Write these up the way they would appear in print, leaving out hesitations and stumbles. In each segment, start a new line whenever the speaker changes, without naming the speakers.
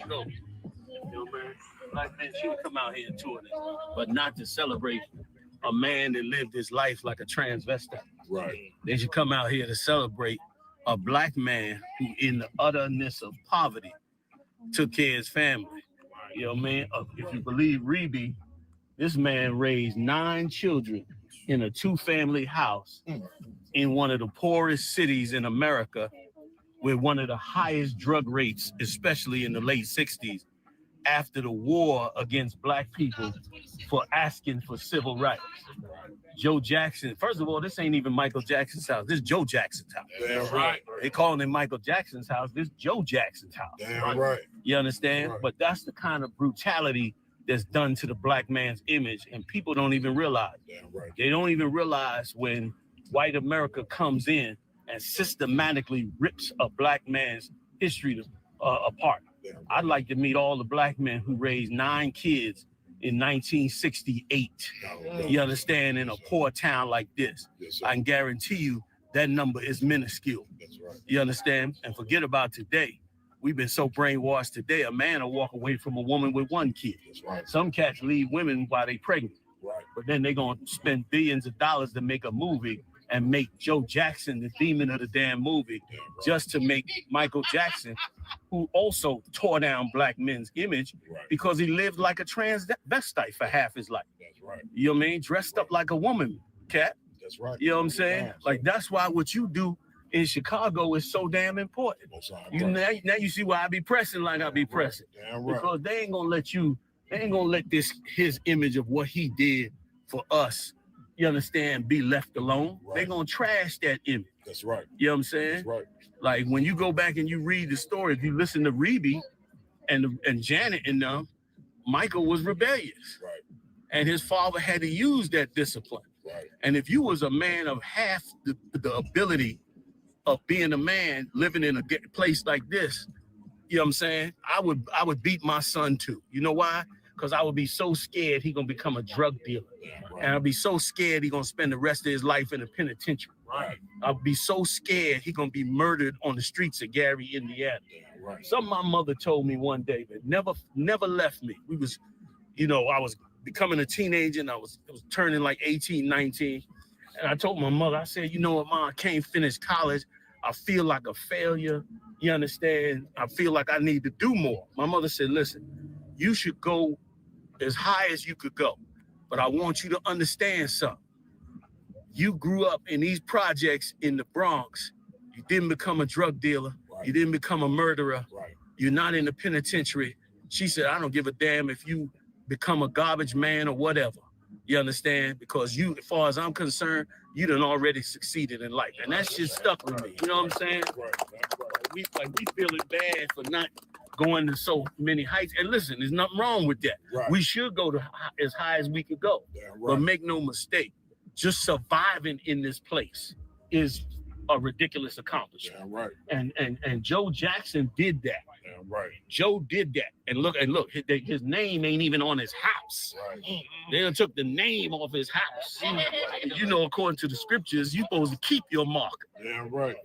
go. You know, man, black men should come out here and tour this, but not to celebrate a man that lived his life like a transvestite.
Right.
They should come out here to celebrate a black man who, in the utterness of poverty, took care of his family. You know, man, if you believe Reby, this man raised 9 children in a 2-family house in one of the poorest cities in America with one of the highest drug rates, especially in the late 60s, after the war against black people for asking for civil rights. Joe Jackson, first of all, this ain't even Michael Jackson's house. This is Joe Jackson's house.
Damn right.
They calling it Michael Jackson's house. This is Joe Jackson's house.
Damn right.
You understand?
Right.
But that's the kind of brutality that's done to the black man's image, and people don't even realize.
Damn right.
They don't even realize when white America comes in and systematically rips a black man's history apart. I'd like to meet all the black men who raised 9 kids in 1968. You understand? In a poor town like this.
Yes,
I can guarantee you that number is minuscule.
That's right.
You understand? And forget about today. We've been so brainwashed today. A man will walk away from a woman with 1 kid.
That's right.
Some cats leave women while they pregnant.
Right.
But then they're going to spend billions of dollars to make a movie and make Joe Jackson the demon of the damn movie just to make Michael Jackson, who also tore down black men's image because he lived like a transvestite for half his life.
That's right.
You know what I mean? Dressed up like a woman, cat.
That's right.
You know what I'm saying? Like, that's why what you do in Chicago is so damn important. Now you see why I be pressing like I be pressing.
Damn right.
Because they ain't gonna let his image of what he did for us, you understand, be left alone.
Right.
They're gonna trash that image.
That's right.
You know what I'm saying?
That's right.
Like when you go back and you read the story, if you listen to Reby and Janet and them, Michael was rebellious.
Right.
And his father had to use that discipline.
Right.
And if you was a man of half the ability of being a man living in a place like this, you know what I'm saying? I would beat my son too. You know why? Because I would be so scared he gonna become a drug dealer.
Right.
And I'd be so scared he gonna spend the rest of his life in a penitentiary.
Right.
I'd be so scared he gonna be murdered on the streets of Gary, Indiana.
Right.
Something my mother told me one day that never left me. We was, you know, I was becoming a teenager and I was turning like 18, 19. And I told my mother, I said, you know what, Mom, I can't finish college. I feel like a failure. You understand? I feel like I need to do more. My mother said, listen, you should go as high as you could go. But I want you to understand something. You grew up in these projects in the Bronx. You didn't become a drug dealer.
Right.
You didn't become a murderer.
Right.
You're not in the penitentiary. She said, I don't give a damn if you become a garbage man or whatever. You understand? Because you, as far as I'm concerned, you done already succeeded in life. And that shit stuck with me. You know what I'm saying?
Right.
We feeling bad for not going to so many heights. And listen, there's nothing wrong with that.
Right.
We should go to as high as we could go.
Damn right.
But make no mistake, just surviving in this place is a ridiculous accomplishment.
Damn right.
And Joe Jackson did that.
Damn right.
Joe did that. And look, his name ain't even on his house.
Right.
They done took the name off his house. You know, according to the scriptures, you're supposed to keep your mark.
Damn right.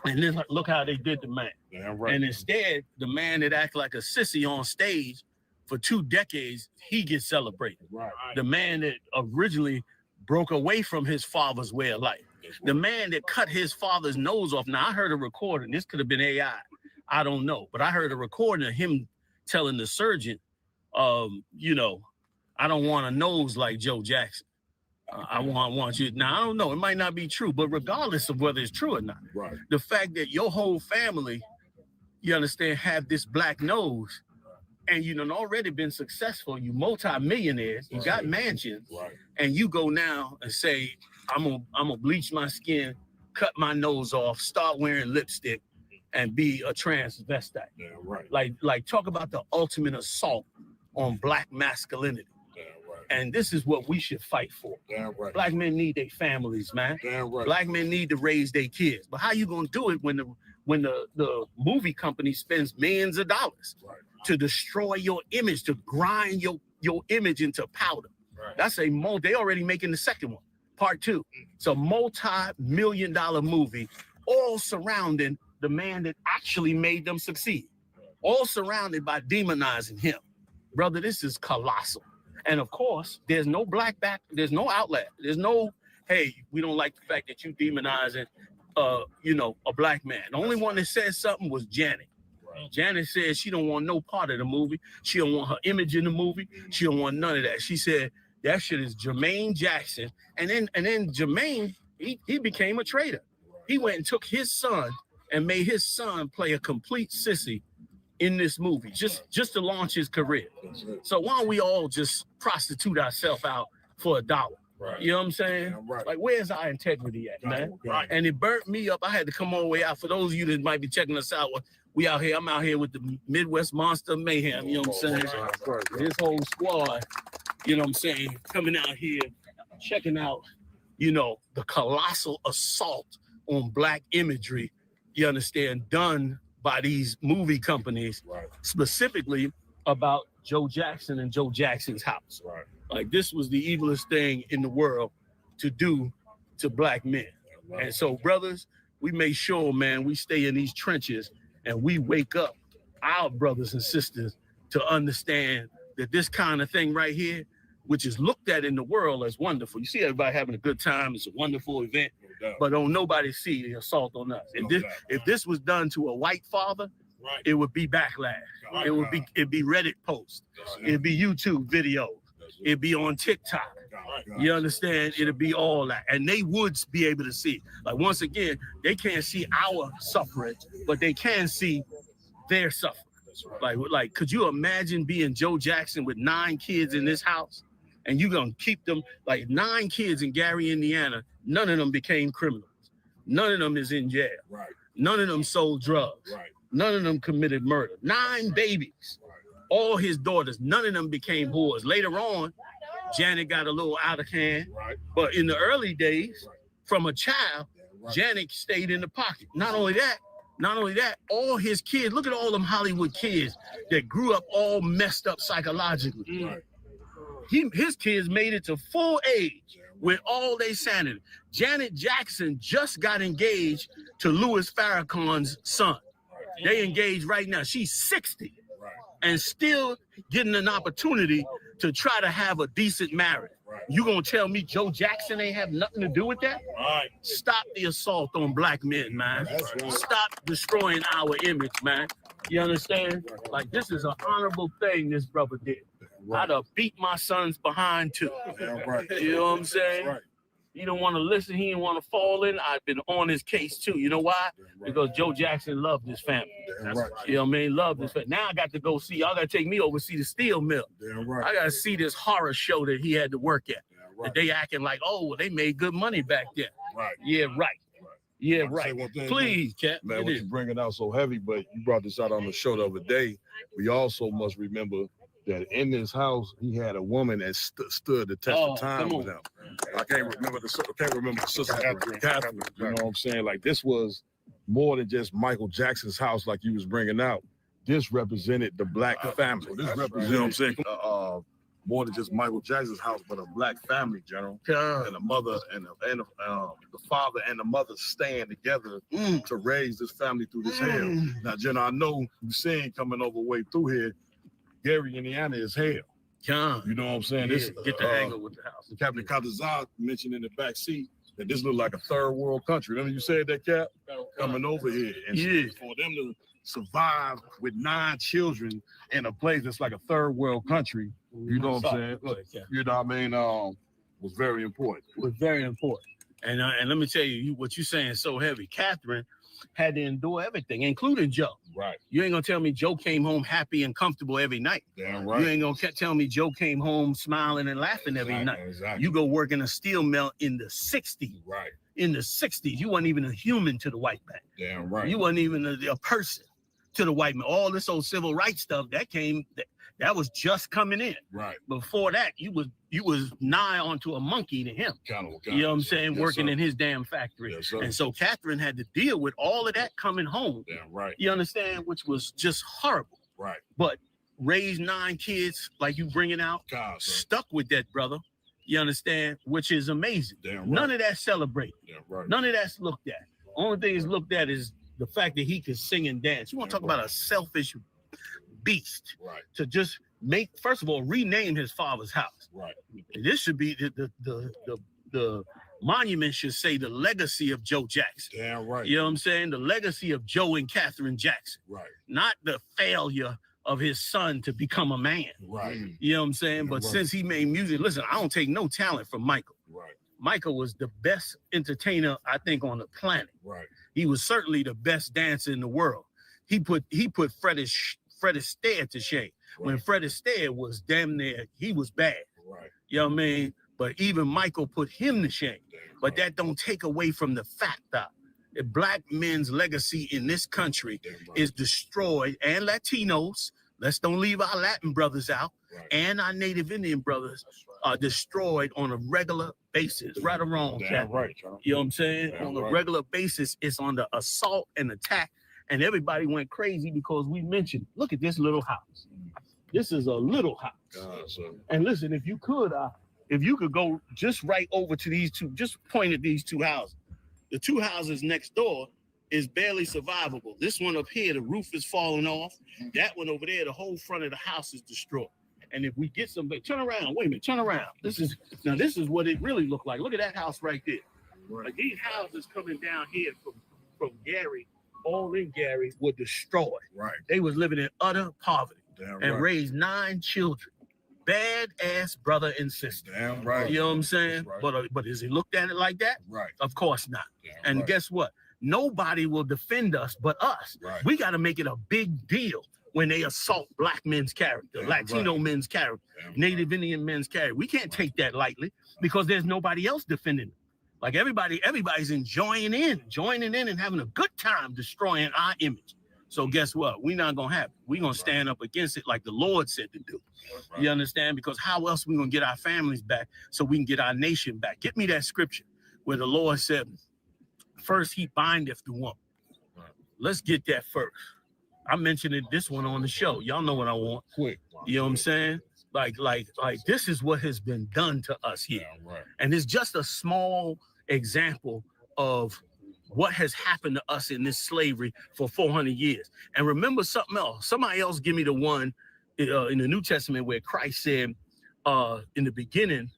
And then look how they did the man.
Damn right.
And instead, the man that acted like a sissy on stage for 2 decades, he gets celebrated.
Right.
The man that originally broke away from his father's way of life. The man that cut his father's nose off. Now, I heard a recording. This could have been AI. I don't know. But I heard a recording of him telling the surgeon, you know, I don't want a nose like Joe Jackson. I want you. Now, I don't know. It might not be true. But regardless of whether it's true or not,
Right.
the fact that your whole family, you understand, have this black nose, and you done already been successful, you multi-millionaires, you got mansions,
Right.
and you go now and say, I'm gonna bleach my skin, cut my nose off, start wearing lipstick, and be a transvestite.
Damn right.
Like talk about the ultimate assault on black masculinity.
Damn right.
And this is what we should fight for.
Damn right.
Black men need their families, man.
Damn right.
Black men need to raise their kids. But how you gonna do it when the movie company spends millions of dollars
Right.
to destroy your image, to grind your image into powder?
Right.
That's they already making the second one, part 2. It's a multi-million-dollar movie, all surrounding the man that actually made them succeed. all surrounded by demonizing him. Brother, this is colossal. And of course, there's no there's no outlet. There's no, hey, we don't like the fact that you demonizing, a black man. The only one that said something was Janet. Right. Janet said she don't want no part of the movie. She don't want her image in the movie. She don't want none of that. She said that shit is Jermaine Jackson. And then Jermaine, he became a traitor. He went and took his son and made his son play a complete sissy in this movie, just to launch his career. So why don't we all just prostitute ourselves out for $1? Right. You know what I'm saying? Yeah, right. Like, where's our integrity at, man? Right. And it burnt me up. I had to come all the way out. For those of you that might be checking us out, we out here. I'm out here with the Midwest Monster Mayhem. You know what I'm saying? Right. This whole squad, you know what I'm saying, coming out here, checking out, the colossal assault on black imagery, you understand, done by these movie companies, right, specifically about Joe Jackson and Joe Jackson's house. Right. Like, this was the evilest thing in the world to do to black men. Right. And so, brothers, we make sure, man, we stay in these trenches and we wake up our brothers and sisters to understand that this kind of thing right here, which is looked at in the world as wonderful. You see everybody having a good time. It's a wonderful event, but don't nobody see the assault on us. If this was done to a white father, right, it would be backlash. Right. It'd be Reddit posts. It'd be YouTube videos. It'd be on TikTok. You understand? It'd be all that. And they would be able to see. Like, once again, they can't see our suffering, but they can see their suffering. Like, could you imagine being Joe Jackson with 9 kids in this house? And you're going to keep them, like 9 kids in Gary, Indiana, none of them became criminals. None of them is in jail. Right. None of them sold drugs. Right. None of them committed murder. 9 babies. Right. All his daughters, none of them became whores. Later on, Janet got a little out of hand. Right. But in the early days, from a child, Janet stayed in the pocket. Not only that, all his kids, look at all them Hollywood kids that grew up all messed up psychologically. Right. His kids made it to full age with all their sanity. Janet Jackson just got engaged to Louis Farrakhan's son. They engaged right now. She's 60 and still getting an opportunity to try to have a decent marriage. You gonna tell me Joe Jackson ain't have nothing to do with that? Right. Stop the assault on black men, man. Right. Stop destroying our image, man. You understand? Like, this is an honorable thing this brother did. Right. I'd have beat my sons behind too. Right. You know what I'm saying? Right. He don't want to listen. He didn't want to fall in. I've been on his case too. You know why? Because Joe Jackson loved his family. Right. You know what I mean? Loved his family. Now I got to go see. Y'all got to take me over to see the steel mill. Right. I got to see this horror show that he had to work at. That they acting like, oh, well, they made good money back then. Right. Yeah, right. Yeah, right. Please, Cap.
Man, what you bringing out so heavy, but you brought this out on the show the other day. We also must remember that in this house, he had a woman that stood the test of time with him. I can't remember the sister, Catherine. You know what I'm saying? Like, this was more than just Michael Jackson's house, like you was bringing out. This represented the black family. This represented, you know what I'm saying? More than just Michael Jackson's house, but a black family, General. And a mother and the father and the mother staying together to raise this family through this hell. Now, General, I know you're seeing coming over way through here, Gary, Indiana is hell. You know what I'm saying?
This get the angle with the house.
Captain Katazar mentioned in the back seat that this looked like a third world country. Remember you said that, Cap? Coming over here. And for them to survive with 9 children in a place that's like a third world country, you know what I'm saying? You know what I mean? Was very important.
It was very important. And let me tell you, what you're saying is so heavy. Catherine had to endure everything, including Joe.
Right.
You ain't gonna tell me Joe came home happy and comfortable every night.
Damn right.
You ain't gonna tell me Joe came home smiling and laughing every night. Exactly. You go work in a steel mill in the 60s.
Right.
In the 60s, you weren't even a human to the white man.
Damn right.
You wasn't even a person to the white man. All this old civil rights stuff that was just coming in.
Right.
Before that, you was nigh onto a monkey to him. You know what I'm saying? Yes, working in his damn factory. Yes, and so Catherine had to deal with all of that coming home.
Damn right.
You understand? Which was just horrible.
Right.
But raised 9 kids like you bringing out, stuck with that, brother. You understand? Which is amazing.
Damn right.
None of that celebrated.
Damn right.
None of that's looked at. Only thing is looked at is the fact that he could sing and dance. You want to talk about a selfish beast
Right.
to just first of all, rename his father's house.
Right.
This should be the monument should say the legacy of Joe Jackson.
Damn right.
You know what I'm saying? The legacy of Joe and Catherine Jackson.
Right.
Not the failure of his son to become a man.
Right.
You know what I'm saying? But since he made music, listen, I don't take no talent from Michael.
Right.
Michael was the best entertainer, I think, on the planet.
Right.
He was certainly the best dancer in the world. He put Fred Astaire to shame.
Right.
When Fred Astaire was damn near, he was bad.
Right.
You know what I mean? But even Michael put him to shame. But that don't take away from the fact that black men's legacy in this country is destroyed, and Latinos, let's don't leave our Latin brothers out, and our Native Indian brothers are destroyed on a regular basis, right or wrong, Cap?
Right.
You know what I'm saying? On a regular basis, it's on the assault and attack, and everybody went crazy because we mentioned, look at this little house. This is a little house. And listen, if you could go just right over to these two, just point at these two houses. The two houses next door is barely survivable. This one up here, the roof is falling off. That one over there, the whole front of the house is destroyed. And if we get somebody, turn around, wait a minute, turn around. This is what it really looked like. Look at that house right there. Like these houses coming down here from Gary, all in Gary, were destroyed.
Right.
They was living in utter poverty and
right.
raised 9 children. Badass brother and sister.
Damn right.
You know what I'm saying?
Right.
But is he looked at it like that?
Right.
Of course not.
Damn
and
right.
guess what? Nobody will defend us but us.
Right.
We got to make it a big deal when they assault black men's character,
Damn
Latino
right.
men's character,
Damn
Native
right.
Indian men's character. We can't take that lightly because there's nobody else defending them. Like everybody's joining in and having a good time destroying our image. So guess what? We're not gonna have it. We're gonna stand up against it like the Lord said to do.
Right.
You understand? Because how else we gonna get our families back so we can get our nation back? Get me that scripture where the Lord said, first he bindeth the woman.
Right.
Let's get that first. I mentioned this one on the show. Y'all know what I want.
Quick.
You know what I'm saying? Like this is what has been done to us here.
Yeah, right.
And it's just a small example of what has happened to us in this slavery for 400 years. And remember something else. Somebody else give me the one in the New Testament where Christ said in the beginning,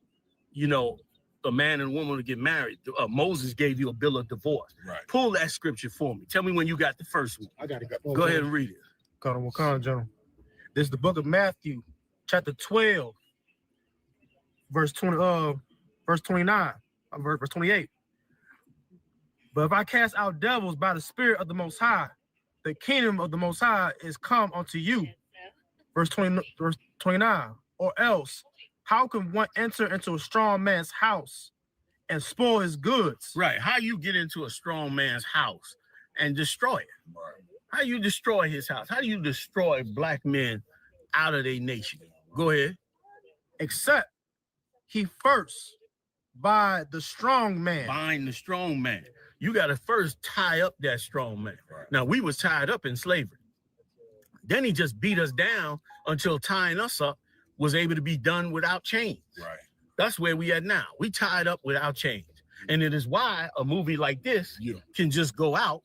you know, a man and a woman to get married. Moses gave you a bill of divorce.
Right.
Pull that scripture for me. Tell me when you got the first one.
I got it.
Go ahead and read it.
Wakanda, General. This is the book of Matthew, chapter 12, verse 20, verse 29, verse 28. But if I cast out devils by the Spirit of the Most High, the kingdom of the Most High is come unto you. Verse 29. Or else, how can one enter into a strong man's house and spoil his goods?
Right. How you get into a strong man's house and destroy it?
Right.
How you destroy his house? How do you destroy black men out of their nation? Go ahead.
Except he first by the strong man.
Bind the strong man. You got to first tie up that strong man.
Right.
Now, we was tied up in slavery. Then he just beat us down until tying us up was able to be done without chains.
Right.
That's where we at now. We tied up without chains. And it is why a movie like this can just go out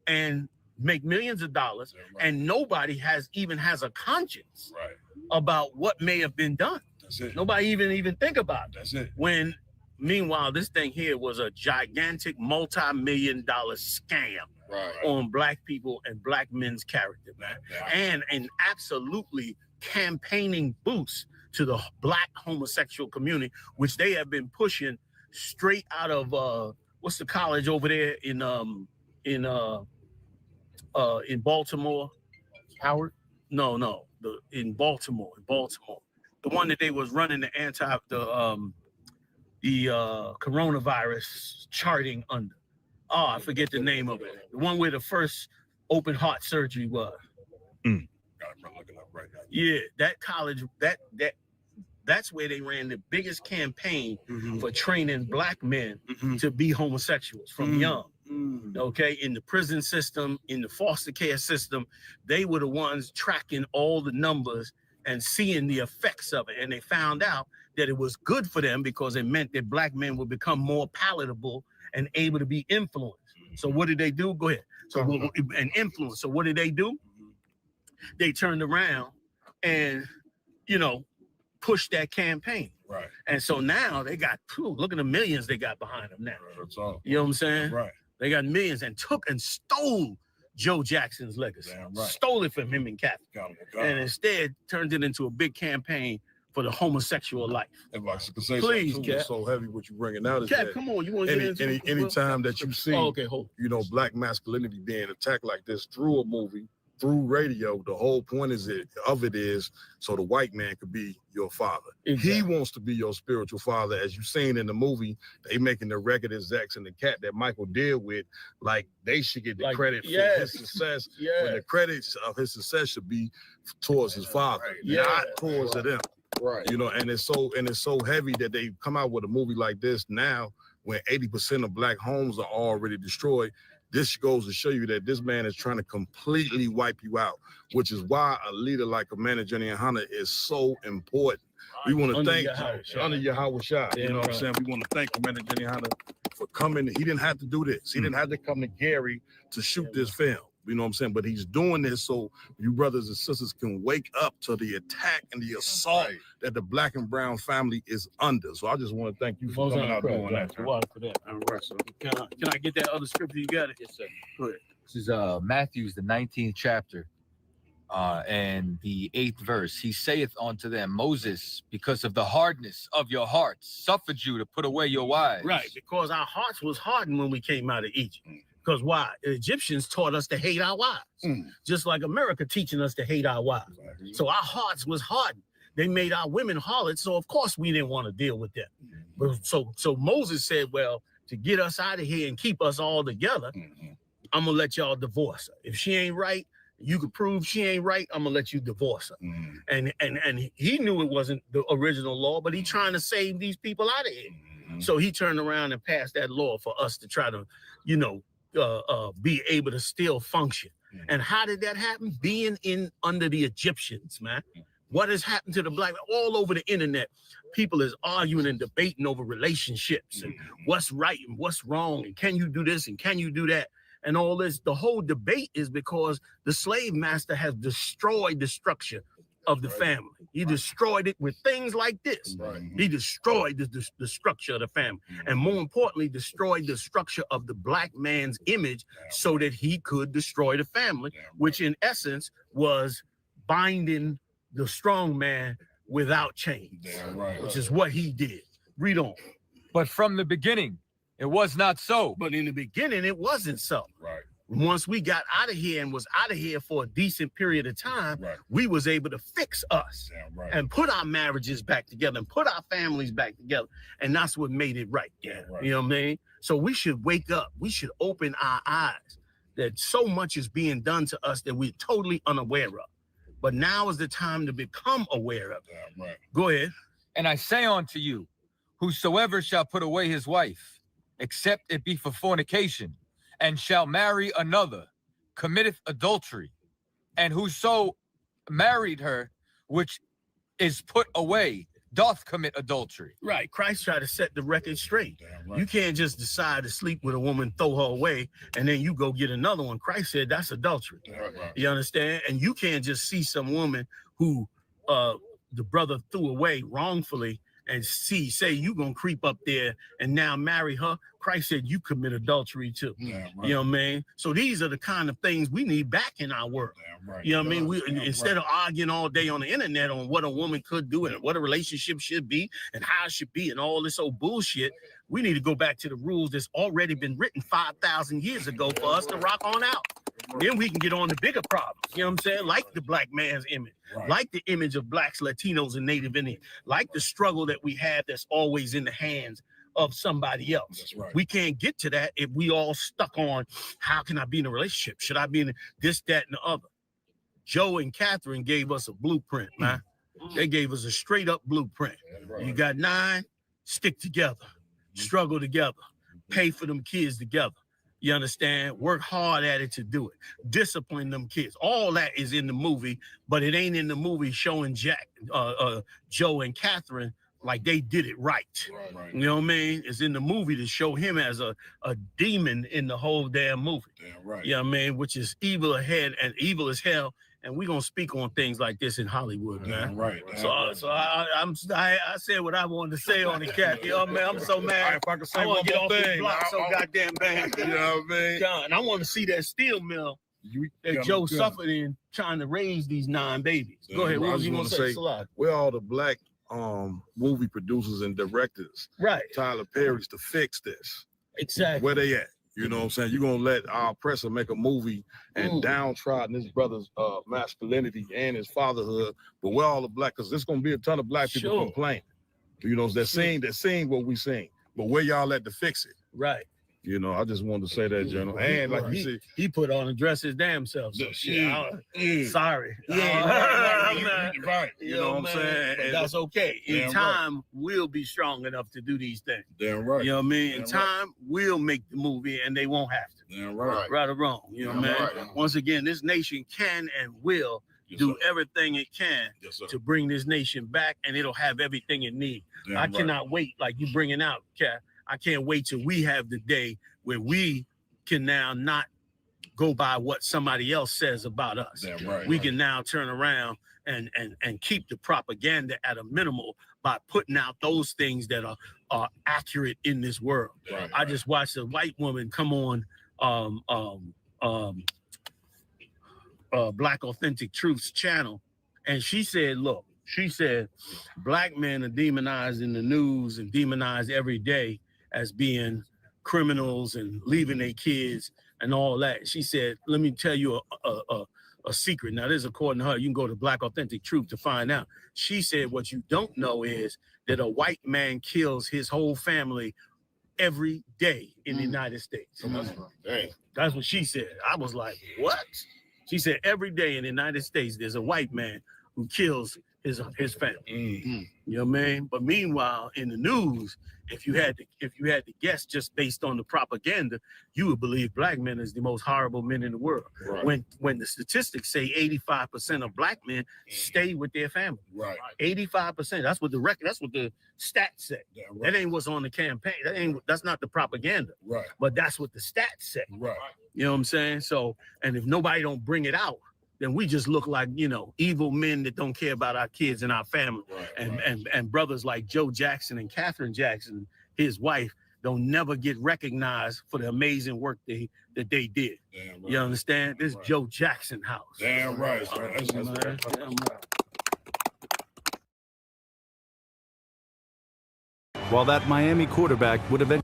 and make millions of dollars,
right.
and nobody has a conscience
Right.
about what may have been done.
That's it.
Nobody even think about it.
That's it.
When meanwhile, this thing here was a gigantic multi-million-dollar scam
Right.
on black people and black men's character, man.
Yeah.
And an absolutely campaigning boost to the black homosexual community, which they have been pushing straight out of what's the college over there in Baltimore?
Howard?
No, in Baltimore. The one that they was running the coronavirus charting under. Oh, I forget the name of it. The one where the first open heart surgery was.
Got it. I'm looking up right now.
Yeah, that college, that's where they ran the biggest campaign for training black men to be homosexuals from young. Okay, in the prison system, in the foster care system, they were the ones tracking all the numbers and seeing the effects of it. And they found out that it was good for them because it meant that black men would become more palatable and able to be influenced. So what did they do? Go ahead. So an influence. So what did they do? they turned around and, you know, pushed that campaign.
Right.
And so now they got, look at the millions they got behind them now.
That's all.
You know what I'm saying?
Right.
They got millions and took and stole Joe Jackson's legacy.
Damn right.
Stole it from him and Kathy. And instead turned it into a big campaign for the homosexual life.
And like I say,
Please,
too,
Cap.
it's so heavy what you bringing out is
Cap,
that
come on, you want to get into
any time that you see,
okay, hold.
you know, black masculinity being attacked like this through a movie, through radio, the whole point is so the white man could be your father.
Exactly.
He wants to be your spiritual father. As you seen in the movie, they making the record execs and the cat that Michael deal with, like they should get the credit for his success. When the credits of his success should be towards his father, not towards them.
Right.
You know, and it's so heavy that they come out with a movie like this now when 80% of black homes are already destroyed. This goes to show you that this man is trying to completely wipe you out, which is why a leader like Commander Jenny Hunter is so important. We want to thank under Yahweh Shah. You know what I'm saying? We want to thank Commander Jenny Hunter for coming. He didn't have to do this. He didn't have to come to Gary to shoot this film. You know what I'm saying? But he's doing this so you brothers and sisters can wake up to the attack and the assault that the black and brown family is under. So I just want to thank you for coming out doing that.
All right, so can I get that other scripture? You got it? Yes, sir. Go ahead.
This is Matthew's, the 19th chapter, and the 8th verse. He saith unto them, Moses, because of the hardness of your hearts, suffered you to put away your wives.
Right, because our hearts was hardened when we came out of Egypt. Because why? The Egyptians taught us to hate our wives, just like America teaching us to hate our wives. So our hearts was hardened. They made our women harlots, so of course we didn't want to deal with them. But so Moses said, well, to get us out of here and keep us all together, I'm gonna let y'all divorce her. If she ain't right, you can prove she ain't right, I'm gonna let you divorce her. And he knew it wasn't the original law, but he trying to save these people out of here. So he turned around and passed that law for us to try to, you know, be able to still function. And how did that happen? Being under the Egyptians, man. What has happened to the black all over the internet? People is arguing and debating over relationships and what's right and what's wrong and can you do this and can you do that and all this. The whole debate is because the slave master has destroyed the structure of the family. He destroyed it with things like this. He destroyed the structure of the family, and more importantly, destroyed the structure of the black man's image so that he could destroy the family, which in essence was binding the strong man without chains, which is what he did. Read on.
But from the beginning, it was not so.
But in the beginning, it wasn't so.
Right.
Once we got out of here and was out of here for a decent period of time, we was able to fix us and put our marriages back together and put our families back together. And that's what made it right. You know what I mean? So we should wake up. We should open our eyes that so much is being done to us that we're totally unaware of. But now is the time to become aware of it. Go ahead.
And I say unto you, whosoever shall put away his wife, except it be for fornication, and shall marry another, committeth adultery. And whoso married her, which is put away, doth commit adultery.
Right. Christ tried to set the record straight. You can't just decide to sleep with a woman, throw her away, and then you go get another one. Christ said that's adultery. You understand? And you can't just see some woman who the brother threw away wrongfully and say you gonna creep up there and now marry her. Christ said you commit adultery too. You know what I mean? So these are the kind of things we need back in our world. You know what I mean? We instead of arguing all day on the internet on what a woman could do and what a relationship should be and how it should be and all this old bullshit, we need to go back to the rules that's already been written 5,000 years ago for us to rock on out. Then we can get on the bigger problems, you know what I'm saying? Like the black man's image, like the image of blacks, Latinos, and Native Indians, like the struggle that we have that's always in the hands of somebody else. We can't get to that if we all stuck on how can I be in a relationship? Should I be in this, that, and the other? Joe and Catherine gave us a blueprint, man. They gave us a straight up blueprint. You got 9, stick together, struggle together, pay for them kids together. You understand? Work hard at it to do it. Discipline them kids. All that is in the movie, but it ain't in the movie showing Joe and Catherine like they did it right. You know what I mean? It's in the movie to show him as a demon in the whole damn movie. You know what I mean? Which is evil ahead and evil as hell and we're gonna speak on things like this in Hollywood, man.
Right.
So I said what I wanted to say on the cat. You know, man, I'm so mad.
If I could say
I
one
want to get
more
off this
thing,
block so goddamn bad.
you know what I mean?
And I want to see that steel mill that Joe suffered in trying to raise these 9 babies. Go ahead. What was you gonna say?
Where all the black movie producers and directors,
Right.
Tyler Perry's, to fix this?
Exactly.
Where they at? You know what I'm saying? You're gonna let our oppressor make a movie and downtrodden his brother's masculinity and his fatherhood, but where all the black, because there's gonna be a ton of black people complaining. You know, they're seeing what we sing, but where y'all at to fix it?
Right.
You know, I just wanted to say that, General. And like you said,
he put on and dressed his damn self. So sorry.
Right.
You know what I'm saying? But that's okay. In time, we'll be strong enough to do these things.
Damn right.
You know what I mean? In time, we'll make the movie and they won't have to.
Damn right.
Right or wrong. You know what I mean? Once again, this nation can and will do everything it can to bring this nation back, and it'll have everything it needs. I cannot wait, like you bringing out, Cat. I can't wait till we have the day where we can now not go by what somebody else says about us. We can now turn around and keep the propaganda at a minimal by putting out those things that are accurate in this world. I just watched a white woman come on Black Authentic Truth's channel, and she said, look, black men are demonized in the news and demonized every day as being criminals and leaving their kids and all that. She said, let me tell you a secret. Now, this is according to her. You can go to Black Authentic Truth to find out. She said, what you don't know is that a white man kills his whole family every day in the United States. That's what she said. I was like, what? She said, every day in the United States, there's a white man who kills his family. You know what I mean? But meanwhile, in the news, if you had to guess just based on the propaganda, you would believe black men is the most horrible men in the world. When the statistics say 85% of black men stay with their family. 85%. That's what the record. That's what the stats say. That ain't what's on the campaign. That's not the propaganda. But that's what the stats say. You know what I'm saying? So, and if nobody don't bring it out, then we just look like, you know, evil men that don't care about our kids and our family. And brothers like Joe Jackson and Catherine Jackson, his wife, don't never get recognized for the amazing work that they did. You understand? This is Joe Jackson house.
Damn right.
While that Miami quarterback would eventually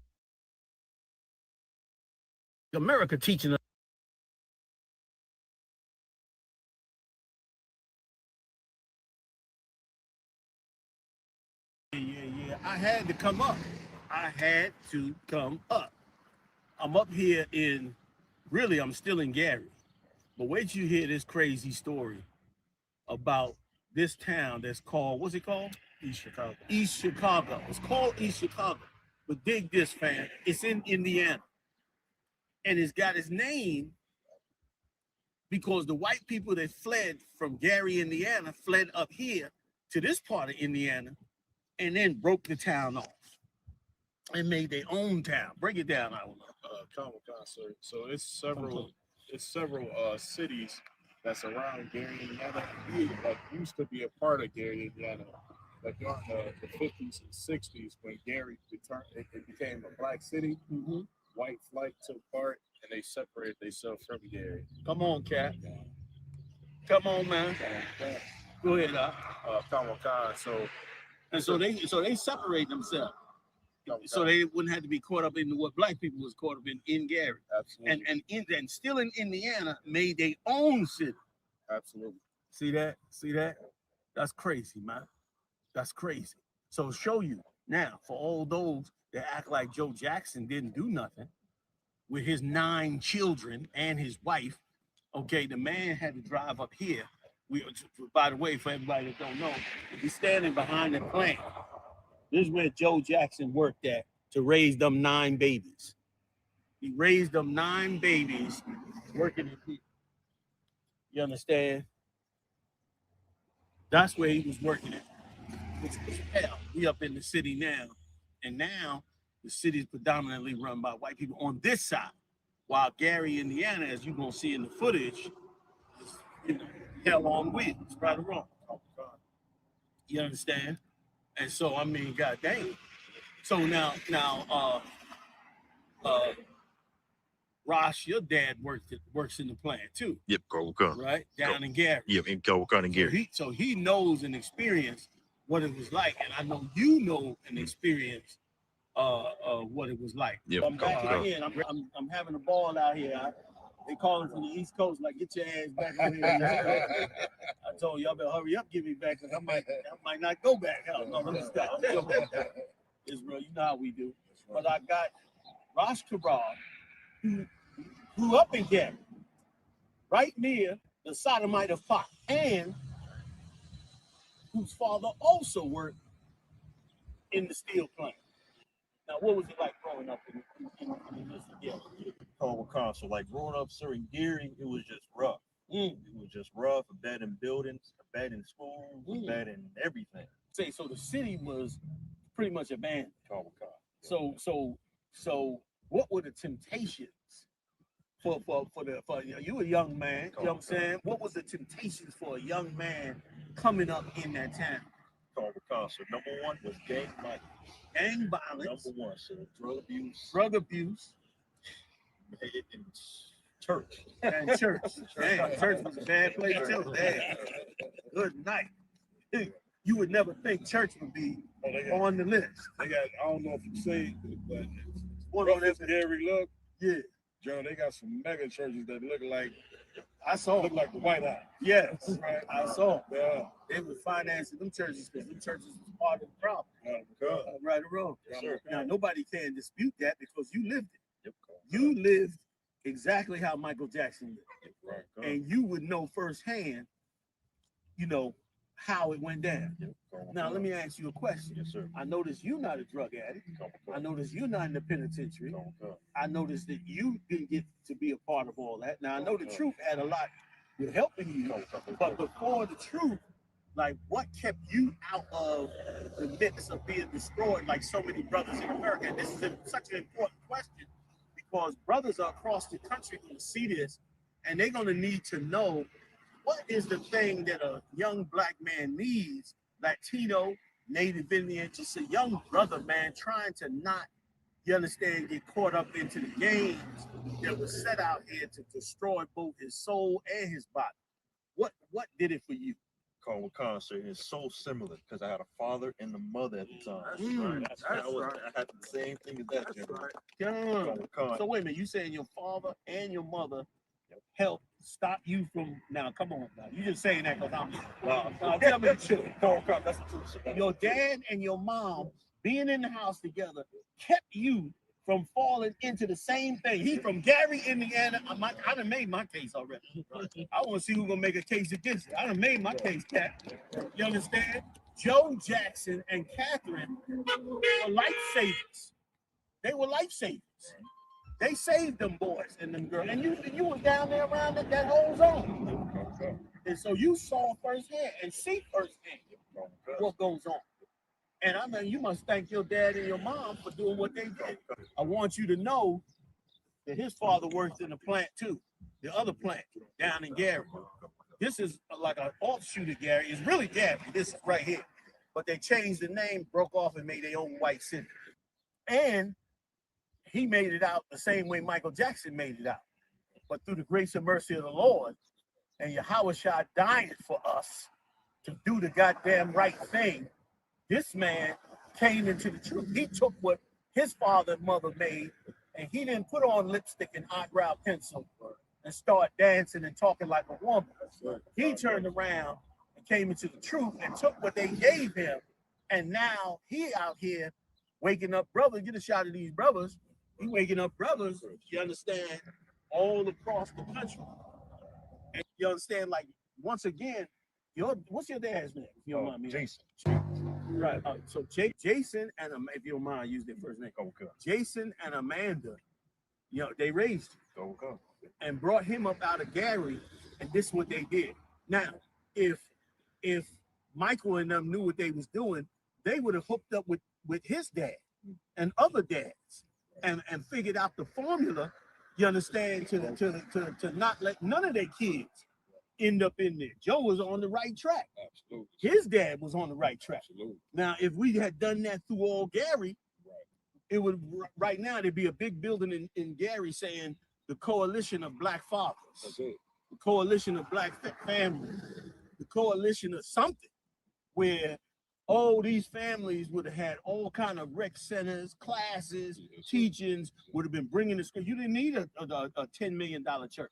America teaching us. Yeah. I had to come up. I'm up here I'm still in Gary. But wait till you hear this crazy story about this town that's called, what's it called? East Chicago. East Chicago. It's called East Chicago. But dig this, fam. It's in Indiana. And it's got its name because the white people that fled from Gary, Indiana, fled up here to this part of Indiana and then broke the town off and made their own town. Break it down, I will.
Comic Concert. So it's several cities that's around Gary, Indiana, that used to be a part of Gary, Indiana. Like during the 50s and 60s, when Gary it became a black city, white flight took part and they separated themselves from Gary.
Come on, Cat. Come on, man. Go ahead,
Comic Con.
So they separate themselves. So they wouldn't have to be caught up in what black people was caught up in Gary.
Absolutely.
And still in Indiana made their own city.
Absolutely.
See that? That's crazy, man. That's crazy. So show you now for all those that act like Joe Jackson didn't do nothing with his 9 children and his wife. Okay, the man had to drive up here. By the way, for everybody that don't know, he's standing behind the plant. This is where Joe Jackson worked at to raise them 9 babies. He raised them 9 babies working in here. You understand? That's where he was working at. Hell, we up in the city now. And now the city is predominantly run by white people on this side. While Gary, Indiana, as you're going to see in the footage, hell on wheels, right or wrong. You understand? And so, I mean, god dang. So now, Ross, your dad works in the plant too,
Yep, Carl Con.
right? Down in Gary.
Yep, in Carl Con and Gary.
So he knows and experienced what it was like, and I know you know and experience what it was like.
Yep,
I'm back
Carl Con.
again. I'm having a ball out here. They calling from the East Coast, like, get your ass back over here. I told y'all better hurry up, give me back, because I might not go back. Hell no, let me stop. Israel, you know how we do. But I got Rosh Kabral, who grew up in Gary, right near the Sodomite of Pot, and whose father also worked in the steel plant. Now, what was it like growing up in this Gary?
So like growing up, sir, in Gary, it was just rough. It was just rough, bad in buildings, bad in schools, bad in everything.
So the city was pretty much abandoned. So what were the temptations for you a young man, you know what I'm saying? What was the temptations for a young man coming up in that town?
So number one was gang violence.
Gang violence.
Number one, sir, drug abuse.
Drug abuse.
And church.
And church. Damn, church was a bad place too. Damn. Good night. You would never think church would be on the list.
They got, I don't know if you see, but
One on
rough
that.
as Gary look,
Yeah,
John, they got some mega churches that look like
I saw.
look like the White House.
Yes,
Right.
I saw.
Yeah.
They were financing them churches because them churches was part of the problem.
Yeah.
Right or wrong.
Yes, sir.
Now nobody can dispute that because you lived it.
Yep.
You lived exactly how Michael Jackson lived,
Right.
and you would know firsthand, you know, how it went down. Now let me ask you a question.
Yes, sir.
I noticed you're not a drug addict. I noticed you're not in the penitentiary. I noticed that you didn't get to be a part of all that. Now I know the truth had a lot with helping you, but before the truth, like what kept you out of the mix of being destroyed like so many brothers in America? And this is such an important question because brothers across the country will see this and they're going to need to know what is the thing that a young black man needs, Latino, Native Indian, just a young brother, man, trying to not, you understand, get caught up into the games that was set out here to destroy both his soul and his body. What did it for you?
Carl Concert is so similar because I had a father and a mother at the time. I had the same thing as that.
Yeah. So wait a minute, you saying your father and your mother helped stop you from, now come on now, you just saying that because I'm tell me the truth.
That's the truth.
Your dad and your mom being in the house together kept you from falling into the same thing. He from Gary, Indiana. I done made my case already. I want to see who's gonna make a case against it. I done made my case, Cat. You understand? Joe Jackson and Catherine were lifesavers. They were lifesavers. They saved them boys and them girls. And you was down there around that whole zone. And so you saw firsthand and see firsthand what goes on. And I mean, you must thank your dad and your mom for doing what they did. I want you to know that his father worked in the plant too, the other plant down in Gary. This is like an offshoot of Gary. It's really Gary. This is right here. But they changed the name, broke off, and made their own white city. And he made it out the same way Michael Jackson made it out. But through the grace and mercy of the Lord, and Yahweh Shah dying for us to do the goddamn right thing, this man came into the truth. He took what his father and mother made, and he didn't put on lipstick and eyebrow pencil and start dancing and talking like a woman. He turned around and came into the truth and took what they gave him, and now he out here waking up brothers. Get a shot of these brothers. He waking up brothers, you understand, all across the country. And you understand, like, once again, what's your dad's name? If you don't mind me.
Jason.
Right. So Jason and if you don't mind, use their first name. Jason and Amanda, you know, they raised him and brought him up out of Gary, and this is what they did. Now, if Michael and them knew what they was doing, they would have hooked up with his dad and other dads and figured out the formula, you understand, to not let none of their kids end up in there. Joe was on the right track.
Absolutely.
His dad was on the right track.
Absolutely.
Now, if we had done that through all Gary, it would right now there'd be a big building in Gary saying the Coalition of Black Fathers,
That's it.
the Coalition of Black Families, the Coalition of something, where all these families would have had all kind of rec centers, classes, teachings, would have been bringing the school. You didn't need a $10 million church.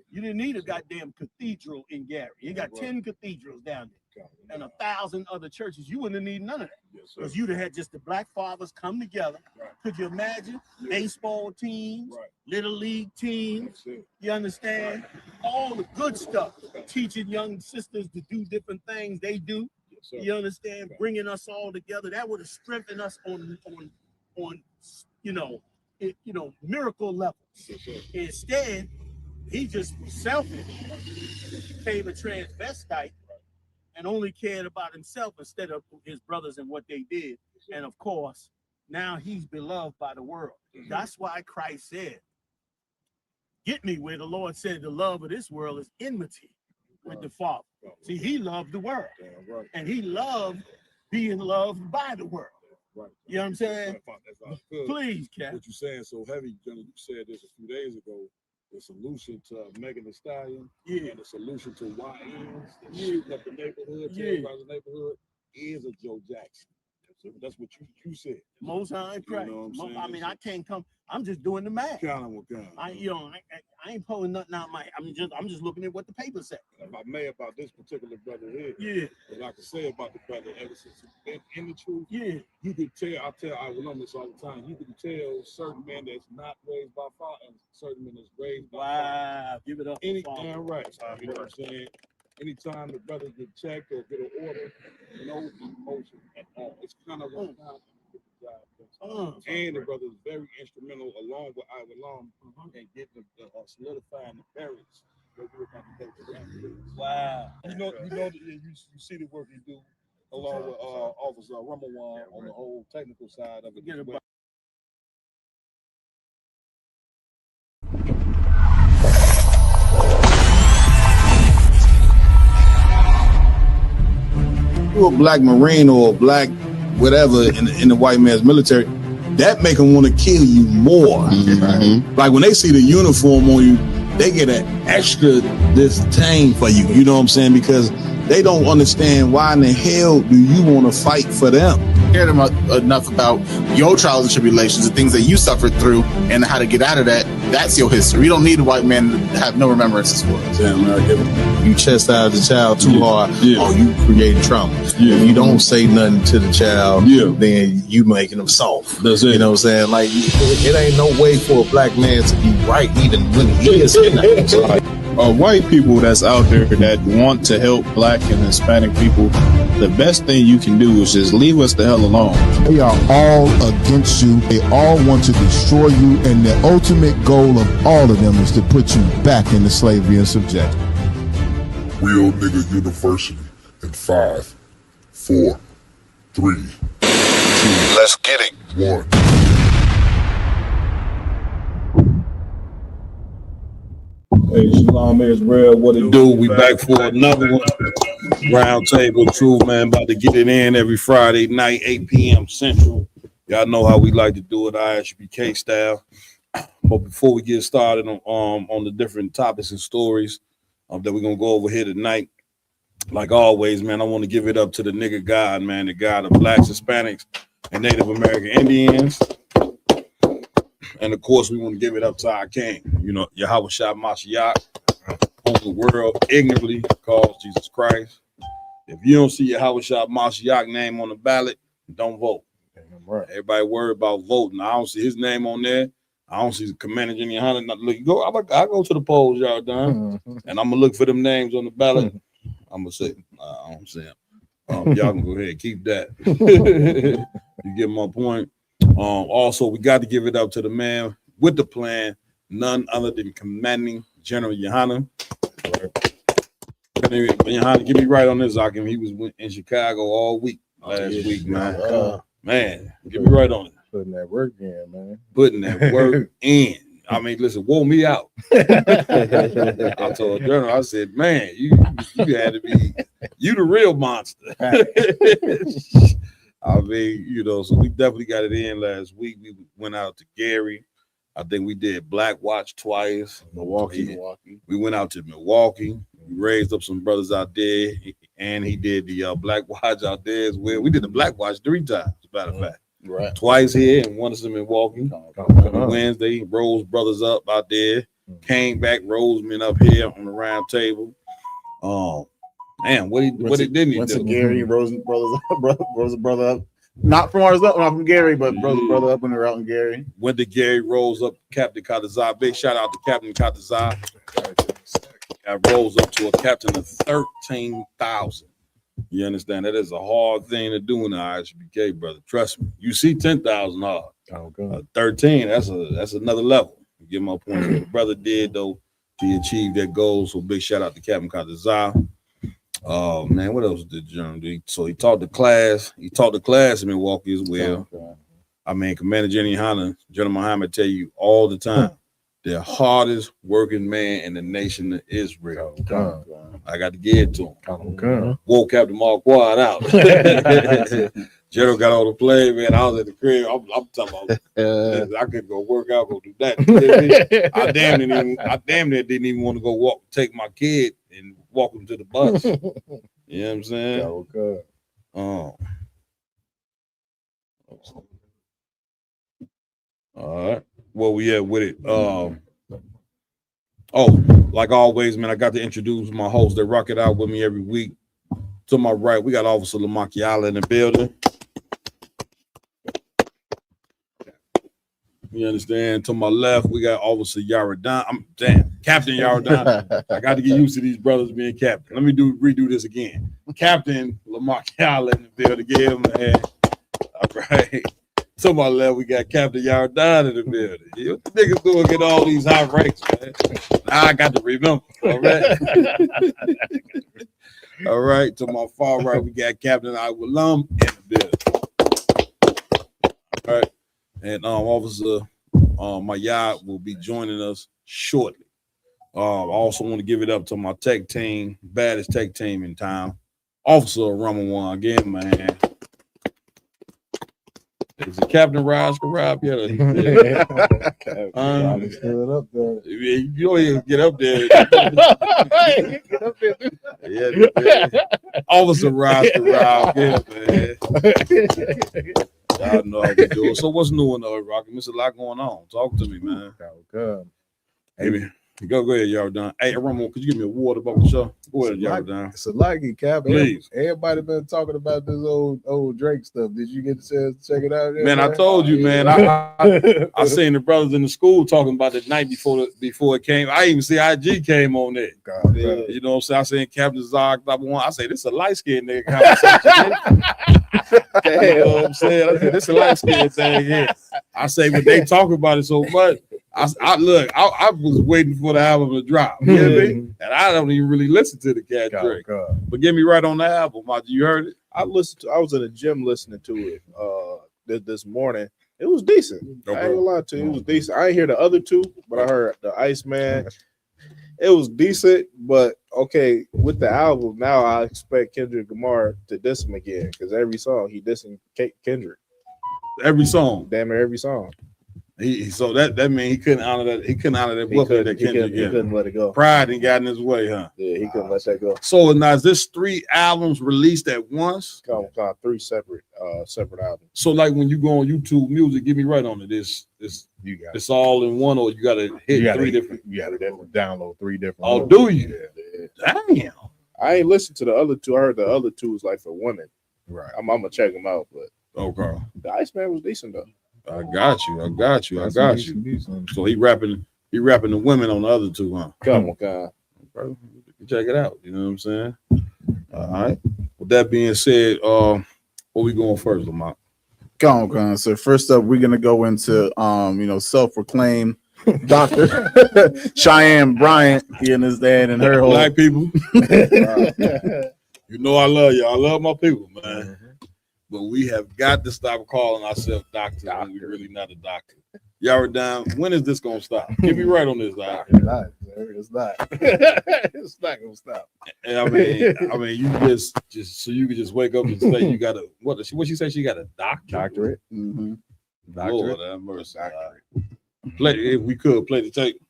You didn't need a goddamn cathedral in Gary. You got 10 cathedrals down there and 1,000 other churches. You wouldn't need none of that because you'd have had just the Black fathers come together. Could you imagine? Baseball teams, little league teams, you understand? All the good stuff, teaching young sisters to do different things they do. You understand? Bringing us all together, that would have strengthened us on miracle levels. Instead, he just was selfish, became a transvestite, and only cared about himself instead of his brothers and what they did. And of course, now he's beloved by the world. That's why Christ said, "Get me," where the Lord said the love of this world is enmity with the Father. See, he loved the world, and he loved being loved by the world. You know what I'm saying? Please, Cap.
What you saying so heavy, Johnny? You said this a few days ago. The solution to Megan Thee Stallion, and the solution to YNs, shooting up the neighborhood, terrorizing the neighborhood, is a Joe Jackson. That's what you said.
Most High Christ.
You know what I'm saying?
I mean, I can't come. I'm just doing the math.
Count.
I ain't pulling nothing out my. I'm just looking at what the paper said.
If I may about this particular brother here, what I can say about the brother ever since he's been in the truth, you could tell. I will know this all the time. You can tell certain men that's not raised by father and certain men that's raised by father.
Give it up.
Any damn right. You know what I'm saying? Anytime the brother get checked or get an order, no emotion at all. It's kind of one time to get the job done. And the brother is very instrumental along with Ivor Long and getting solidifying the barriers.
Wow.
You see the work he do along with Officer Rumawan on the whole technical side of it.
You're a black Marine or a black whatever in the white man's military, that make them want to kill you more. Like when they see the uniform on you, they get an extra disdain for you. You know what I'm saying? Because they don't understand why in the hell do you want to fight for them.
Cared enough about your trials and tribulations, the things that you suffered through, and how to get out of that. That's your history. You don't need a white man to have no remembrances for it.
Yeah, you chastise the child too hard, or you create trauma. If you don't say nothing to the child, then you making them soft. That's it. You know what I'm saying? Like, it ain't no way for a black man to be right even when he is
white people that's out there that want to help black and Hispanic people, the best thing you can do is just leave us the hell alone.
They are all against you. They all want to destroy you, and the ultimate goal of all of them is to put you back into slavery and subjection.
Real Nigga University in 5, 4, 3, 2. Let's get it. 1.
Hey, Shalom Israel, what it do? We back for another one. Round Table Truth, man. About to get it in every Friday night, 8 p.m. Central. Y'all know how we like to do it, ISBK style. But before we get started on the different topics and stories that we're gonna go over here tonight, like always, man, I want to give it up to the nigga God, man, the God of blacks, Hispanics, and Native American Indians. And of course, we want to give it up to our king, Yahweh Shah Mashiach, whom the world ignorantly calls Jesus Christ. If you don't see Yahweh Shah Mashiach name on the ballot, don't vote. Right. Everybody worried about voting. I don't see his name on there. I don't see the Commander Jenny Hunter. Look, I go to the polls, y'all done, and I'm gonna look for them names on the ballot. I'm gonna say, I don't see them. Y'all can go ahead and keep that. You get my point. Also, we got to give it up to the man with the plan, none other than Commanding General Yohana. Yohana, get me right on this, Akim. He was in Chicago all week last week, man. Man, get me right on it.
Putting that work in, man.
Putting that work in. I mean, listen, wore me out. I told Journal, I said, man, you had to be, you the real monster. I mean, you know, so we definitely got it in last week. We went out to Gary. I think we did Black Watch twice. Milwaukee. We went out to Milwaukee. We raised up some brothers out there, and he did the Black Watch out there as well. We did the Black Watch 3 times, as a matter of fact.
Right.
Twice here and once in Milwaukee. Wednesday, rose brothers up out there. Came back, rose men up here on the round table. Man, what didn't he
went
do?
To Gary, rose a brother up. Not from ours up, not from Gary, but rose a brother up when we were out in Gary.
Went to Gary, rose up Captain Katazai. Big shout out to Captain Katazai. I rose up to a captain of 13,000. You understand? That is a hard thing to do in the ISBK, brother. Trust me. You see 10,000 hard. 13, that's another level. You get my point. What the brother did, though, to achieve that goal. So big shout out to Captain Katazai. Oh man, what else did John do? So he taught the class. He taught the class in Milwaukee as well. I mean, Commander Jenny Hanna, General Muhammad tell you all the time, the hardest working man in the nation of Israel. I got to give it to him. Woke Captain Mark Quad out. General got on the plane, man. I was at the crib. I'm talking about I could go work out, go do that. I damn near didn't even want to go take my kid and walk him to the bus. You know what I'm saying? All right. Where we at with it? Like always, man, I got to introduce my host that rock it out with me every week. To my right, we got Officer Lamakiala in the building. You understand? To my left, we got Officer Yaradan. Captain Yaradan. I got to get used to these brothers being captain. Let me redo this again. Captain Lamakiala in the building. Give him a hand. All right. To my left, we got Captain Yaradan in the building. What the niggas doing get all these high ranks, man? Now I got to remember. All right. All right. To my far right, we got Captain Iwalam in the building. All right. And Officer Mayad will be joining us shortly. I also want to give it up to my tech team, baddest tech team in town, Officer Ramawan again, man. Is it Captain Raj Karab yet?
Up there.
You don't even get up there. Officer Raj Karab, man. Y'all know how we do it. So what's new in the Rocky? There's a lot going on. Talk to me, man. Hey, man. Go ahead, y'all done. Hey, Ramon, could you give me a water about the show? Go ahead, y'all done.
It's a lucky, Cap.
Please.
Everybody been talking about this old Drake stuff. Did you get the chance to check it out?
Man, I told you, man. I seen the brothers in the school talking about the night before it came. I even see IG came on there. You know what I'm saying? I seen Captain Zog. I say this is a light skinned nigga conversation. You know what I'm saying? I said this is a light skinned thing here. I say, but they talk about it so much. I was waiting for the album to drop, you know what I mean? And I don't even really listen to the Cat Drake. But get me right on the album. You heard it?
I was in the gym listening to it this morning. It was decent. I ain't gonna lie to you, it was decent. I didn't hear the other two, but I heard the Iceman. It was decent, but okay, with the album, now I expect Kendrick Lamar to diss him again, because every song he dissing Kendrick.
Every song.
Damn near every song.
So that means he couldn't honor that. He couldn't honor that. He
couldn't let it go.
Pride and got in his way, huh?
Yeah, he couldn't let that go.
So now is this 3 albums released at once?
Come 3 separate albums.
So like when you go on YouTube Music, get me right on it. It's all in one, or you gotta hit 3 different.
You gotta download 3 different.
Oh,
ones.
do you? Yeah. Damn.
I ain't listened to the other 2. I heard the other 2 was like for women.
Right.
I'm gonna check them out, but
okay.
The Iceman was decent though.
I got you. So he rapping the women on the other 2, huh?
Come on, God.
Check it out. You know what I'm saying? All right. With that being said, where we going first, Lamont?
Come on. So first up, we're gonna go into self-proclaimed Dr. Cheyenne Bryant. He and his dad and her whole
black people. You know I love you. I love my people, man. But we have got to stop calling ourselves doctors when we're really not a doctor. Y'all down. When is this gonna stop? Get me right on this, Doc.
It's not, sir. It's not. It's not gonna stop.
And I mean, you just so you could just wake up and say you got a what she said she got a doctorate.
Mm-hmm.
Lord have mercy. Play if we could play the tape.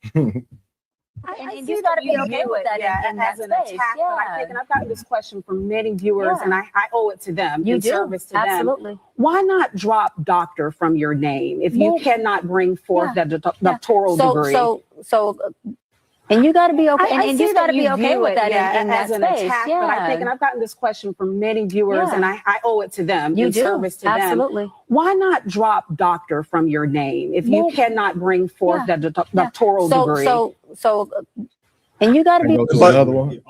And you gotta be okay with that in that
as an
space.
attack. But I think, and I've gotten this question from many viewers, and I owe it to them.
You
in
do.
service to
Absolutely.
them. Why not drop doctor from your name if you cannot bring forth that doctoral degree?
And you got to be okay.
I
And
see
you got to
that
be okay
view
with
it,
that in that
as an
space.
attack. But I think, and I've gotten this question from many viewers, and I owe it to them.
You
in
do.
service to
Absolutely.
them. Why not drop doctor from your name if you cannot bring forth that doctoral degree?
And you got to be.
Another one.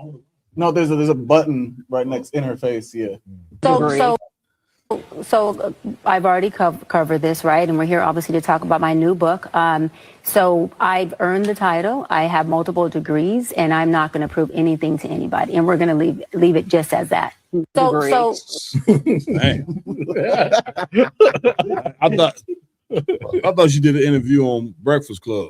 No, there's a button right next interface. Yeah.
So I've already covered this, right? And we're here obviously to talk about my new book. So I've earned the title. I have multiple degrees, and I'm not going to prove anything to anybody. And we're going to leave it just as that. So
I thought she did an interview on Breakfast Club.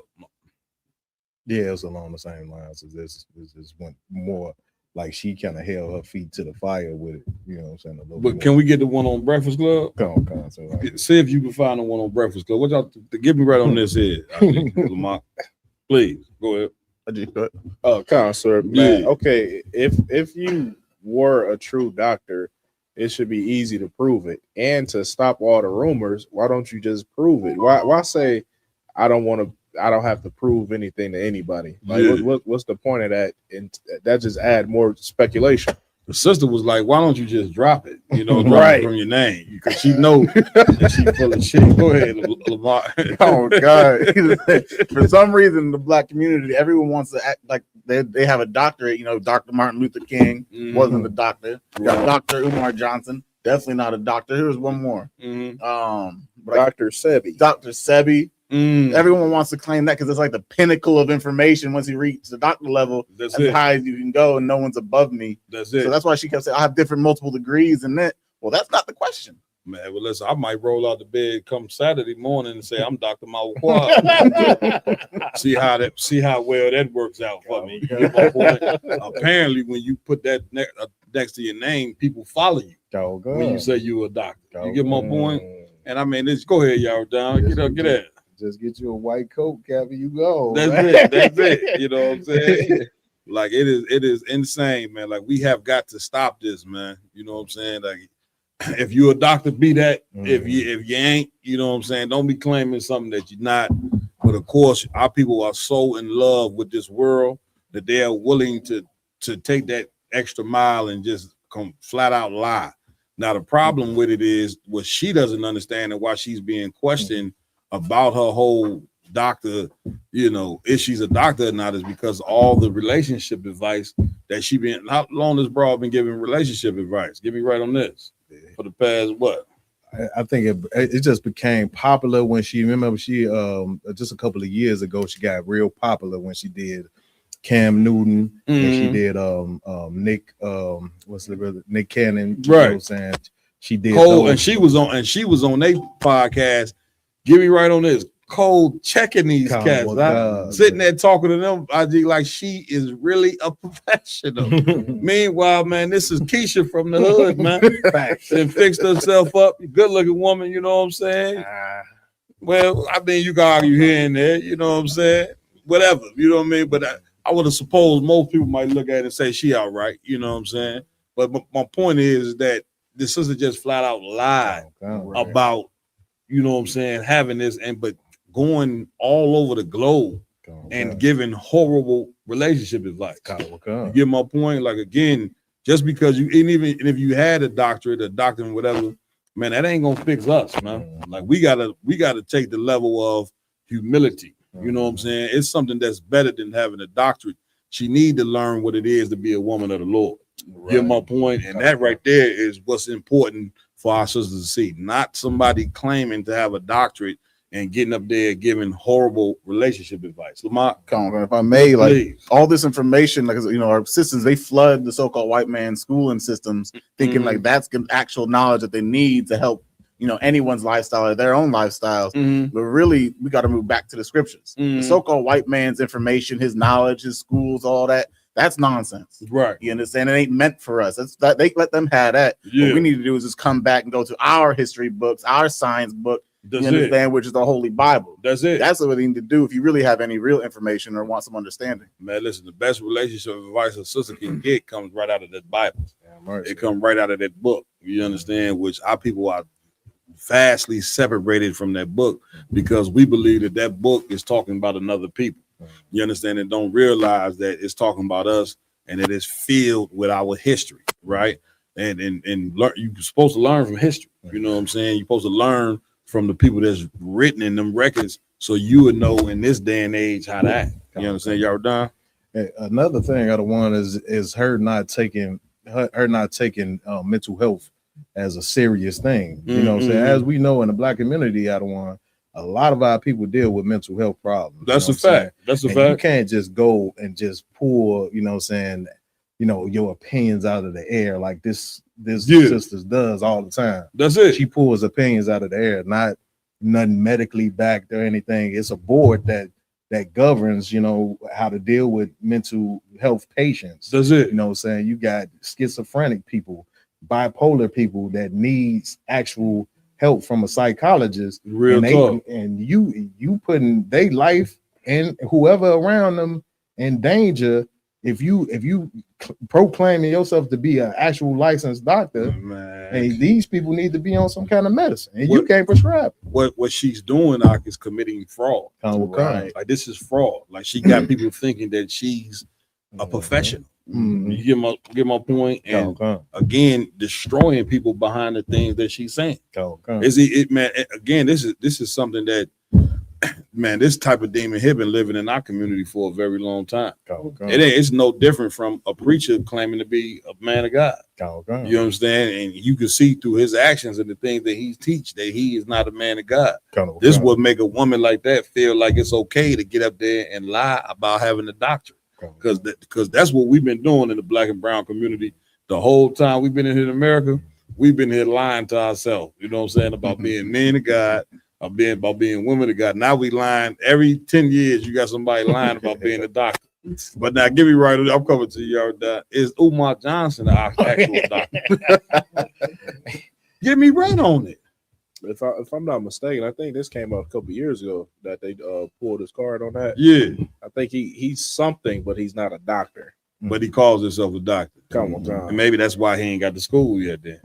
Yeah, it was along the same lines as this. This went more like she kind of held her feet to the fire with it. You know what I'm saying? A little
But
more.
can we get the one on Breakfast Club?
Come on, so
see if you can find the one on Breakfast Club. What y'all give me right on this here, Lamont. Please go ahead.
Counselor, man. Okay, if you were a true doctor, it should be easy to prove it. And to stop all the rumors, why don't you just prove it? Why say I don't have to prove anything to anybody? Like, what's the point of that? And that just add more speculation.
The sister was like, "Why don't you just drop it? You know, drop
Right.
it from your name because she know that she full of shit." Go ahead, Lamar.
Oh God! For some reason, the black community, everyone wants to act like they have a doctorate. You know, Dr. Martin Luther King wasn't a doctor. You got Dr. Umar Johnson, definitely not a doctor. Here's one more.
Dr. Sebi.
Dr. Sebi. Everyone wants to claim that because it's like the pinnacle of information. Once you reach the doctor level, that's as high as you can go, and no one's above me.
That's it.
So that's why she kept saying, "I have different multiple degrees," and that. Well, that's not the question.
Man, well, listen, I might roll out the bed come Saturday morning and say I'm Dr. Mawquad. see how well that works out for me. You get my point? Apparently, when you put that next to your name, people follow you. When you say you're a doctor, you get my point. And I mean, go ahead, y'all down. Get at.
Just get you a white coat, Cappy. You go.
That's it. That's it. You know what I'm saying? Like it is insane, man. Like we have got to stop this, man. You know what I'm saying? Like if you're a doctor, be that. If you ain't, you know what I'm saying? Don't be claiming something that you're not. But of course, our people are so in love with this world that they are willing to take that extra mile and just come flat out lie. Now the problem with it is what she doesn't understand and why she's being questioned about her whole doctor, you know, if she's a doctor or not, is because all the relationship advice that she been. How long has Broad been giving relationship advice? Give me right on this. For the past what?
I think it just became popular when she just a couple of years ago she got real popular when she did Cam Newton and she did Nick what's the brother Nick Cannon, you know what I'm saying? She did
Cole, and she was on their podcast. Give me right on this. Cole checking these cats, sitting there talking to them. I think like she is really a professional. Meanwhile, man, this is Keisha from the hood, man. And fixed herself up. Good looking woman, you know what I'm saying? Well, I mean, you can argue here and there, you know what I'm saying? Whatever, you know what I mean? But I would have supposed most people might look at it and say she all right, you know what I'm saying? But my point is that the sister just flat out lied about, you know what I'm saying, having this but going all over the globe and giving horrible relationship advice. You get my point? Like again, just because and if you had a doctorate, a doctor and whatever, man, that ain't gonna fix us, man. Like we gotta take the level of humility. You know what I'm saying? It's something that's better than having a doctorate. She need to learn what it is to be a woman of the Lord. Get my point? And that right there is what's important for our sisters to see, not somebody claiming to have a doctorate and getting up there giving horrible relationship advice. Lamont,
if I may, like all this information, like you know, our systems, they flood the so-called white man schooling systems, thinking like that's actual knowledge that they need to help, anyone's lifestyle or their own lifestyles. But really, we got to move back to the scriptures. The so-called white man's information, his knowledge, his schools, all that. That's nonsense.
Right.
You understand? It ain't meant for us. That's that they let them have that.
Yeah.
What we need to do is just come back and go to our history books, our science book,
That's
you understand, which is the Holy Bible.
That's it.
That's what we need to do if you really have any real information or want some understanding.
Man, listen, the best relationship advice a sister can get comes right out of that Bible. It comes right out of that book. You understand? Which our people are vastly separated from that book because we believe that that book is talking about another people. You understand? And don't realize that it's talking about us and it is filled with our history, right? And learn, you're supposed to learn from history. You know what I'm saying? You're supposed to learn from the people that's written in them records so you would know in this day and age how to act. You understand? Y'all done?
Another thing I don't want is her not taking mental health as a serious thing. You know what I'm saying? As we know in the Black community, I don't want a lot of our people deal with mental health problems.
That's a fact. That's a fact.
You can't just go and just pull, you know what I'm saying, your opinions out of the air like this sister does all the time.
That's it.
She pulls opinions out of the air, not nothing medically backed or anything. It's a board that governs, how to deal with mental health patients.
That's it.
You know what I'm saying? You got schizophrenic people, bipolar people that needs actual help from a psychologist.
Real talk.
And you putting their life and whoever around them in danger if you proclaiming yourself to be an actual licensed doctor. And these people need to be on some kind of medicine, and you can't prescribe it.
What she's doing, Doc, is committing fraud.
Right.
Like this is fraud. Like she got people thinking that she's a professional. You get my point, and again, destroying people behind the things that she's saying. Is it, man? Again, this is something that, man, this type of demon here been living in our community for a very long time. It's no different from a preacher claiming to be a man of God. You understand? And you can see through his actions and the things that he teach that he is not a man of God. This would make a woman like that feel like it's okay to get up there and lie about having a doctorate. Because that's what we've been doing in the Black and brown community the whole time we've been in here in America. We've been here lying to ourselves, you know what I'm saying, about being men of God, about being women of God. Now we lying every 10 years. You got somebody lying about being a doctor. But now give me right, I'm coming to you, y'all. Is Umar Johnson our actual doctor? Get me right on it.
If I'm not mistaken, I think this came up a couple years ago that they pulled his card on that.
Yeah,
I think he's something, but he's not a doctor.
But he calls himself a doctor.
Come on,
and maybe that's why he ain't got to school yet. Then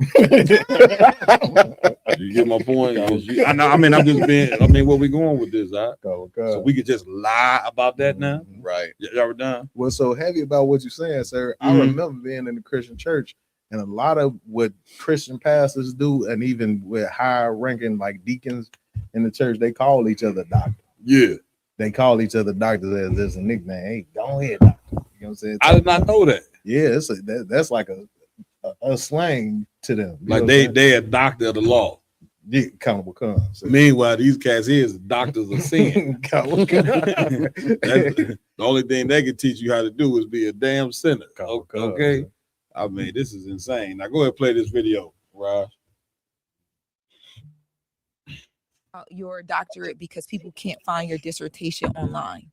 you get my point. I know. I mean, I'm just being. I mean, where we going with this? So we could just lie about that now,
right?
Y'all done?
What's so heavy about what you're saying, sir? I remember being in the Christian church. And a lot of what Christian pastors do, and even with higher ranking like deacons in the church, they call each other doctor.
Yeah.
They call each other doctors as a nickname. Hey, go ahead, doctor. You know what I'm saying?
I did not know that.
Yeah, that's like a slang to them.
Like they a doctor of the law.
Yeah, countable comes.
Meanwhile, these cats here is doctors of sin. The only thing they can teach you how to do is be a damn sinner. Okay. I mean, this is insane. Now go ahead and play this video, Raj.
Your doctorate because people can't find your dissertation online.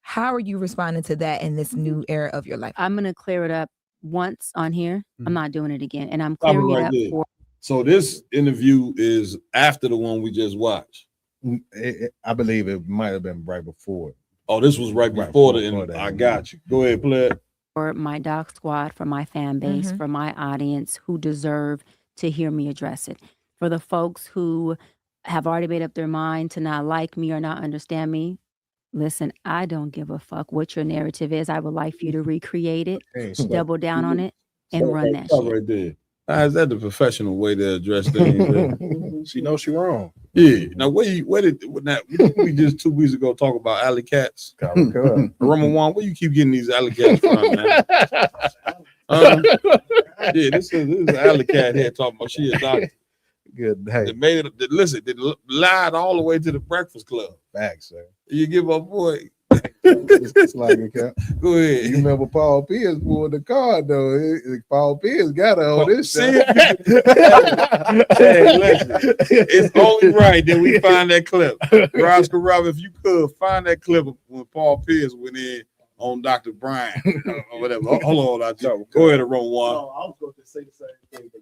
How are you responding to that in this new era of your life?
I'm going to clear it up once on here. I'm not doing it again. And I'm clearing it up for.
So this interview is after the one we just watched.
I believe it might have been right before.
Oh, this was right before the interview. I got you. Go ahead, play it.
For my doc squad, for my fan base, for my audience who deserve to hear me address it. For the folks who have already made up their mind to not like me or not understand me, listen, I don't give a fuck what your narrative is. I would like for you to recreate it, double down on it, and run that shit.
Right there. Is that the professional way to address things?
She knows she wrong.
Yeah. Now, where did we just 2 weeks ago talk about alley cats? Roman Juan, where you keep getting these alley cats from, man? Yeah, this is an alley cat here talking about she a doctor.
Good day.
They made it. Listen, they lied all the way to the Breakfast Club.
Facts, sir.
You give my boy.
It's like a cap.
Go ahead.
You remember Paul Pierce pulled the card though. Paul Pierce got her on this
See?
shit.
Hey, listen, it's only right that we find that clip. Roscoe Rob, if you could find that clip of when Paul Pierce went in on Dr. Brian or whatever. Hold on, go ahead and run one.
I was going to say the same thing, but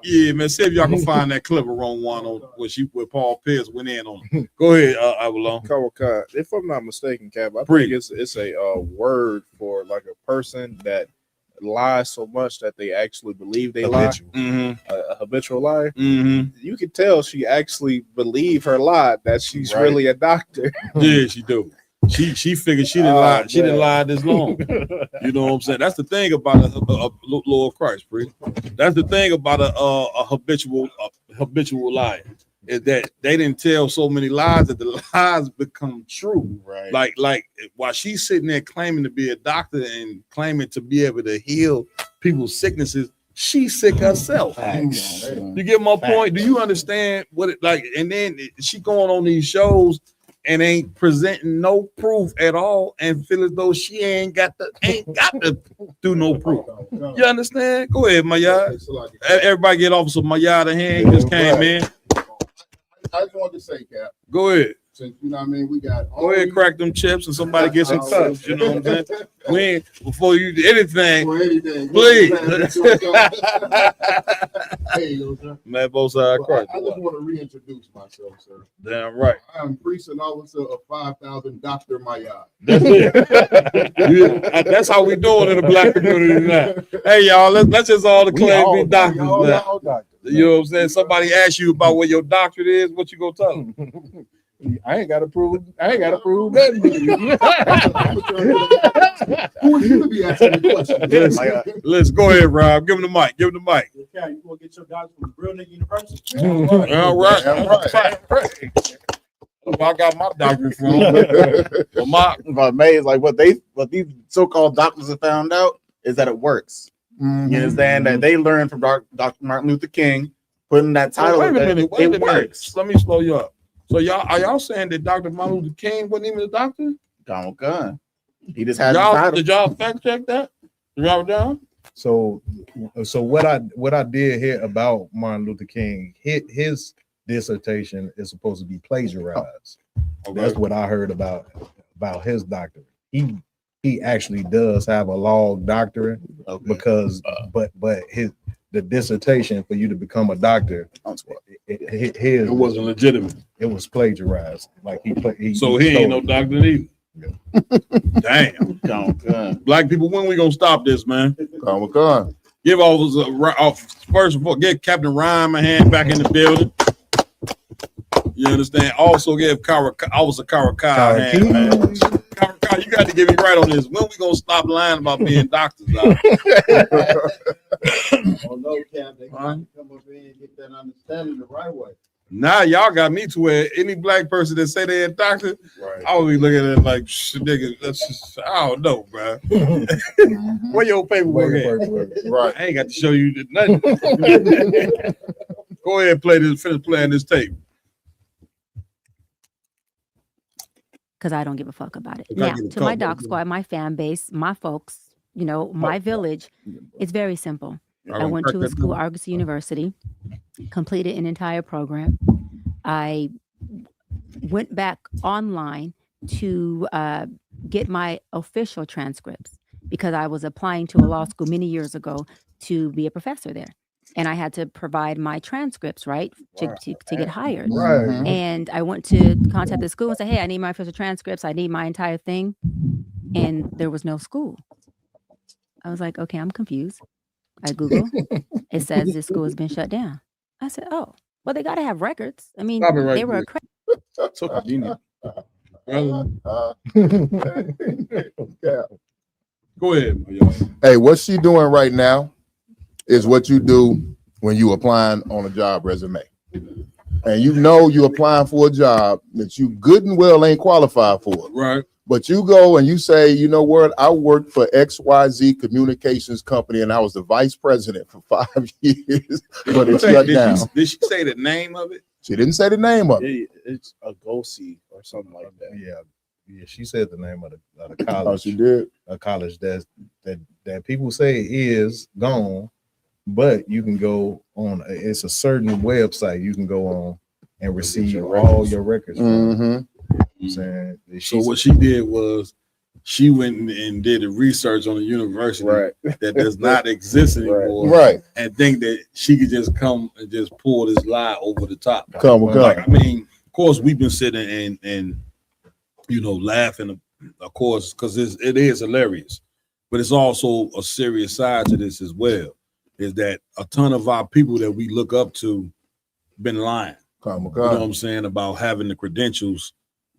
Yeah, man. See if y'all can find that clip of Run One on where Paul Pierce went in on him. Go ahead, Avalon.
Kawakad. If I'm not mistaken, Cap, I
Preach.
think it's a word for like a person that lies so much that they actually believe they lie. A habitual lie. You can tell she actually believed her lie that she's
Right.
really a doctor.
Yeah, she do. She figured she didn't lie. She didn't lie this long. You know what I'm saying? That's the thing about a Lord Christ, Priest. That's the thing about a habitual liar is that they didn't tell so many lies that the lies become true.
Right.
Like while she's sitting there claiming to be a doctor and claiming to be able to heal people's sicknesses, she's sick herself. You get my point? Do you understand what it like? And then she going on these shows and ain't presenting no proof at all, and feel as though she ain't got to do no proof. You understand? Go ahead, Mayad. Everybody get off some Mayad hand. Just came in.
I just wanted to say, Cap.
Go ahead.
Since you know what I mean, we got
Go ahead, crack them chips, and somebody get some cups. You know what I'm saying? We ain't, before you do anything, please. Man, both sides crack.
I just want to reintroduce myself, sir.
Damn right.
I am precinct officer of 5,000, Dr. Mayad.
That's it. That's how we doing in the black community now. Hey, y'all, let's just all declare be doctors now. You know what I'm saying? Somebody asks you about what your doctorate is, what you gonna tell them?
I ain't gotta prove nothing.
Who are you to be asking the question?
Let's go ahead, Rob. Give him the mic. Give him the mic.
Yeah, you gonna get your doctor from Real Nigga University?
All right. I got my doctorate from.
I'm amazed, like what these so-called doctors have found out is that it works. You understand that they learned from Dr. Martin Luther King, putting that title.
Wait a minute.
It works.
Let me slow you up. So y'all saying that Dr. Martin Luther King wasn't even a doctor?
Donald Gunn. He just had the title.
Did y'all fact check that? Y'all down?
So what I did hear about Martin Luther King, his dissertation is supposed to be plagiarized.
Okay.
That's what I heard about his doctorate. He actually does have a law doctorate because but the dissertation for you to become a doctor, it
wasn't legitimate.
It was plagiarized. Like he
So he ain't no doctor either. Damn. Black people, when we gonna stop this, man?
Come.
Give officers first of all, get Captain Ryan my hand back in the building. You understand? Also give Officer Karakar a hand, man. Karakar, you got to get me right on this. When we gonna stop lying about being doctors?
Oh no, Cap, they come up in and get that understanding the right way.
Now y'all got me to where any black person that say they're a doctor, I will be looking at it like, nigga, that's just, I don't know, bro. Where your paperwork at? Right. I ain't got to show you nothing. Go ahead and finish playing this tape.
Because I don't give a fuck about it.
Okay,
Now, to my doc squad, my fan base, my folks, you know, my village, it's very simple. I went to a school, Argosy University, completed an entire program. I went back online to get my official transcripts because I was applying to a law school many years ago to be a professor there. And I had to provide my transcripts, right, to get hired.
Right.
And I went to contact the school and say, hey, I need my official transcripts. I need my entire thing. And there was no school. I was like, okay, I'm confused. I Google. It says this school has been shut down. I said, oh, well, they got to have records. I mean,
Stop it right
they were
there. So convenient. Go ahead.
Hey, what she doing right now is what you do when you applying on a job resume. And you know you're applying for a job that you good and well ain't qualified for.
Right.
But you go and you say, you know what, I worked for XYZ Communications Company and I was the vice president for 5 years, but it shut down.
Did she say the name of it?
She didn't say the name of it.
It's a Gosi or something like that.
Yeah, she said the name of the college.
Oh, she did.
A college that people say is gone, but you can go on. It's a certain website you can go on and receive all your records. From. I'm saying.
So what she did was she went and did the research on the university that does not exist anymore,
Right.
and think that she could just come and just pull this lie over the top.
Like,
I mean, of course, we've been sitting and laughing, of course, because it is hilarious, but it's also a serious side to this as well. Is that a ton of our people that we look up to been lying? You know what I'm saying, about having the credentials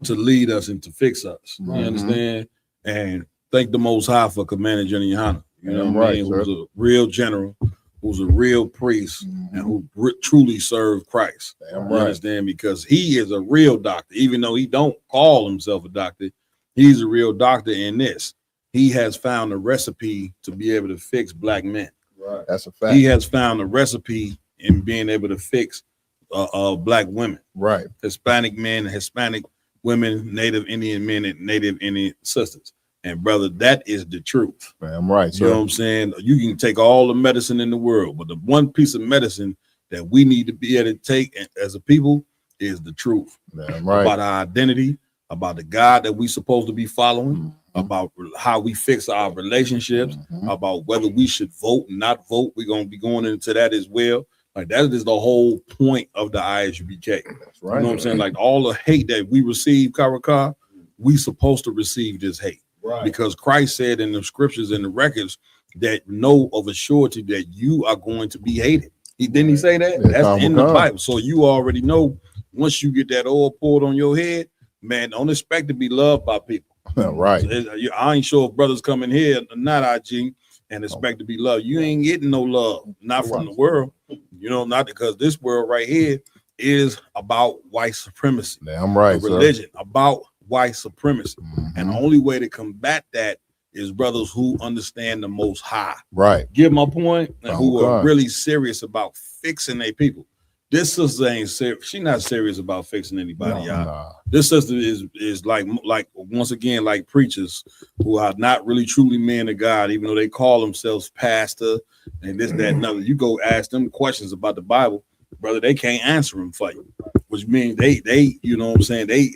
to lead us and to fix us. You understand? And thank the Most High for Commander Jenny Yohana. You know what I mean? Who's a real general, who's a real priest, and who truly served Christ. You understand? Because he is a real doctor, even though he don't call himself a doctor. He's a real doctor in this. He has found a recipe to be able to fix black men.
Right. That's a fact.
He has found a recipe in being able to fix black women.
Right.
Hispanic men, Hispanic women, Native Indian men, and Native Indian sisters. And brother, that is the truth.
I'm right.
You know what I'm saying? You can take all the medicine in the world, but the one piece of medicine that we need to be able to take as a people is the truth. About our identity, about the God that we supposed to be following, about how we fix our relationships, about whether we should vote and not vote. We're going to be going into that as well. Like that is the whole point of the ISUBK. That's right. You know what I'm saying? Like all the hate that we receive, Karakar, we supposed to receive this hate. Right. Because Christ said in the scriptures and the records that know of a surety that you are going to be hated. Didn't he say that? That's in the Bible. So you already know once you get that oil poured on your head, man, don't expect to be loved by people.
Right.
So I ain't sure if brothers come in here, not IG, and expect to be loved. You ain't getting no love, not from the world. You know, not because this world right here is about white supremacy.
Damn right.
Religion about white supremacy. And the only way to combat that is brothers who understand the Most High.
Right.
Get my point? And who are really serious about fixing their people. This sister ain't serious. She's not serious about fixing anybody, y'all. This sister is like once again, like preachers who are not really truly men of God, even though they call themselves pastor and this, that, and another. You go ask them questions about the Bible, brother, they can't answer them for you. Which means they, you know what I'm saying, they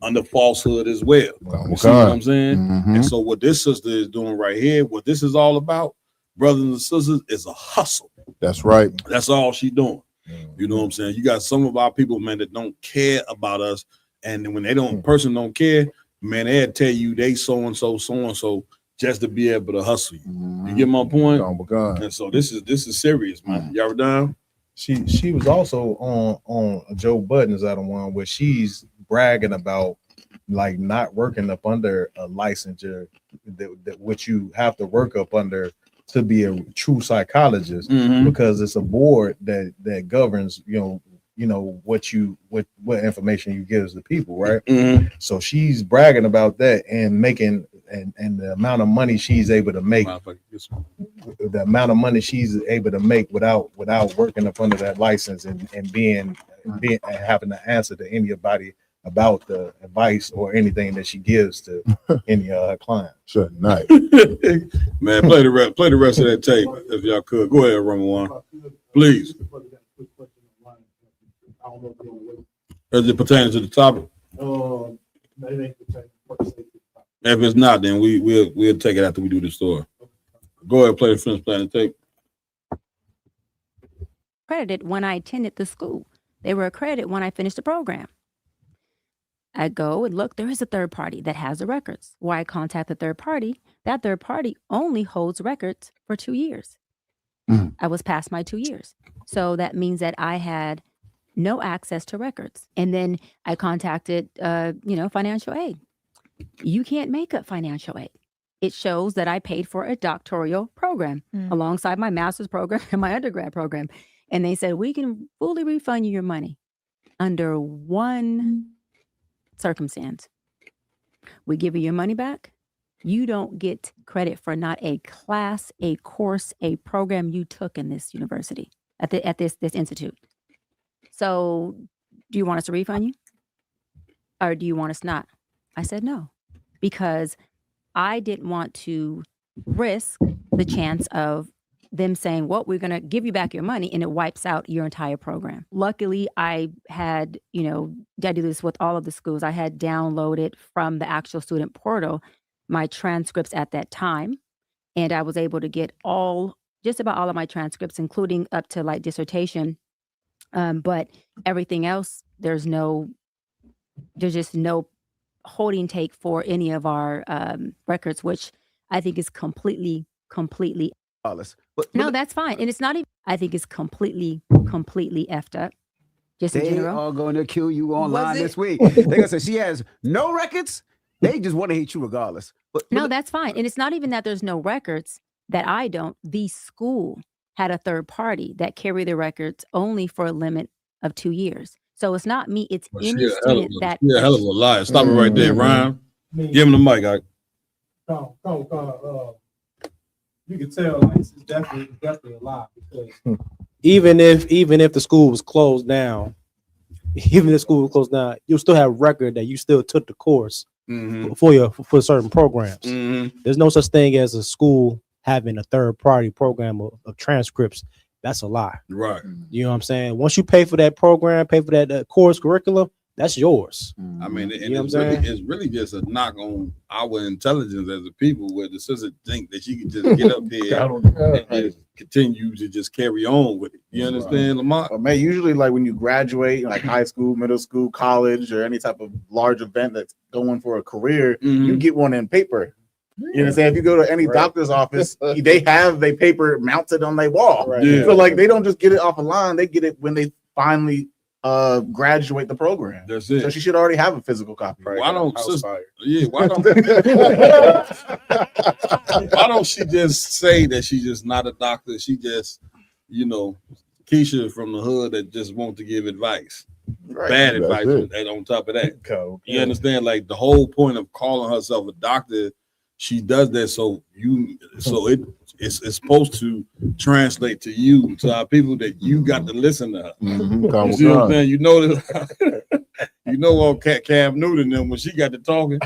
under falsehood as well. You see what I'm saying? And so what this sister is doing right here, what this is all about, brothers and sisters, is a hustle.
That's right.
That's all she doing. You know what I'm saying? You got some of our people, man, that don't care about us. And when they don't care, man, they'll tell you they so-and-so just to be able to hustle you. You get my point? And so this is serious, man. Y'all down?
She was also on Joe Budden's other one where she's bragging about like not working up under a licensure that which you have to work up under to be a true psychologist, because it's a board that governs, you know what information you give to people, right? So she's bragging about that and making and the amount of money she's able to make, without working up under that license and being having to answer to anybody about the advice or anything that she gives to any of her clients.
Sure, nice.
Man, play the rest of that tape if y'all could. Go ahead, Ramon. Please. As it pertains to the topic. If it's not, then we'll take it after we do the story. Go ahead, play the French Planet tape.
Accredited when I attended the school. They were accredited when I finished the program. I go and look, there is a third party that has the records. Why I contact the third party, that third party only holds records for 2 years. I was past my 2 years. So that means that I had no access to records. And then I contacted, financial aid. You can't make up financial aid. It shows that I paid for a doctoral program alongside my master's program and my undergrad program. And they said, we can fully refund you your money under one circumstance. We give you your money back. You don't get credit for not a class, a course, a program you took in this university, at this institute. So do you want us to refund you? Or do you want us not? I said no, because I didn't want to risk the chance of them saying, well, we're going to give you back your money, and it wipes out your entire program. Luckily, I had, I do this with all of the schools. I had downloaded from the actual student portal my transcripts at that time. And I was able to get just about all of my transcripts, including up to like dissertation. But everything else, there's just no holding take for any of our records, which I think is completely no, that's fine. And it's not even, I think it's completely effed up. Just in
They
general.
are going to kill you online
Was it?
this week. They're going to say she has no records. They just want to hate you regardless.
No, that's fine. And it's not even that there's no records that I don't. The school had a third party that carried the records only for a limit of 2 years. So it's not me, it's
But
any student that.
a hell of a liar. Stop it right there, Ryan. Give him the mic.
You can tell like it's definitely a lie, because even if the school was closed down, you'll still have record that you still took the course for certain programs. There's no such thing as a school having a third party program of transcripts. That's a lie.
Right.
You know what I'm saying? Once you pay for that program, pay for that course curriculum, that's yours.
I mean, and
You know what
it's,
I'm
really,
saying?
it's really just a knock on our intelligence as a people, where the sister think that she can just get up here and just continue to just carry on with it. You understand, Lamont?
But man, usually like when you graduate, like high school, middle school, college, or any type of large event that's going for a career, you get one in paper. You know what I'm saying? If you go to any doctor's office, they have their paper mounted on their wall. So like they don't just get it off a line, they get it when they finally graduate the program.
That's it.
So she should already have a physical copy.
Why don't why don't she just say that she's just not a doctor? She just, Keisha from the hood that just wants to give advice. Bad
That's
advice
it.
and on top of that. You understand? Like the whole point of calling herself a doctor, she does that so it's supposed to translate to our people that you got to listen to her. You see what I'm saying? You know this, on Cam Newton them when she got to talking.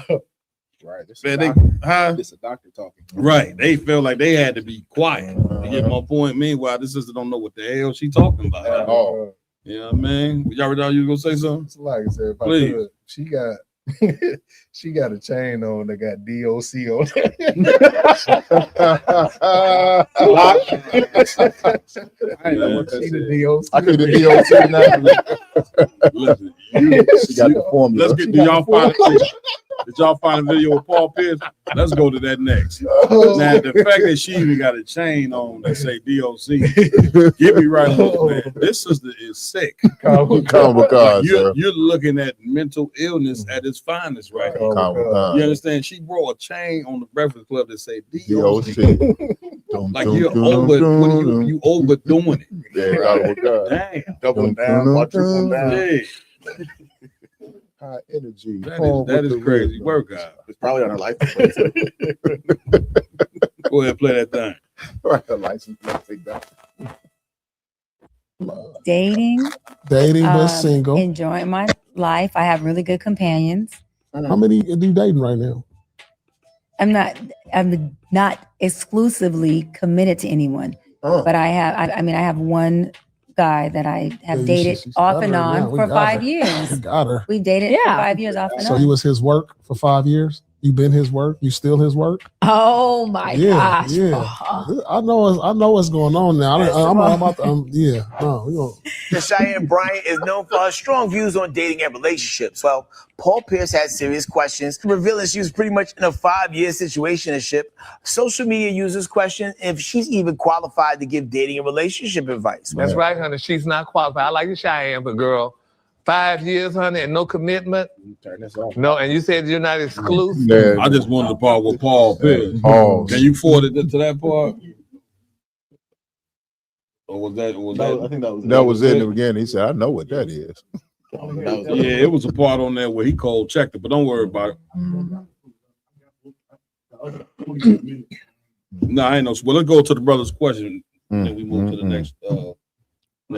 Right.
It's
a doctor talking.
Right. They felt like they had to be quiet. You get my point? Meanwhile, this sister don't know what the hell she talking about. You know what I mean? Y'all already thought you was gonna say something?
Like I said, if I
Please.
could, she got a chain on that got DOC on it.
I know what that
She
is.
the DOC.
I could the DOC now.
Listen,
She got the formula.
Let's get. Did y'all find a video of Paul Pierce? Let's go to that next. Now, the fact that she even got a chain on that say DOC, get me right on, man. This sister is sick. You're looking at mental illness at its finest right now. You understand? She wore a chain on the Breakfast Club that say DOC. Like you're you overdoing it. Damn.
Double down, quadruple down.
Yeah.
High energy.
That is crazy workout.
It's probably on her license plate too.
Go ahead and play that thing.
Right, her license plate, take that.
Dating,
but single.
enjoying my life. I have really good companions.
How many are you dating right now?
I'm not exclusively committed to anyone, but I have one guy that I have dated off and on for 5 years.
You got her.
We've dated for 5 years off and
So
on.
you was his work for 5 years? You been his work? You still his work?
Oh my gosh.
I know what's going on now. I'm about to, we gonna,
Cheyenne Bryant is known for her strong views on dating and relationships. Well, Paul Pierce had serious questions, revealing she was pretty much in a 5-year situationship. Social media users question if she's even qualified to give dating and relationship advice.
That's right, honey. She's not qualified. I like the Cheyenne, but girl, 5 years, honey, and no commitment.
Turn this off.
No, and you said you're not exclusive.
I just wanted the part with Paul Pierce. Can you forward it to that part? Or was that?
I think
That was it in the beginning. He said, I know what that is.
Yeah, it was a part on there where he cold checked it, but don't worry about it. No, I ain't know. Well, let's go to the brother's question, and then we move to the next story.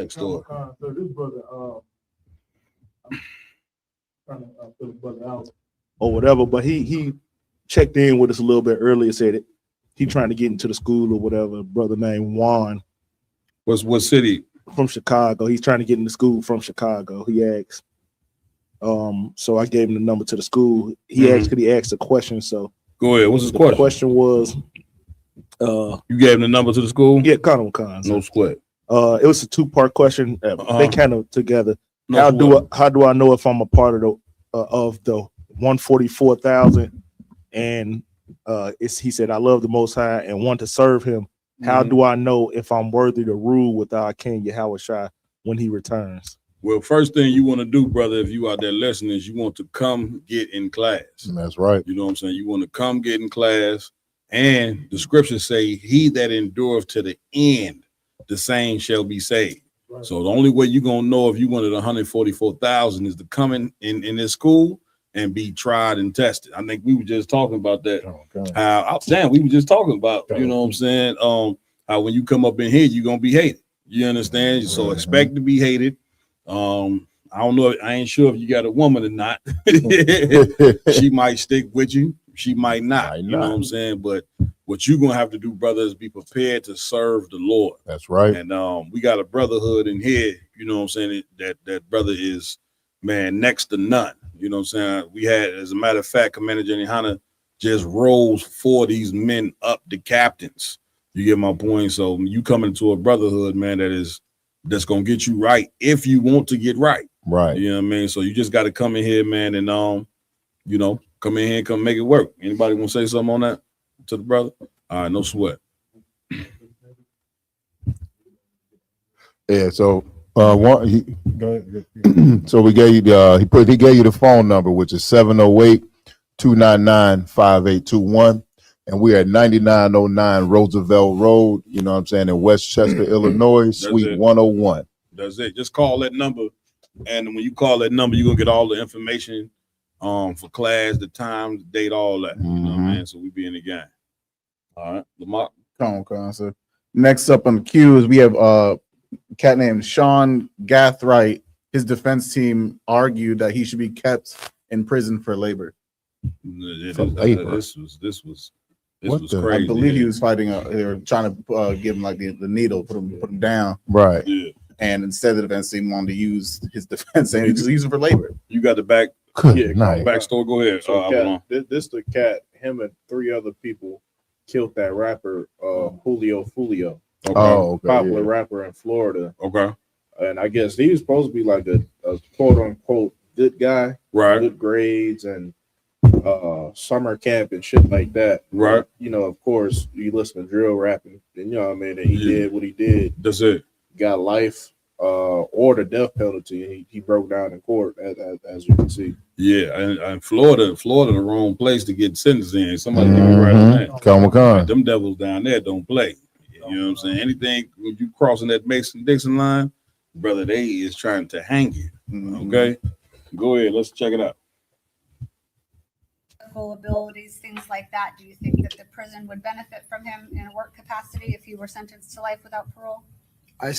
So this brother, I'm trying to fill the brother out. or whatever. But he checked in with us a little bit earlier, said it. He trying to get into the school or whatever. A brother named Juan.
What city?
From Chicago. He's trying to get into school from Chicago. He asked. So I gave him the number to the school. He asked a question. So
go ahead. What's his question?
The question was,
you gave him the number to the school?
Yeah, Cons.
No sweat.
It was a 2-part question. They kind of together.
No
how do I know if I'm a part of the 144,000? And he said, I love the Most High and want to serve Him. How do I know if I'm worthy to rule with our King Yahweh Shai when He returns?
Well, first thing you want to do, brother, if you out there listening, is you want to come get in class.
That's right.
You know what I'm saying? You want to come get in class. And the scriptures say, he that endureth to the end, the same shall be saved. Right. So the only way you're going to know if you wanted 144,000 is to come in this school and be tried and tested. I think we were just talking about that. We were just talking about, you know what I'm saying? How when you come up in here, you're going to be hated. You understand? So expect to be hated. I don't know. I ain't sure if you got a woman or not. She might stick with you. She might not. You know what I'm saying? But what you're gonna have to do, brother, is be prepared to serve the Lord.
That's right.
And we got a brotherhood in here. You know what I'm saying? That brother is, man, next to none. You know what I'm saying? We had, as a matter of fact, Commander Jenny Hanna just rose 4 of these men up to captains. You get my point? So you come into a brotherhood, man, that's gonna get you right if you want to get right.
Right.
You know what I mean? So you just got to come in here, man, and you know, come in here and come make it work. Anybody want to say something on that to the brother? All right, no sweat.
Yeah. So so we gave you he gave you the phone number, which is 708-299-5821. And we're at 9909 Roosevelt Road, you know what I'm saying, in Westchester, Illinois, Suite 101.
That's it. Just call that number. And when you call that number, you're going to get all the information for class, the time, the date, all that. You know what I mean? So we be in the game. All right. Lamar.
Come on, sir. Next up on the queue is we have a cat named Sean Gathright. His defense team argued that he should be kept in prison for labor.
This was crazy.
I believe he was fighting. They were trying to give him like the needle, put him down.
Right.
Yeah.
And instead of the defense team wanted to use his defense, and he just used it for labor.
You got the back. Backstory. Go ahead.
So this the cat. Him and 3 other people killed that rapper Julio Fulio.
Okay.
Popular rapper in Florida.
Okay.
And I guess he was supposed to be like a quote unquote good guy,
right?
Good grades and summer camp and shit like that.
Right.
You know, of course, you listen to drill rapping, and you know what I mean, and he did what he did.
That's it.
Got life or the death penalty, and he broke down in court as you can see.
Yeah, and Florida, the wrong place to get sentenced in. Somebody get me right on that. Them devils down there don't play. You know what I'm saying? Anything when you crossing that Mason-Dixon line, brother, they is trying to hang you. Okay, go ahead. Let's check it out.
Abilities, things like that. Do you think that the prison would benefit from him in a work capacity if he were sentenced to life without parole?
I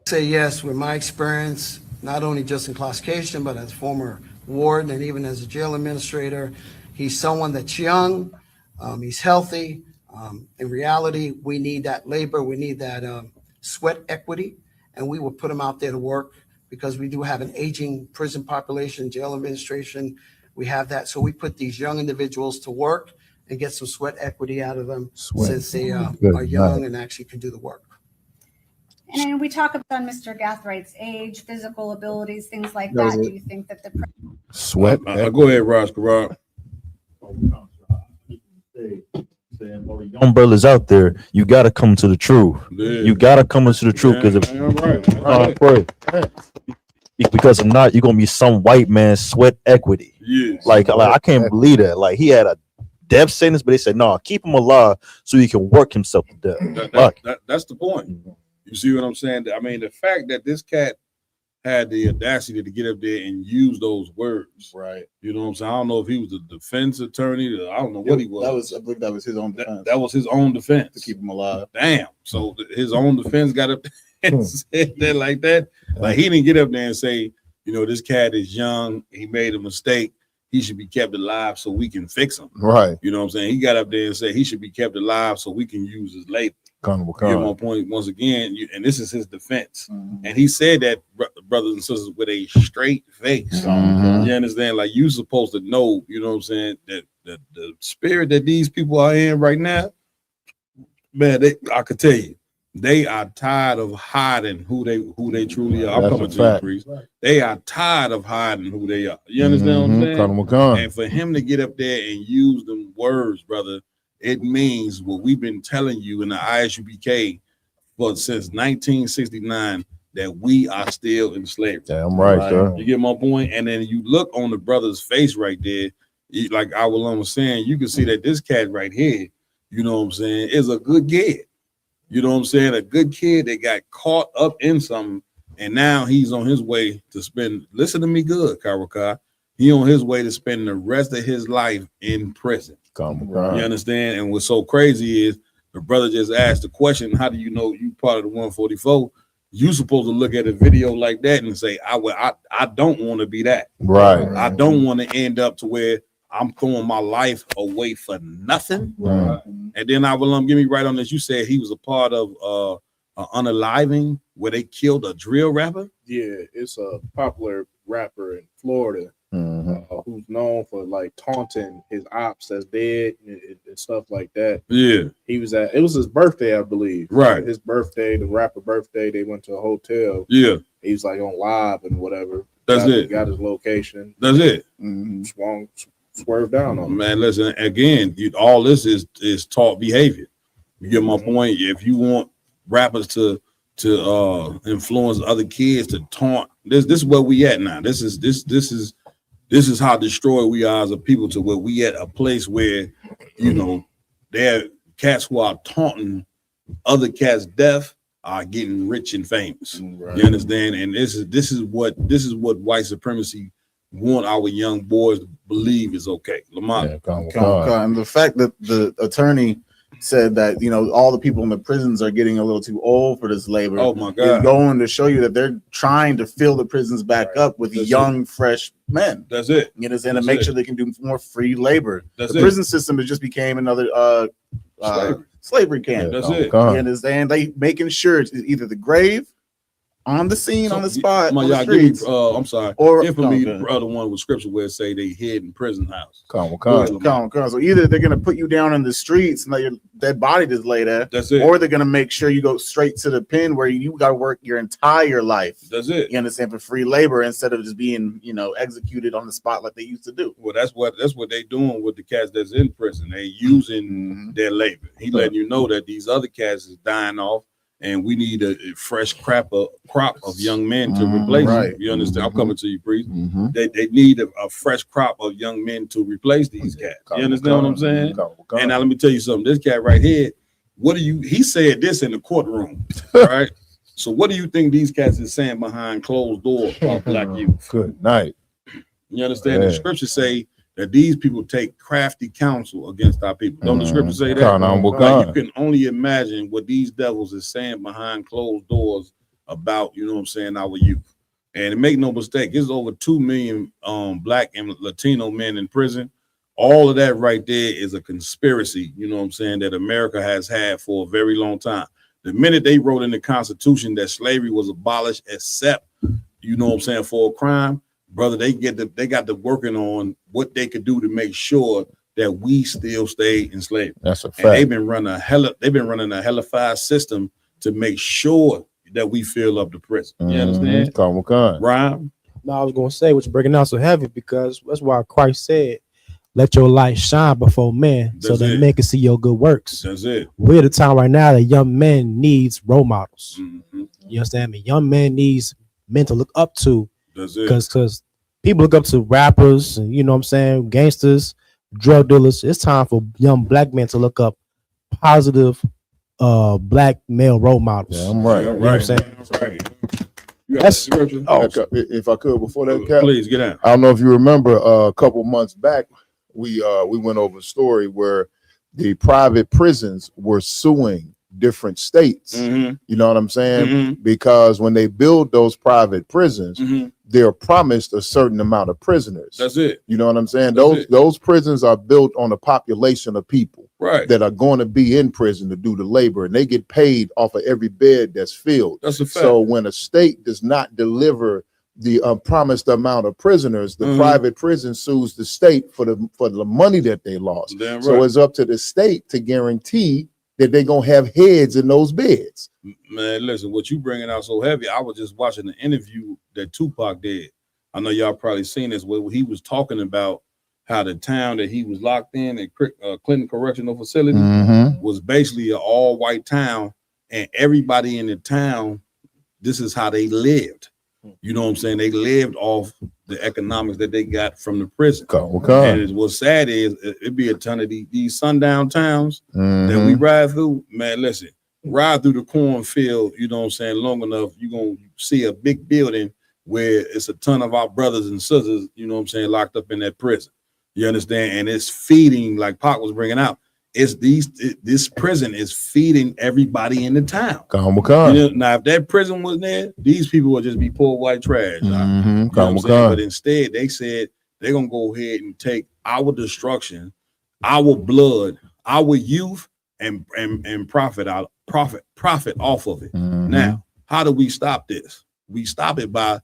say yes with my experience, not only just in classification, but as former warden and even as a jail administrator. He's someone that's young, he's healthy. In reality, we need that labor, we need that sweat equity, and we will put him out there to work because we do have an aging prison population, jail administration. We have that. So we put these young individuals to work and get some sweat equity out of them since they are young and actually can do the work.
And then we talk about Mr. Gathwright's age, physical abilities, things like that. Do you think that the
sweat?
Go ahead, Raj Karar.
Young brothers out there, you got to come to the truth. You got to come into the truth because because if not, you're gonna be some white man sweat equity.
Yes.
Like I can't believe that. Like he had a death sentence, but they said no, keep him alive so he can work himself to death.
That's the point. You see what I'm saying? I mean, the fact that this cat had the audacity to get up there and use those words,
right?
You know what I'm saying? I don't know if he was a defense attorney. I don't know what he was.
I believe that was his own defense.
That was his own defense
to keep him alive.
Damn. So his own defense got up there and said that like that. Like he didn't get up there and say, you know, this cat is young. He made a mistake. he should be kept alive so we can fix him.
Right.
You know what I'm saying? He got up there and said he should be kept alive so we can use his labor.
Honorable
You get
Khan.
my point once again, and this is his defense. And he said that, brothers and sisters, with a straight face.
Mhm.
You understand? Like, you supposed to know, you know what I'm saying, that the spirit that these people are in right now, man, I could tell you, they are tired of hiding who they truly are. I'm
That's
coming
a
to you,
fact.
Priest. They are tired of hiding who they are. You understand what I'm saying?
Honorable Khan.
And for him to get up there and use them words, brother, it means what we've been telling you in the ISUPK since 1969, that we are still in slavery.
Damn right, sir.
You get my point? And then you look on the brother's face right there, like Awalum was saying, you can see that this cat right here, you know what I'm saying, is a good kid. You know what I'm saying? A good kid that got caught up in something, and now he's on his way to spend, listen to me good, Karakar, he on his way to spend the rest of his life in prison. You understand? And what's so crazy is the brother just asked the question, how do you know you part of the 144? You supposed to look at a video like that and say, I don't want to be that.
Right.
I don't want to end up to where I'm throwing my life away for nothing.
Right.
And then I will give me right on this. You said he was a part of unaliving where they killed a drill rapper.
Yeah, it's a popular rapper in Florida who's known for like taunting his ops that's dead and stuff like that.
Yeah,
he was at. It was his birthday, I believe.
Right,
his birthday, the rapper birthday. They went to a hotel.
Yeah,
he was like on live and whatever.
That's it.
Got his location.
That's it.
Swerved down on him.
Man, listen, again, all this is taught behavior. You get my point? If you want rappers to influence other kids to taunt, this is where we at now. This is how destroyed we are as a people, to where we at a place where, you know, there are cats who are taunting other cats' death are getting rich and famous.
Right.
You understand? And this is what white supremacy want our young boys to believe is okay. Lamont.
And the fact that the attorney said that, you know, all the people in the prisons are getting a little too old for this labor.
Oh my God.
Is going to show you that they're trying to fill the prisons back up with young, fresh men.
That's it.
You know, and to make sure they can do more free labor.
That's
the
it.
prison system has just became another slavery camp.
That's it.
You understand? They making sure it's either the grave, on the scene, on the spot, on the streets,
I'm sorry.
or
Infamy, the other one with scripture where it say they hid in prison house.
So either they're gonna put you down in the streets and let your dead body just lay there.
That's it.
Or they're gonna make sure you go straight to the pen where you gotta work your entire life.
That's it.
You understand, for free labor instead of just being, you know, executed on the spot like they used to do.
Well, that's what they doing with the cats that's in prison. They using their labor. He letting you know that these other cats is dying off, and we need a fresh crop of young men to replace them. You understand? I'm coming to you, Priest. They need a fresh crop of young men to replace these cats. You understand what I'm saying? And now let me tell you something. This cat right here, he said this in the courtroom, right? So what do you think these cats is saying behind closed doors about black youth?
Good night.
You understand? The scriptures say that these people take crafty counsel against our people. Don't the scripture say that? Like, you can only imagine what these devils is saying behind closed doors about, you know what I'm saying, our youth. And make no mistake, there's over 2 million black and Latino men in prison. All of that right there is a conspiracy, you know what I'm saying, that America has had for a very long time. The minute they wrote in the Constitution that slavery was abolished, except, you know what I'm saying, for a crime, brother, they got to working on what they could do to make sure that we still stay enslaved.
That's a fact.
And they've been running a hellified system to make sure that we fill up the prison. You understand? Rhyme.
No, I was gonna say what you're breaking down so heavy because that's why Christ said, "Let your light shine before men, so that men can see your good works."
That's it.
We're at a time right now that young men needs role models. You understand me? Young men needs men to look up to.
That's it.
Because people look up to rappers and, you know what I'm saying, gangsters, drug dealers. It's time for young black men to look up positive black male role models.
Yeah, I'm right.
You know what I'm saying?
Right.
If I could, before that, Cap,
please get out.
I don't know if you remember a couple months back, we went over a story where the private prisons were suing different states. You know what I'm saying? Because when they build those private prisons, they're promised a certain amount of prisoners.
That's it.
You know what I'm saying? Those prisons are built on a population of people that are going to be in prison to do the labor, and they get paid off of every bed that's filled.
That's a fact.
So when a state does not deliver the promised amount of prisoners, the private prison sues the state for the money that they lost.
Damn
So
right.
it's up to the state to guarantee that they're gonna have heads in those beds.
Man, listen, what you bringing out so heavy. I was just watching the interview that Tupac did. I know y'all probably seen this, where he was talking about how the town that he was locked in at Clinton Correctional Facility was basically an all-white town, and everybody in the town, this is how they lived. You know what I'm saying? They lived off the economics that they got from the prison. And what's sad is it'd be a ton of these sundown towns that we ride through. Man, listen, ride through the cornfield, you know what I'm saying, long enough, you're going to see a big building where it's a ton of our brothers and sisters, you know what I'm saying, locked up in that prison. You understand? And it's feeding, like Pac was bringing out, this prison is feeding everybody in the town. You know, now, if that prison was there, these people would just be poor white trash. You know what I'm saying? But instead, they said they're gonna go ahead and take our destruction, our blood, our youth, and profit off of it. Now, how do we stop this? We stop it by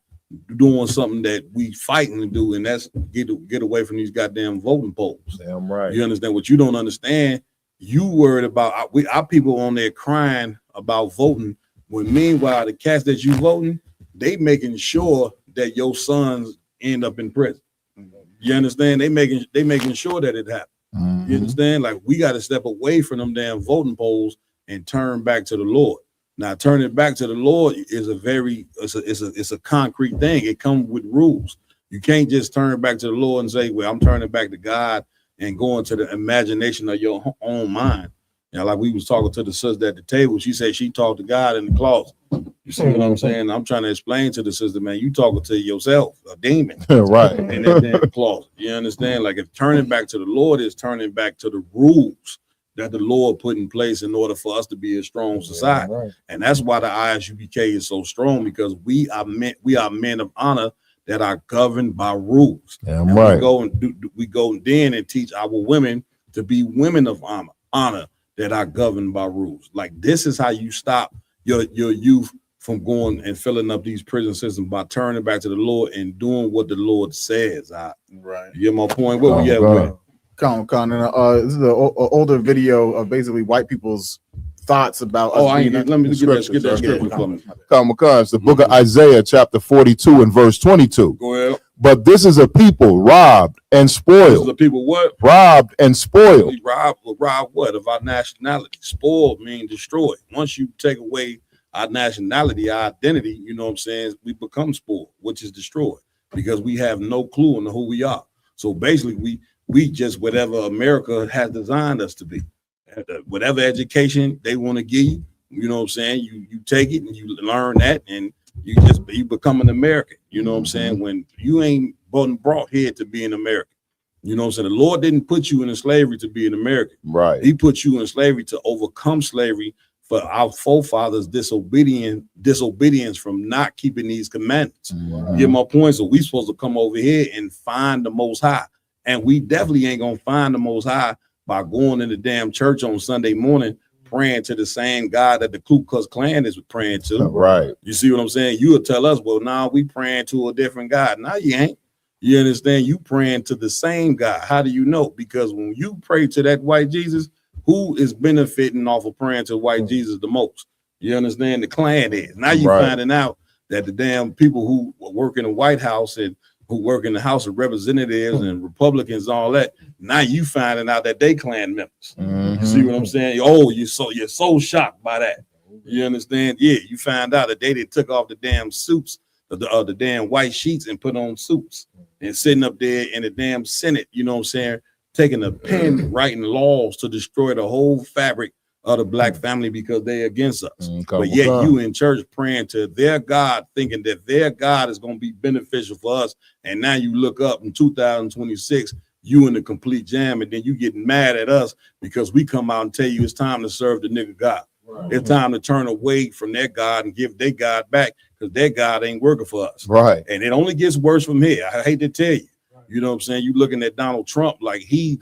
doing something that we fighting to do, and that's get away from these goddamn voting polls.
Damn right.
You understand? What you don't understand, you worried about our people on there crying about voting, when meanwhile the cats that you voting, they making sure that your sons end up in prison. You understand? They making sure that it happens. You understand? Like, we got to step away from them damn voting polls and turn back to the Lord. Now, turning back to the Lord is it's a concrete thing. It comes with rules. You can't just turn back to the Lord and say, well, I'm turning back to God and going to the imagination of your own mind. You know, like we was talking to the sister at the table. She said she talked to God in the closet. You see what I'm saying? I'm trying to explain to the sister, man, you talking to yourself, a demon.
Right.
In that damn closet. You understand? Like, if turning back to the Lord is turning back to the rules that the Lord put in place in order for us to be a strong society.
Right.
And that's why the ISUPK is so strong, because we are men of honor that are governed by rules.
Damn
and
right.
We go then and teach our women to be women of honor that are governed by rules. Like, this is how you stop your youth from going and filling up these prison systems, by turning back to the Lord and doing what the Lord says.
Right.
You get my point? What we have with?
Con, this is an older video of basically white people's thoughts about.
Let me get that scripture for me.
It's the book of Isaiah, chapter 42 and verse 22.
Go ahead.
But this is a people robbed and spoiled.
This is the people what?
Robbed and spoiled.
We rob what? Of our nationality. Spoiled means destroyed. Once you take away our nationality, our identity, you know what I'm saying, we become spoiled, which is destroyed, because we have no clue on who we are. So basically, we just whatever America has designed us to be. Whatever education they want to give you, you know what I'm saying, you take it and you learn that, and you become an American. You know what I'm saying? When you ain't brought here to be an American. You know what I'm saying? The Lord didn't put you in slavery to be an American.
Right.
He put you in slavery to overcome slavery for our forefathers' disobedience from not keeping these commandments. You get my point? So we supposed to come over here and find the Most High. And we definitely ain't gonna find the Most High by going in the damn church on Sunday morning praying to the same God that the Ku Klux Klan is praying to.
Right.
You see what I'm saying? You would tell us, well, now we praying to a different God. Now you ain't. You understand? You praying to the same God. How do you know? Because when you pray to that white Jesus, who is benefiting off of praying to white Jesus the most? You understand? The Klan is. Now you finding out that the damn people who work in the White House and who work in the House of Representatives and Republicans and all that, now you finding out that they Klan members. You see what I'm saying? Oh, you're so shocked by that. You understand? Yeah, you find out that they took off the damn suits, the damn white sheets, and put on suits and sitting up there in the damn Senate, you know what I'm saying, taking a pen, writing laws to destroy the whole fabric of the black family because they're against us. But yet you in church praying to their God, thinking that their God is going to be beneficial for us. And now you look up in 2026, you in the complete jam, and then you getting mad at us because we come out and tell you it's time to serve the nigga God. It's time to turn away from their God and give their God back, because their God ain't working for us.
Right.
And it only gets worse from here. I hate to tell you. You know what I'm saying? You looking at Donald Trump like he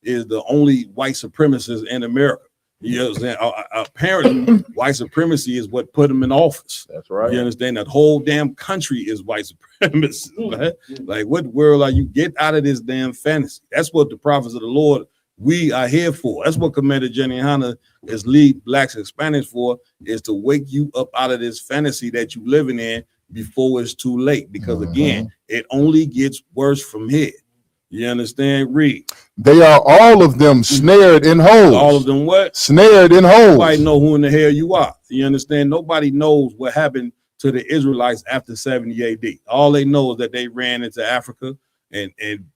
is the only white supremacist in America. You know what I'm saying? Apparently, white supremacy is what put him in office.
That's right.
You understand? That whole damn country is white supremacy. Right? Like, what world are you? Get out of this damn fantasy. That's what the prophets of the Lord, we are here for. That's what Commander Jenny Hanna is lead blacks and Hispanics for, is to wake you up out of this fantasy that you living in before it's too late. Because again, it only gets worse from here. You understand? Read.
They are all of them snared in holes.
All of them what?
Snared in holes.
Nobody know who in the hell you are. You understand? Nobody knows what happened to the Israelites after 70 AD. All they know is that they ran into Africa, and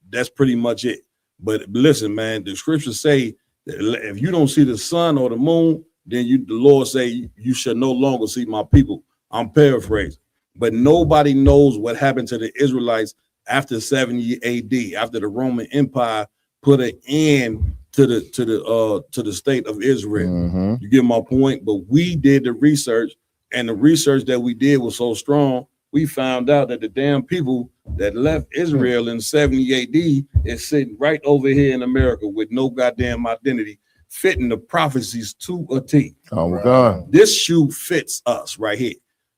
that's pretty much it. But listen, man, the scriptures say that if you don't see the sun or the moon, then the Lord say you shall no longer see my people. I'm paraphrasing. But nobody knows what happened to the Israelites after 70 AD, after the Roman Empire put an end to the state of Israel. You get my point? But we did the research, and the research that we did was so strong, we found out that the damn people that left Israel in 70 AD is sitting right over here in America with no goddamn identity, fitting the prophecies to a T.
Oh my God.
This shoe fits us right here.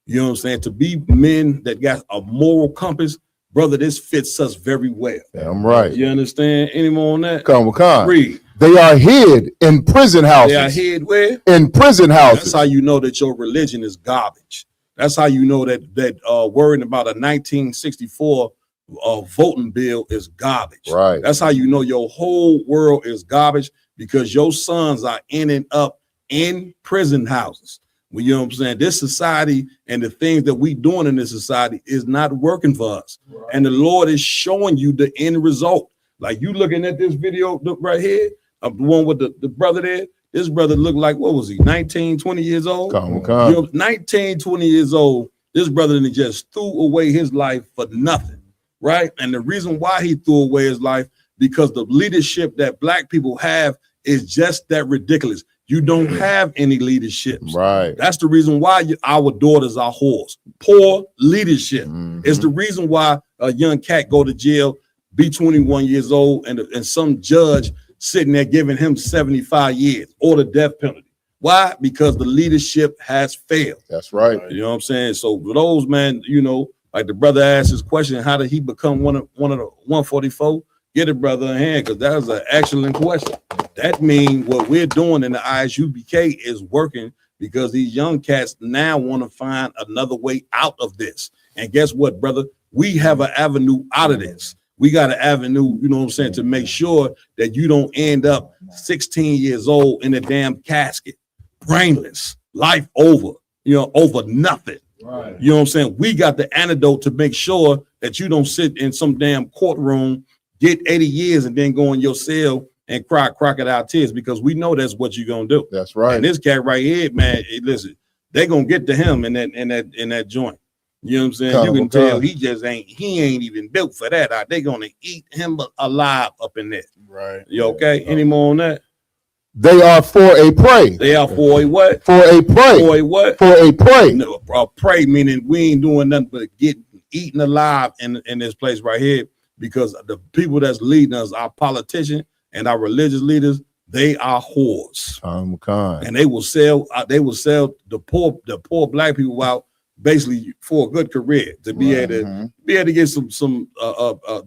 You know what I'm saying? To be men that got a moral compass, brother, this fits us very well.
I'm right.
You understand? Any more on that?
Come on.
Read.
They are hid in prison houses.
They are hid where?
In prison houses.
That's how you know that your religion is garbage. That's how you know that worrying about a 1964 voting bill is garbage.
Right.
That's how you know your whole world is garbage, because your sons are ending up in prison houses. Well, you know what I'm saying? This society and the things that we doing in this society is not working for us. Right. And the Lord is showing you the end result. Like, you looking at this video right here, of the one with the brother there. This brother looked like, what was he, 19, 20 years old?
Come.
You know, 19, 20 years old. This brother just threw away his life for nothing, right? And the reason why he threw away his life, because the leadership that black people have is just that ridiculous. You don't have any leadership.
Right.
That's the reason why our daughters are whores. Poor leadership. It's the reason why a young cat go to jail, be 21 years old, and some judge sitting there giving him 75 years or the death penalty. Why? Because the leadership has failed.
That's right.
You know what I'm saying? So for those, man, you know, like the brother asked his question, how did he become one of the 144? Get a brother a hand, because that was an excellent question. That means what we're doing in the ISUBK is working, because these young cats now want to find another way out of this. And guess what, brother? We have an avenue out of this. We got an avenue, you know what I'm saying, to make sure that you don't end up 16 years old in a damn casket, brainless, life over, you know, over nothing. Right. You know what I'm saying? We got the antidote to make sure that you don't sit in some damn courtroom, get 80 years, and then go in your cell and cry crocodile tears, because we know that's what you're gonna do.
That's right.
And this cat right here, man, listen, they're gonna get to him in that joint. You know what I'm saying? You can tell he ain't even built for that. They're gonna eat him alive up in there.
Right.
You okay? Any more on that?
They are for a prey.
They are for a what?
For a prey.
For a what?
For a prey.
No, a prey meaning we ain't doing nothing but get eaten alive in this place right here, because the people that's leading us, our politicians and our religious leaders, they are whores. And they will sell the poor black people out basically for a good career, to be able to get some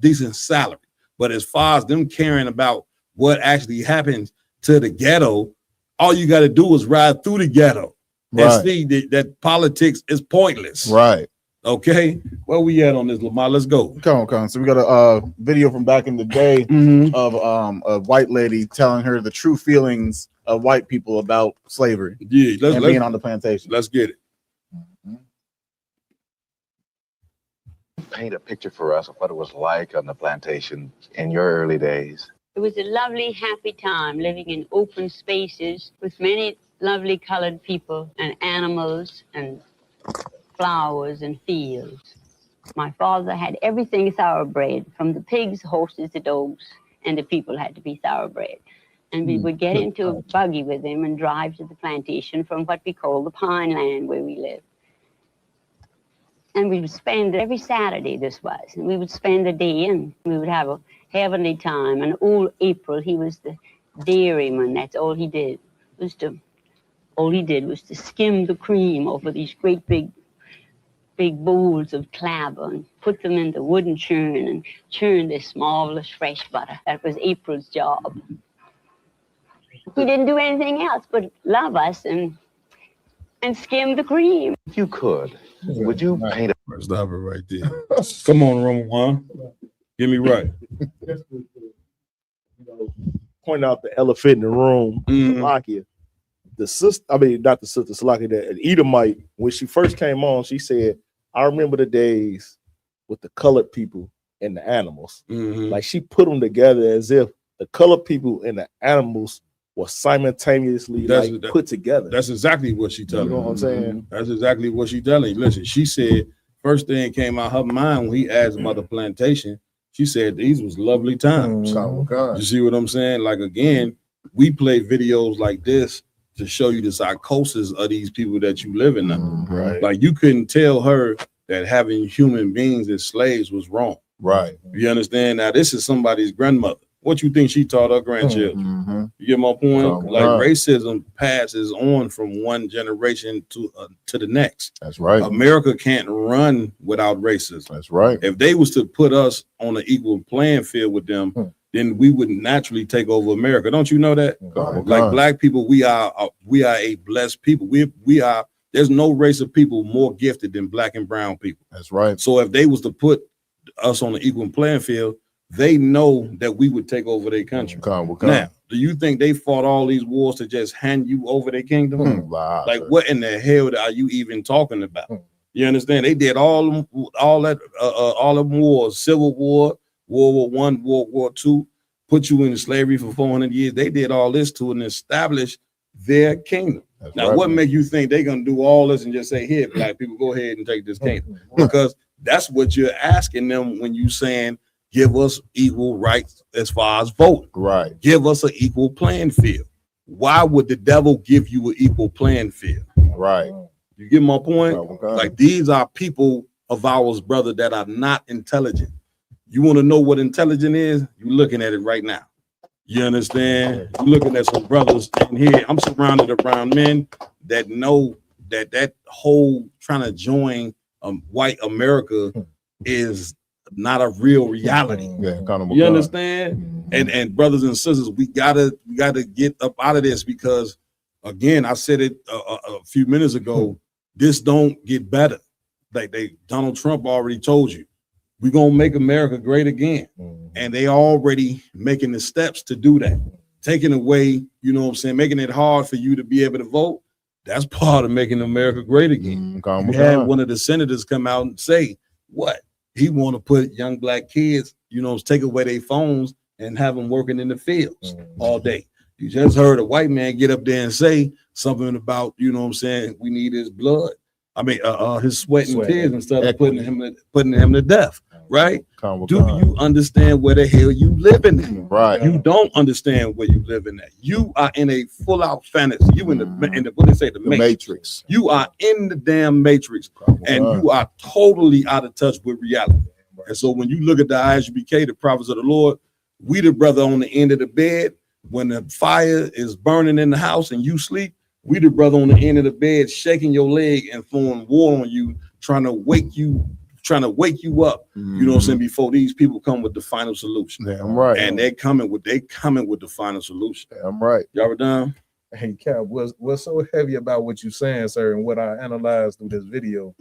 decent salary. But as far as them caring about what actually happens to the ghetto, all you got to do is ride through the ghetto and see that politics is pointless.
Right.
Okay. Where we at on this, Lamar? Let's go.
Come on. So we got a video from back in the day of a white lady telling her the true feelings of white people about slavery.
Yeah,
let's being on the plantation.
Let's get it.
Paint a picture for us of what it was like on the plantation in your early days.
It was a lovely, happy time living in open spaces with many lovely colored people and animals and flowers and fields. My father had everything thoroughbred, from the pigs, horses, the dogs, and the people had to be thoroughbred. And we would get into a buggy with him and drive to the plantation from what we call the pine land where we live. And we would spend every Saturday, this was, and we would spend a day and we would have a heavenly time. And old April, he was the dairyman. That's all he did. All he did was to skim the cream over these great big bowls of clabber and put them in the wooden churn and churn this marvelous fresh butter. That was April's job. He didn't do anything else but love us and skim the cream.
If you could, would you paint a
Stop it right there. Come on, Roman Juan. Get me right.
Point out the elephant in the room, Salakia. The sister, I mean, not the sister, Salakia, the Edomite, when she first came on, she said, I remember the days with the colored people and the animals. Like she put them together as if the colored people and the animals were simultaneously put together.
That's exactly what she telling
You know what I'm saying?
That's exactly what she telling you. Listen, she said, first thing came out her mind when he asked about the plantation, she said these was lovely times. You see what I'm saying? Like, again, we play videos like this to show you the psychosis of these people that you live in now.
Right.
Like, you couldn't tell her that having human beings as slaves was wrong.
Right.
You understand? Now, this is somebody's grandmother. What you think she taught her grandchildren? You get my point? Like, racism passes on from one generation to the next.
That's right.
America can't run without racism.
That's right.
If they was to put us on an equal playing field with them, then we would naturally take over America. Don't you know that? Like, black people, we are a blessed people. We are. There's no race of people more gifted than black and brown people.
That's right.
So if they was to put us on an equal playing field, they know that we would take over their country. Now, do you think they fought all these wars to just hand you over their kingdom? Like, what in the hell are you even talking about? You understand? They did all them wars: Civil War, World War I, World War II, put you into slavery for 400 years. They did all this to establish their kingdom. Now, what make you think they're gonna do all this and just say, "Here, black people, go ahead and take this kingdom"? Because that's what you're asking them when you saying, give us equal rights as far as voting.
Right.
Give us an equal playing field. Why would the devil give you an equal playing field?
Right.
You get my point? Like, these are people of ours, brother, that are not intelligent. You want to know what intelligent is? You're looking at it right now. You understand? You're looking at some brothers in here. I'm surrounded around men that know that whole trying to join white America is not a real reality. You understand? And brothers and sisters, we gotta get up out of this, because again, I said it a few minutes ago, this don't get better. Like, Donald Trump already told you, we're gonna make America great again. And they already making the steps to do that. Taking away, you know what I'm saying, making it hard for you to be able to vote. That's part of making America great again. You had one of the senators come out and say, what? He want to put young black kids, you know, take away their phones and have them working in the fields all day. You just heard a white man get up there and say something about, you know what I'm saying, we need his blood. I mean, his sweat and tears instead of putting him to death, right? Do you understand where the hell you living in?
Right.
You don't understand where you living at. You are in a full out fantasy. You in the what they say, the matrix. You are in the damn matrix, and you are totally out of touch with reality. And so when you look at the ISUBK, the prophets of the Lord, we the brother on the end of the bed when the fire is burning in the house and you sleep. We the brother on the end of the bed shaking your leg and throwing war on you, trying to wake you up. You know what I'm saying? Before these people come with the final solution.
Yeah, I'm right.
And they coming with the final solution.
Yeah, I'm right.
Y'all were done.
Hey, Cap, what's so heavy about what you're saying, sir, and what I analyzed through this video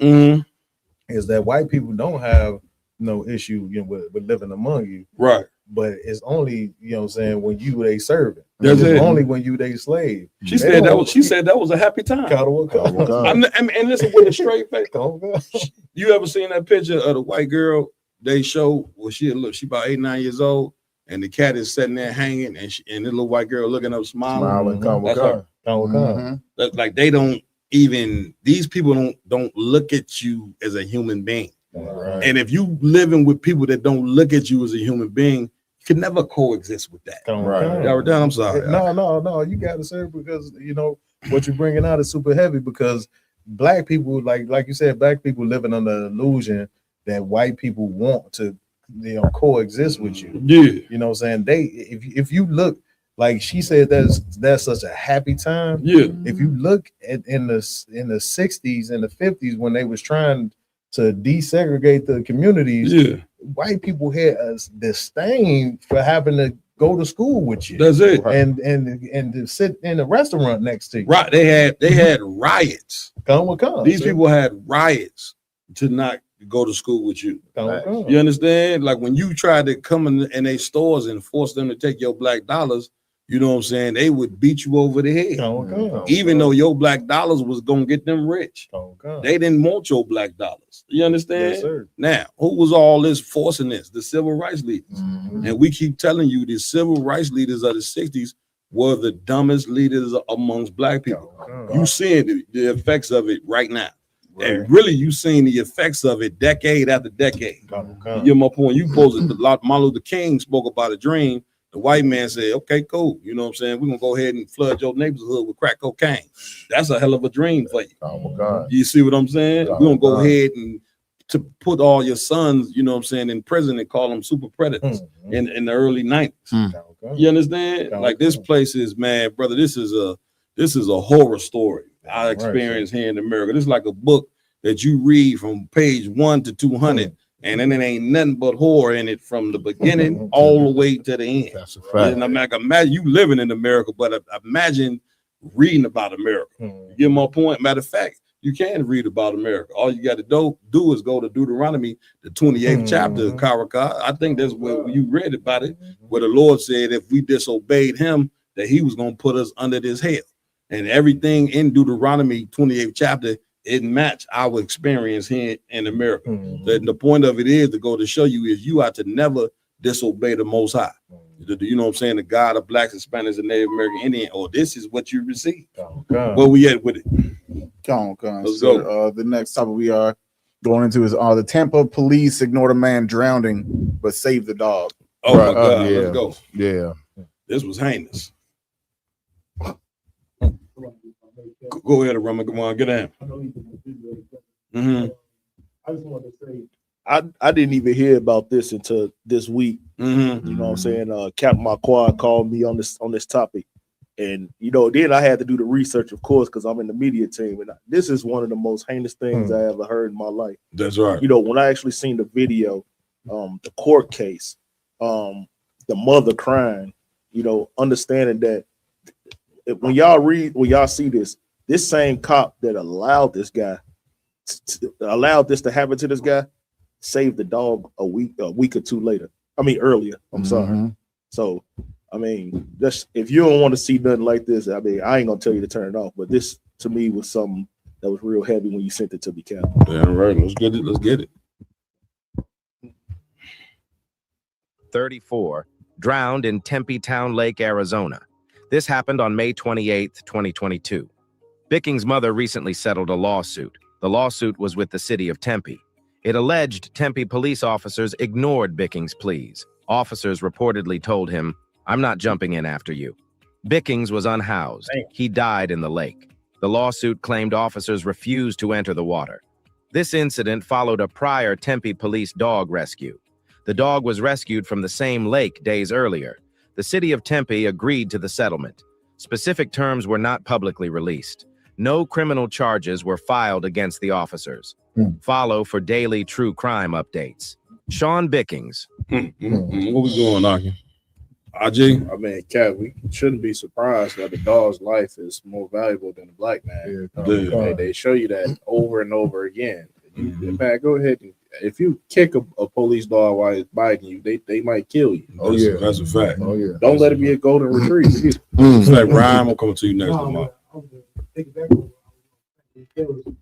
is that white people don't have no issue, you know, with living among you.
Right.
But it's only, you know what I'm saying, when you they servant.
That's
it's
it.
only when you they slave.
She said that was a happy time. And listen, with a straight face. You ever seen that picture of the white girl they show? Well, she about 8, 9 years old, and the cat is sitting there hanging, and the little white girl looking up, smiling. That's her. That's like they don't even. These people don't look at you as a human being. Right. And if you living with people that don't look at you as a human being, can never coexist with that.
Right.
Y'all were done. I'm sorry.
No. You got to serve because you know what you're bringing out is super heavy. Because black people, like you said, black people living under the illusion that white people want to, coexist with you.
Yeah.
You know what I'm saying? If you look, like she said, that's such a happy time.
Yeah.
If you look at in the 60s and the 50s when they was trying to desegregate the communities,
yeah,
white people had a disdain for having to go to school with you.
That's it.
And to sit in a restaurant next to you.
Right. They had riots.
Come.
These people had riots to not go to school with you.
Come.
You understand? Like when you tried to come in their stores and force them to take your black dollars, you know what I'm saying? They would beat you over the head. Even though your black dollars was gonna get them rich. They didn't want your black dollars. You understand?
Yes, sir.
Now, who was all this forcing this? The civil rights leaders. And we keep telling you the civil rights leaders of the 60s were the dumbest leaders amongst black people. You seeing the effects of it right now. And really, you seen the effects of it decade after decade. You get my point. You posed it. Martin Luther King spoke about a dream. The white man said, okay, cool. You know what I'm saying? We're going to go ahead and flood your neighborhood with crack cocaine. That's a hell of a dream for you. You see what I'm saying? We're going to go ahead and to put all your sons, you know what I'm saying, in prison and call them super predators in the early 90s. You understand? Like this place is, man, brother, this is a horror story I experienced here in America. This is like a book that you read from page 1 to 200. And then it ain't nothing but horror in it from the beginning all the way to the end. That's a fact. And I'm like, imagine you living in America, but imagine reading about America. You get my point? Matter of fact, you can read about America. All you got to do is go to Deuteronomy, the 28th chapter of Karakah. I think that's where you read about it, where the Lord said if we disobeyed him, that he was going to put us under this hell. And everything in Deuteronomy 28th chapter, it matched our experience here in America. The point of it is to go to show you is you are to never disobey the Most High. You know what I'm saying? The God of blacks, Hispanics, and Native American Indian. Or this is what you receive. Where we at with it?
Let's go. The next topic we are going into is the Tampa police ignored a man drowning but saved the dog.
Oh my God! Let's go.
Yeah,
this was heinous. Go ahead, Rama. Come on, get in.
I just wanted to say, I didn't even hear about this until this week. You know what I'm saying? Captain Marquardt called me on this topic, and then I had to do the research, of course, because I'm in the media team, and this is one of the most heinous things I ever heard in my life.
That's right.
When I actually seen the video, the court case, the mother crying, understanding that when y'all see this same cop that allowed this to happen to this guy saved the dog a week or two later. Earlier. I'm sorry. So, that's if you don't want to see nothing like this, I ain't gonna tell you to turn it off. But this to me was something that was real heavy when you sent it to me, Cap.
Yeah, right. Let's get it.
34 drowned in Tempe Town Lake, Arizona. This happened on May 28, 2022. Bicking's mother recently settled a lawsuit. The lawsuit was with the city of Tempe. It alleged Tempe police officers ignored Bicking's pleas. Officers reportedly told him, "I'm not jumping in after you." Bickings was unhoused. He died in the lake. The lawsuit claimed officers refused to enter the water. This incident followed a prior Tempe police dog rescue. The dog was rescued from the same lake days earlier. The city of Tempe agreed to the settlement. Specific terms were not publicly released. No criminal charges were filed against the officers. Follow for daily true crime updates. Sean Bickings.
What we doing, Aki? AJ?
Cat, we shouldn't be surprised that the dog's life is more valuable than the black man. They show you that over and over again. Man, go ahead and if you kick a police dog while it's biting you, they might kill you.
That's a fact.
Don't let it be a golden retriever.
It's like Ryan will come to you next tomorrow.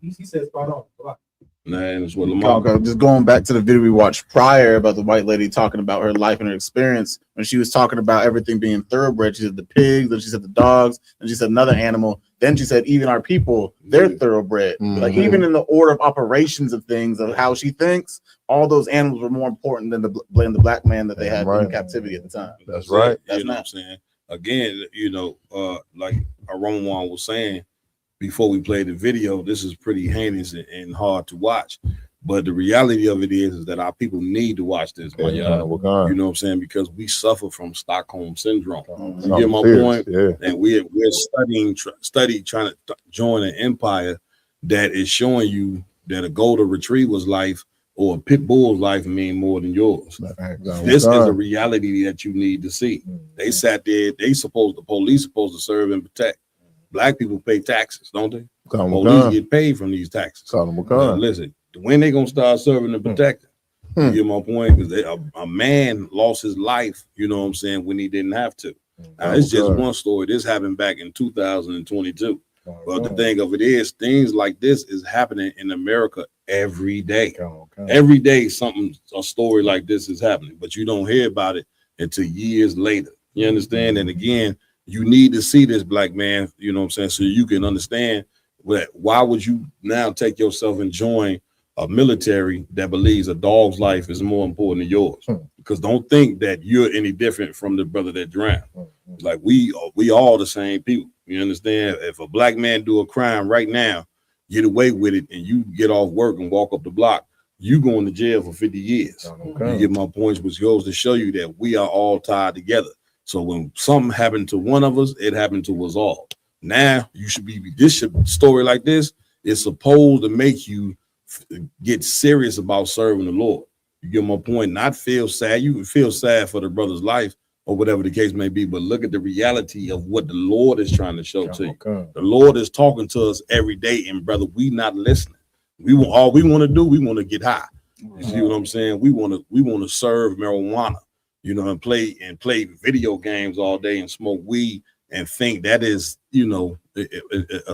He said spot on.
Man, that's what Lamar.
Okay, just going back to the video we watched prior about the white lady talking about her life and her experience, when she was talking about everything being thoroughbred, she said the pigs, then she said the dogs, and she said another animal. Then she said even our people, they're thoroughbred. Like even in the order of operations of things, of how she thinks, all those animals were more important than the black man that they had in captivity at the time.
That's
right.
That's you know what I'm saying. Again, like Roman was saying before we played the video, this is pretty heinous and hard to watch. But the reality of it is that our people need to watch this. You know what I'm saying? Because we suffer from Stockholm syndrome. You get my point?
Yeah.
And we're studying trying to join an empire that is showing you that a golden retriever's life or a pit bull's life mean more than yours. This is a reality that you need to see. They sat there, the police supposed to serve and protect. Black people pay taxes, don't they? Police get paid from these taxes. Now, listen, when they gonna start serving and protecting? You get my point? Because a man lost his life, you know what I'm saying, when he didn't have to. Now, it's just one story. This happened back in 2022. But the thing of it is, things like this is happening in America every day. Every day, a story like this is happening, but you don't hear about it until years later. You understand? And again, you need to see this, black man, you know what I'm saying, so you can understand why would you now take yourself and join a military that believes a dog's life is more important than yours? Because don't think that you're any different from the brother that drowned. Like we all the same people. You understand? If a black man do a crime right now, get away with it, and you get off work and walk up the block, you going to jail for 50 years. You get my points, which goes to show you that we are all tied together. So when something happened to one of us, it happened to us all. Now you should be, story like this is supposed to make you get serious about serving the Lord. You get my point? Not feel sad. You can feel sad for the brother's life or whatever the case may be, but look at the reality of what the Lord is trying to show to you. The Lord is talking to us every day, and brother, we not listening. All we want to do, we want to get high. You see what I'm saying? We want to serve marijuana, you know, and play video games all day and smoke weed and think that is, you know,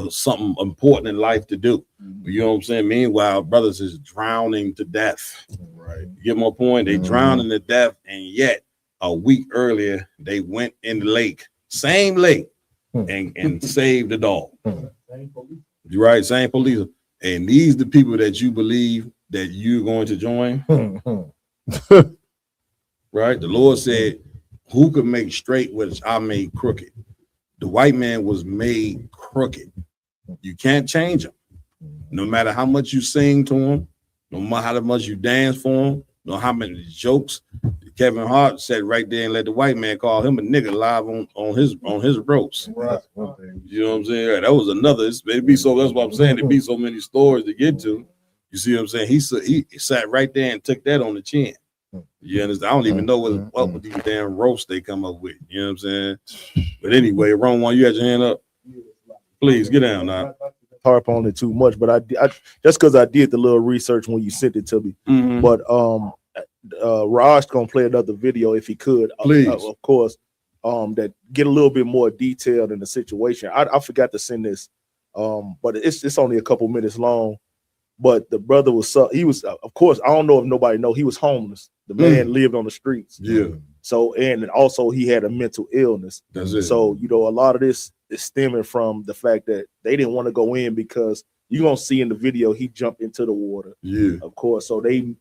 something important in life to do. You know what I'm saying? Meanwhile, brothers is drowning to death. Right. You get my point? They drowning to death, and yet a week earlier they went in the lake, same lake, and saved the dog. You right? Same police. And these the people that you believe that you're going to join. Right? The Lord said, who could make straight what I made crooked? The white man was made crooked. You can't change him. No matter how much you sing to him, no matter how much you dance for him, no how many jokes. Kevin Hart said right there and let the white man call him a nigga live on his ropes. Right. You know what I'm saying? That was another. It'd be so. That's what I'm saying. There'd be so many stories to get to. You see what I'm saying? He sat right there and took that on the chin. You understand? I don't even know what with these damn roasts they come up with. You know what I'm saying? But anyway, Ron, one, you had your hand up. Please get down now.
Harp on it too much, but I just because I did the little research when you sent it to me. But Raj gonna play another video if he could,
please,
of course, that get a little bit more detailed in the situation. I forgot to send this, but it's only a couple minutes long. But the brother was of course, I don't know if nobody know, he was homeless. The man lived on the streets.
Yeah.
So and also he had a mental illness.
That's it.
So a lot of this is stemming from the fact that they didn't want to go in because you're gonna see in the video he jumped into the water.
Yeah.
Of course. So in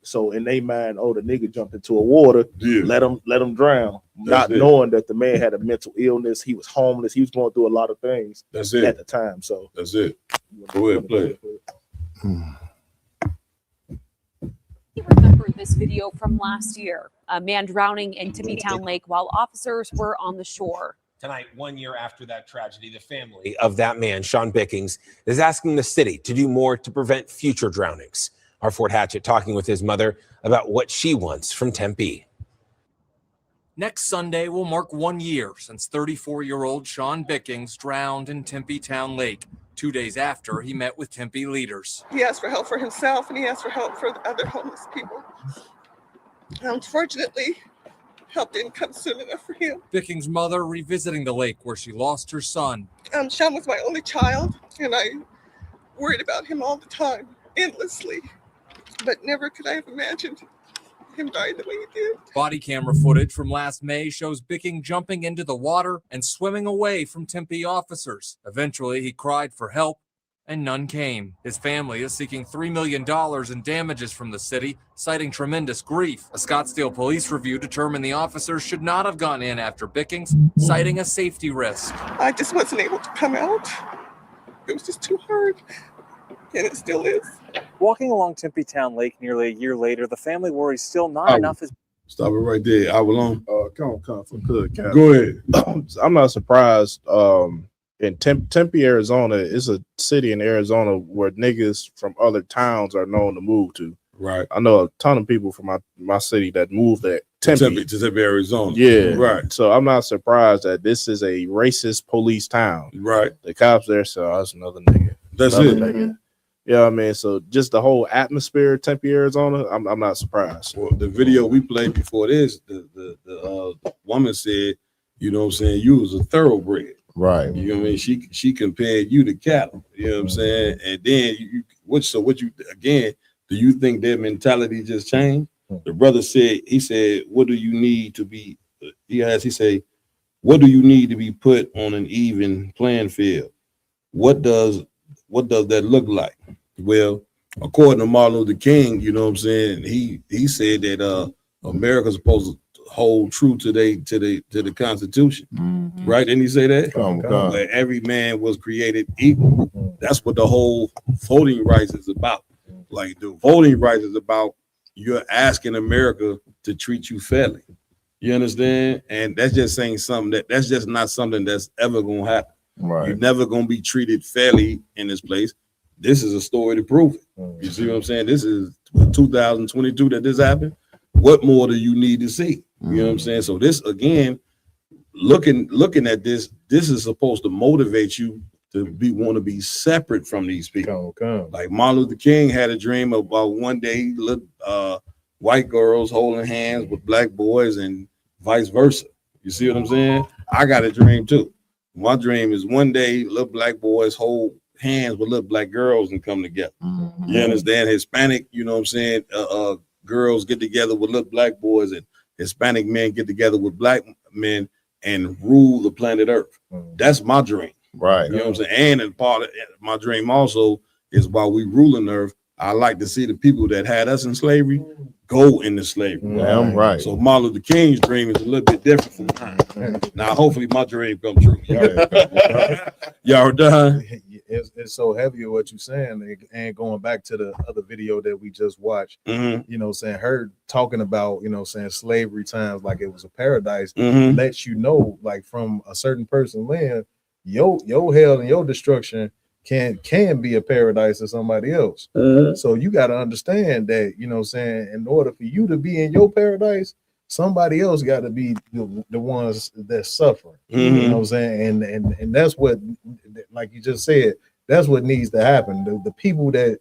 their mind, the nigga jumped into a water. Yeah. Let him drown. Not knowing that the man had a mental illness. He was homeless. He was going through a lot of things.
That's it.
At the time. So
that's it. Go ahead, play.
You remember this video from last year, a man drowning in Tippytown Lake while officers were on the shore.
Tonight, 1 year after that tragedy, the family of that man, Sean Bickings, is asking the city to do more to prevent future drownings. Our Fort Hatchett talking with his mother about what she wants from Tempe.
Next Sunday will mark 1 year since 34-year-old Sean Bickings drowned in Tippytown Lake, 2 days after he met with Tempe leaders.
He asked for help for himself and he asked for help for the other homeless people. Unfortunately, help didn't come soon enough for him.
Bickings' mother revisiting the lake where she lost her son.
Sean was my only child and I worried about him all the time, endlessly. but never could I have imagined him dying the way he did.
Body camera footage from last May shows Bicking jumping into the water and swimming away from Tempe officers. Eventually, he cried for help, and none came. His family is seeking $3 million in damages from the city, citing tremendous grief. A Scottsdale police review determined the officers should not have gone in after Bickings, citing a safety risk.
I just wasn't able to come out. It was just too hard, and it still is.
Walking along Tempe Town Lake nearly a year later, the family worries still not enough is.
Stop it right there. I will on.
Come for good, Cap.
Go ahead.
I'm not surprised. In Tempe, Arizona, is a city in Arizona where niggas from other towns are known to move to.
Right.
I know a ton of people from my city that moved there. Tempe,
Arizona.
Yeah.
Right.
So I'm not surprised that this is a racist police town.
Right.
The cops there, so that's another nigga.
That's
Another
it.
Nigga. Yeah, I mean, so just the whole atmosphere of Tempe, Arizona, I'm not surprised.
Well, the video we played before this, the woman said, you know what I'm saying, you was a thoroughbred.
Right.
You know what I mean? She compared you to cattle. You know what I'm saying? And then do you think their mentality just changed? The brother said, he said, what do you need to be, he said, what do you need to be put on an even playing field? What does that look like? Well, according to Martin Luther King, you know what I'm saying, he said that America's supposed to hold true to the Constitution, right? Didn't he say that? Where every man was created equal. That's what the whole voting rights is about. Like the voting rights is about you're asking America to treat you fairly. You understand? And that's just saying something that's just not something that's ever gonna happen.
Right.
You're never gonna be treated fairly in this place. This is a story to prove it. You see what I'm saying? This is 2022 that this happened. What more do you need to see? You know what I'm saying? So this again, looking at this is supposed to motivate you to want to be separate from these people. Like Martin Luther King had a dream about one day white girls holding hands with black boys and vice versa. You see what I'm saying? I got a dream too. My dream is one day little black boys hold hands with little black girls and come together. You understand? Hispanic, you know what I'm saying? Girls get together with little black boys and Hispanic men get together with black men and rule the planet Earth. That's my dream.
Right.
You know what I'm saying? And part of my dream also is while we ruling Earth, I like to see the people that had us in slavery go into slavery.
Damn right.
So Martin Luther King's dream is a little bit different from mine. Now, hopefully my dream comes true. Y'all done?
It's so heavy of what you're saying, and going back to the other video that we just watched, you know, saying her talking about, you know, saying slavery times like it was a paradise, lets you know, like from a certain person land, your hell and your destruction can be a paradise to somebody else. So you got to understand that, you know, saying in order for you to be in your paradise, somebody else got to be the ones that's suffering. You know what I'm saying? And that's what, like you just said, that's what needs to happen. The people that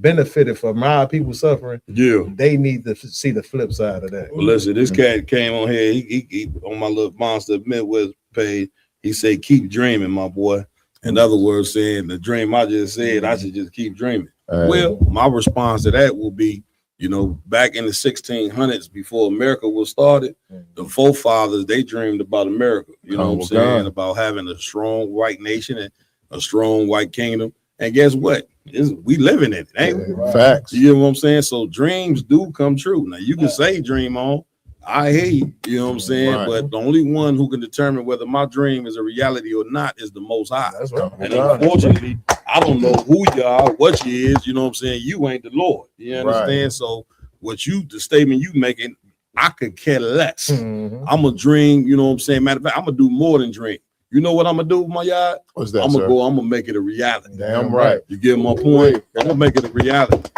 benefited from our people suffering, they need to see the flip side of that.
Well, listen, this cat came on here. He on my little Monster Midwest page. He said, "Keep dreaming, my boy." In other words, saying the dream I just said, I should just keep dreaming. Well, my response to that will be, you know, back in the 1600s, before America was started, the forefathers, they dreamed about America. You know what I'm saying? About having a strong white nation and a strong white kingdom. And guess what? We living in it, ain't we?
Facts.
You know what I'm saying? So dreams do come true. Now, you can say dream on. I hear you. You know what I'm saying?
Right.
But the only one who can determine whether my dream is a reality or not is the Most High.
That's right.
And unfortunately, I don't know who you are, what you is. You know what I'm saying? You ain't the Lord. You understand?
Right.
So the statement you making, I could care less. I'm a dream. You know what I'm saying? Matter of fact, I'm gonna do more than dream. You know what I'm gonna do with my yard?
What's that,
I'm
sir?
gonna make it a reality.
Damn right.
You get my point? I'm gonna make it a reality.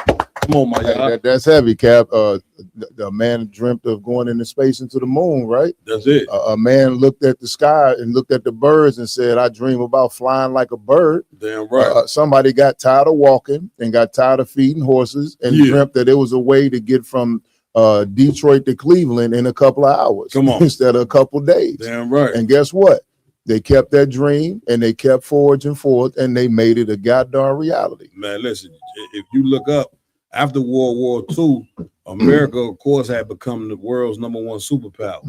Come on, my yard.
That's heavy, Cap. The man dreamt of going into space into the moon, right?
That's it.
A man looked at the sky and looked at the birds and said, "I dream about flying like a bird."
Damn right.
Somebody got tired of walking and got tired of feeding horses and dreamt that it was a way to get from Detroit to Cleveland in a couple of hours.
Come on.
Instead of a couple of days.
Damn right.
And guess what? They kept that dream and they kept forging forth and they made it a goddamn reality.
Man, listen, if you look up, After World War II, America, of course, had become the world's #1 superpower,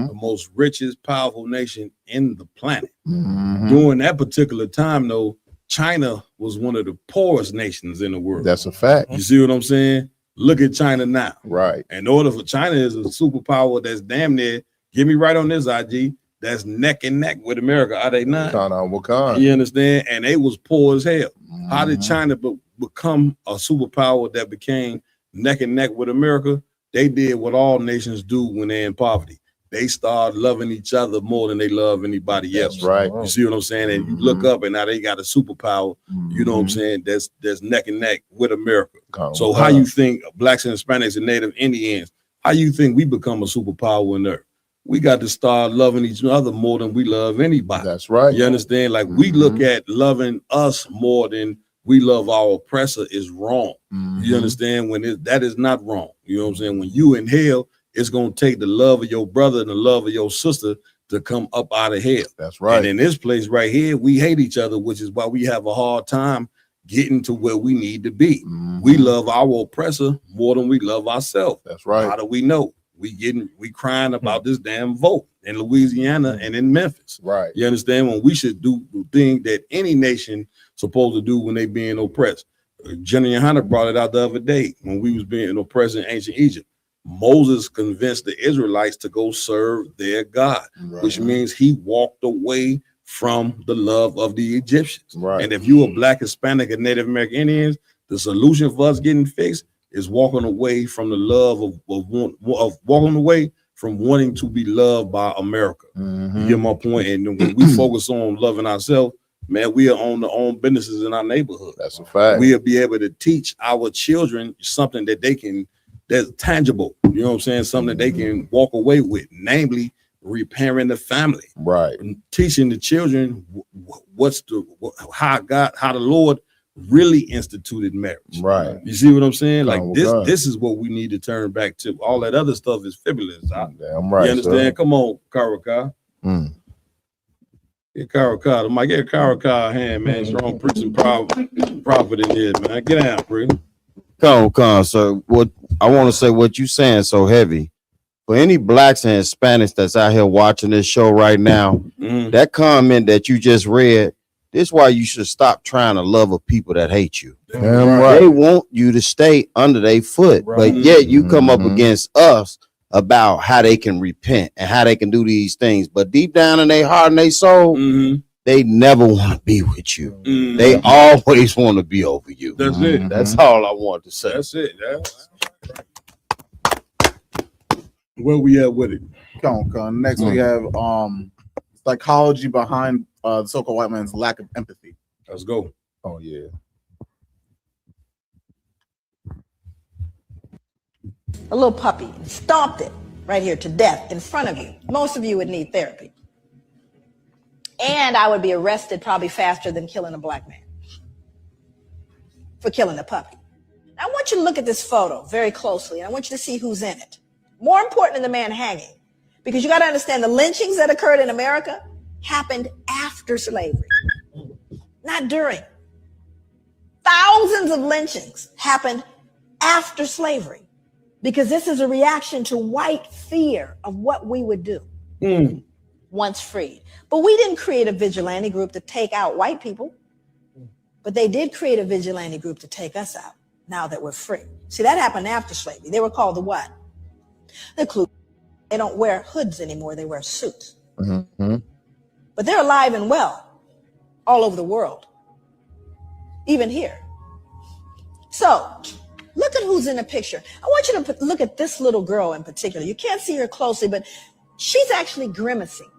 the most richest, powerful nation in the planet. During that particular time, though, China was one of the poorest nations in the world.
That's a fact.
You see what I'm saying? Look at China now.
Right.
In order for China is a superpower that's damn near, get me right on this, IG, that's neck and neck with America, are they not? You understand? And they was poor as hell. How did China become a superpower that became neck and neck with America? They did what all nations do when they're in poverty. They start loving each other more than they love anybody else.
right.
You see what I'm saying? And you look up and now they got a superpower, you know what I'm saying, that's neck and neck with America. So how you think blacks and Hispanics and Native Indians, how you think we become a superpower in there? We got to start loving each other more than we love anybody.
That's right.
You understand? Like we look at loving us more than we love our oppressor is wrong. You understand? When that is not wrong. You know what I'm saying? When you in hell, it's going to take the love of your brother and the love of your sister to come up out of hell.
That's right.
And in this place right here, we hate each other, which is why we have a hard time getting to where we need to be. We love our oppressor more than we love ourselves.
That's right.
How do we know? We crying about this damn vote in Louisiana and in Memphis.
Right.
You understand? When we should do the thing that any nation supposed to do when they being oppressed. General Hunter brought it out the other day when we was being oppressed in ancient Egypt. Moses convinced the Israelites to go serve their God, which means he walked away from the love of the Egyptians.
Right.
And if you are Black, Hispanic, and Native American Indians, the solution for us getting fixed is walking away from the love of walking away from wanting to be loved by America. You get my point? And when we focus on loving ourselves, man, we are on the own businesses in our neighborhood.
That's a fact.
We'll be able to teach our children something that that's tangible. You know what I'm saying? Something that they can walk away with, namely repairing the family.
Right.
And teaching the children how the Lord really instituted marriage.
Right.
You see what I'm saying? Like
God.
this is what we need to turn back to. All that other stuff is frivolous.
Damn right.
You understand? Come on, Karaka. Get Karaka. Mike, get Karaka a hand, man. Strong preaching prophet in here, man. Get out, bro.
Come. So what I want to say, what you saying so heavy. For any blacks and Hispanics that's out here watching this show right now, that comment that you just read, this is why you should stop trying to love a people that hate you.
Damn right.
They want you to stay under their foot, but yet you come up against us about how they can repent and how they can do these things. But deep down in their heart and their soul, they never want to be with you. They always want to be over you.
That's it.
That's all I want to say.
That's it. Where we at with it?
Come on. Next we have psychology behind the so-called white man's lack of empathy.
Let's go.
Oh yeah.
A little puppy and stomped it right here to death in front of you. Most of you would need therapy. And I would be arrested probably faster than killing a black man for killing a puppy. Now, I want you to look at this photo very closely, and I want you to see who's in it. More important than the man hanging, because you got to understand the lynchings that occurred in America happened after slavery, not during. Thousands of lynchings happened after slavery, because this is a reaction to white fear of what we would do once freed. But we didn't create a vigilante group to take out white people, but they did create a vigilante group to take us out now that we're free. See, that happened after slavery. They were called the what? The Ku. They don't wear hoods anymore. They wear suits. But they're alive and well all over the world, even here. So look at who's in the picture. I want you to look at this little girl in particular. You can't see her closely, but she's actually grimacing.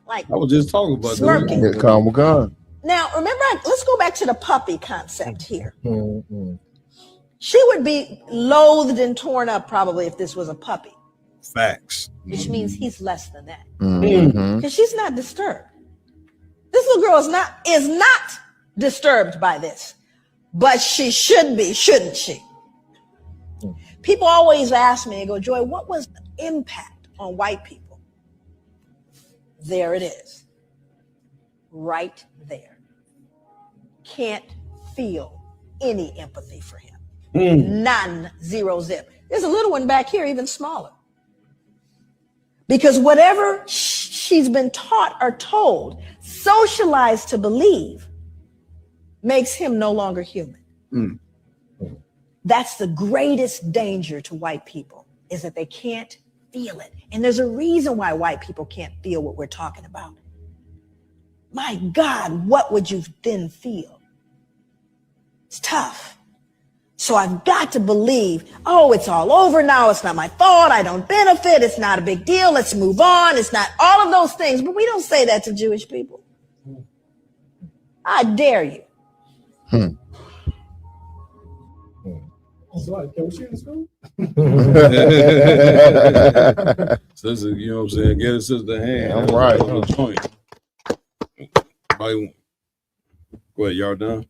Like
I was just talking about
smirking.
that.
Now, remember, let's go back to the puppy concept here. She would be loathed and torn up probably if this was a puppy,
Facts.
which means he's less than that. Because she's not disturbed. This little girl is not disturbed by this, but she should be, shouldn't she? People always ask me, they go, Joy, what was the impact on white people? There it is. Right there. Can't feel any empathy for him. None, zero, zip. There's a little one back here, even smaller. Because whatever she's been taught or told, socialized to believe, makes him no longer human. That's the greatest danger to white people, is that they can't feel it. And there's a reason why white people can't feel what we're talking about. My God, what would you then feel? It's tough. So I've got to believe, oh, it's all over now. It's not my fault. I don't benefit. It's not a big deal. Let's move on. It's not all of those things. But we don't say that to Jewish people. I dare you.
Sister, you know what I'm saying? Get a sister hand.
I'm right.
Go ahead, y'all done?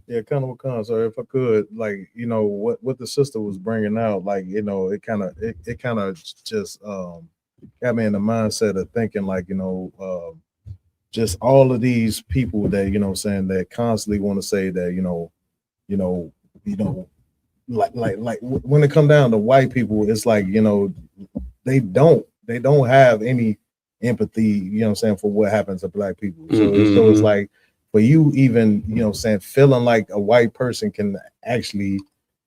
Yeah, kind of what comes. So if I could, like, you know, what the sister was bringing out, like, you know, it kind of just got me in the mindset of thinking, like, you know, just all of these people that, you know, saying that constantly want to say that, like when it come down to white people, it's like, you know, they don't have any empathy, you know what I'm saying, for what happens to black people. So it's like, for you even, you know, saying, feeling like a white person can actually,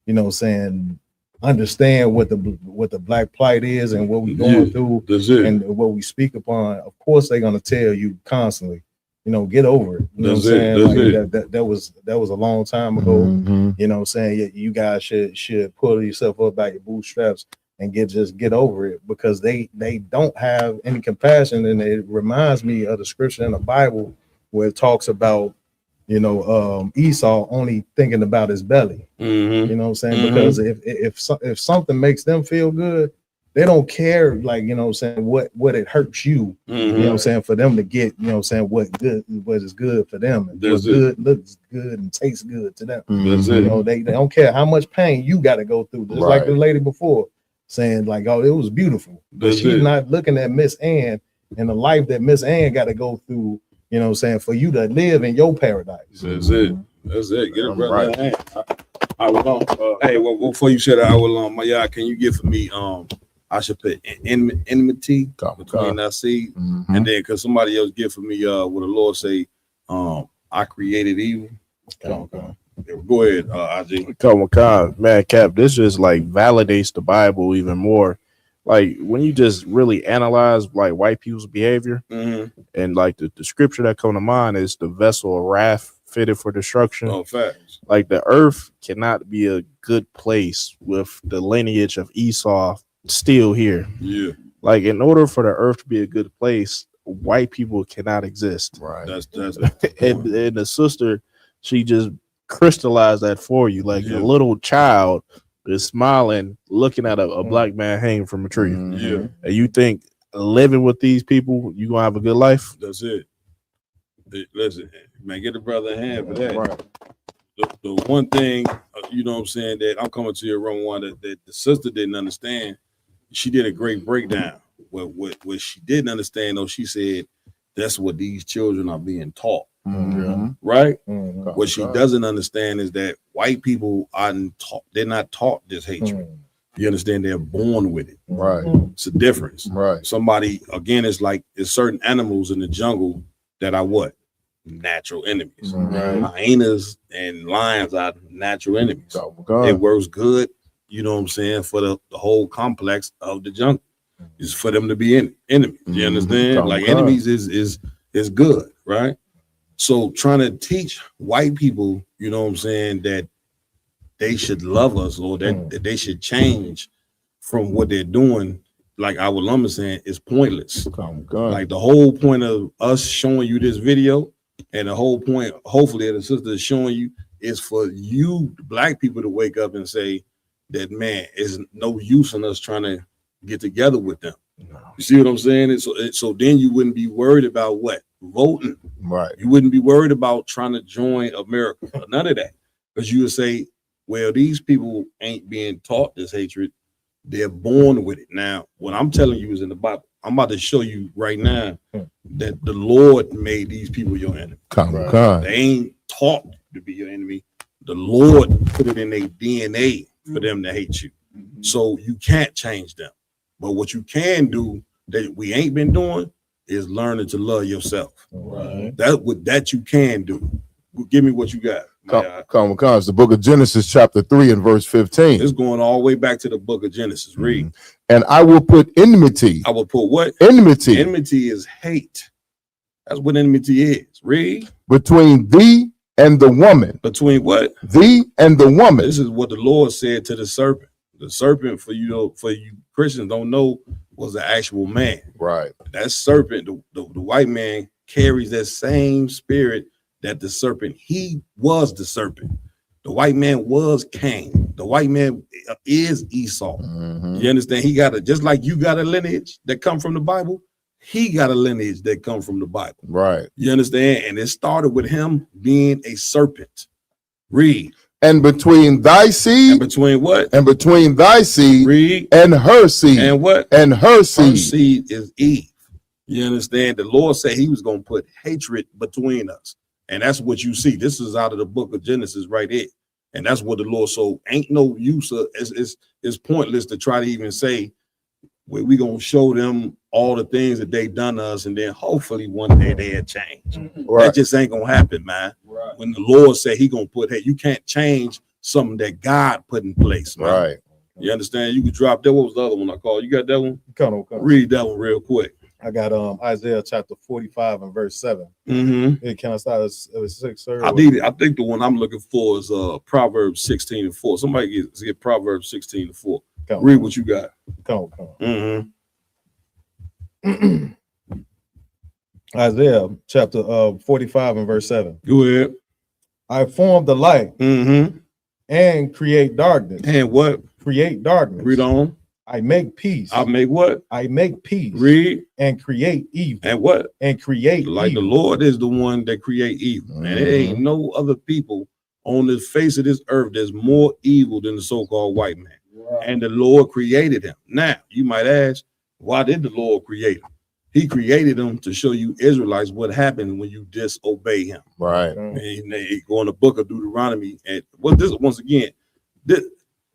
you know, saying, understand what the black plight is and what we going through and what we speak upon, of course they're gonna tell you constantly, you know, get over it. You know what I'm saying? Like, that was a long time ago. You know what I'm saying? You guys should pull yourself up by your bootstraps and get over it, because they don't have any compassion. And it reminds me of the scripture in the Bible where it talks about, you know, Esau only thinking about his belly. You know what I'm saying? Because if something makes them feel good, they don't care, like, you know what I'm saying, what it hurts you. You know what I'm saying, for them to get, you know what I'm saying, what is good for them, and what good looks good and tastes good to them. You know, they don't care how much pain you got to go through. Just like the lady before saying, like, oh, it was beautiful, but she's not looking at Miss Ann and the life that Miss Ann got to go through, you know what I'm saying, for you to live in your paradise.
That's it. Get a brother hand. I will hey, well, before you said I will Maya, can you give for me I should put enmity between our seed, and then because somebody else give for me what the Lord say, I created evil. Go ahead, Aj.
Come on, man, Cap. This just like validates the Bible even more. Like when you just really analyze like white people's behavior, and like the scripture that come to mind is the vessel of wrath fitted for destruction.
Oh, facts.
Like the earth cannot be a good place with the lineage of Esau still here.
Yeah.
Like in order for the earth to be a good place, white people cannot exist.
Right. That's
and the sister, she just crystallized that for you. Like a little child is smiling, looking at a black man hanging from a tree.
Yeah.
And you think living with these people, you gonna have a good life?
That's it. Listen, man, get a brother a hand for that.
Right.
The one thing, you know what I'm saying, that I'm coming to your wrong one that the sister didn't understand. She did a great breakdown. What she didn't understand, though, she said that's what these children are being taught. Right? What she doesn't understand is that white people aren't taught, they're not taught this hatred. You understand? They're born with it.
Right.
It's a difference.
Right.
Somebody, again, it's like there's certain animals in the jungle that are what? Natural enemies. Hyenas and lions are natural enemies. It works good, you know what I'm saying, for the whole complex of the jungle. It's for them to be enemies. You understand? Like enemies is good, right? So trying to teach white people, you know what I'm saying, that they should love us or that they should change from what they're doing, like our lumber saying, is pointless. Like the whole point of us showing you this video, and the whole point, hopefully, that the sister is showing you, is for you, black people, to wake up and say that, man, it's no use in us trying to get together with them. You see what I'm saying? So then you wouldn't be worried about what? Voting.
Right.
You wouldn't be worried about trying to join America. None of that. Because you would say, well, these people ain't being taught this hatred. They're born with it. Now, what I'm telling you is in the Bible. I'm about to show you right now that the Lord made these people your enemy.
They
ain't taught to be your enemy. The Lord put it in their DNA for them to hate you. So you can't change them. But what you can do that we ain't been doing is learning to love yourself.
Right.
That you can do. Give me what you got.
It's the book of Genesis, chapter 3 and verse 15.
It's going all the way back to the book of Genesis. Read.
And I will put enmity.
I will put what?
Enmity.
Enmity is hate. That's what enmity is. Read.
Between thee and the woman.
Between what?
Thee and the woman.
This is what the Lord said to the serpent. The serpent, for you Christians don't know, was an actual man.
Right.
That serpent, the white man carries that same spirit that the serpent, he was the serpent. The white man was Cain. The white man is Esau. You understand? He got just like you got a lineage that come from the Bible, he got a lineage that come from the Bible.
Right.
You understand? And it started with him being a serpent. Read.
And between thy seed.
And between what?
And between thy seed.
Read.
And her seed.
And what?
And her seed.
Her seed is Eve. You understand? The Lord said he was going to put hatred between us. And that's what you see. This is out of the book of Genesis right here. And that's what the Lord, so ain't no use of, it's pointless to try to even say, well, we going to show them all the things that they done to us, and then hopefully one day they'll change.
Right.
That just ain't going to happen, man. Right. When the Lord said he going to put, hey, you can't change something that God put in place, man.
Right.
You understand? You could drop that. What was the other one I called? You got that one?
Come on.
Read that one real quick.
I got Isaiah chapter 45 and verse 7.
Mm-hmm.
Can I start at 6, sir?
I think the one I'm looking for is Proverbs 16 and 4. Somebody get Proverbs 16 and 4. Read what you got.
Come on.
Mm-hmm.
Isaiah chapter 45 and verse 7.
Go ahead.
I form the light and create darkness.
And what?
Create darkness.
Read on.
I make peace.
I make what?
I make peace.
Read.
And create evil.
And what?
And create
like
evil.
The Lord is the one that create evil. And there ain't no other people on the face of this earth that's more evil than the so-called white man. Right. And the Lord created him. Now, you might ask, why did the Lord create him? He created him to show you Israelites what happens when you disobey him.
Right.
And they go in the book of Deuteronomy. And well, this once again,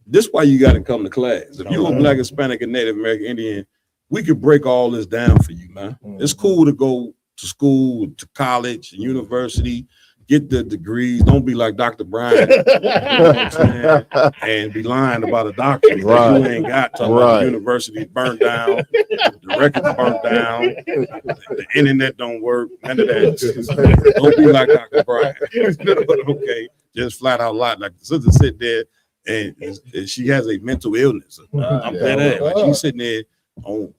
this why you got to come to class. If you're a Black, Hispanic, and Native American Indian, we could break all this down for you, man. It's cool to go to school, to college, university, get the degrees. Don't be like Dr. Brian, you know what I'm saying? And be lying about a doctorate that you ain't got. Talking about the university burned down, the records burnt down, the internet don't work, none of that. Don't be like Dr. Brian. Okay, just flat out lie. Like the sister sit there and she has a mental illness. I'm dead ass. Like she's sitting there on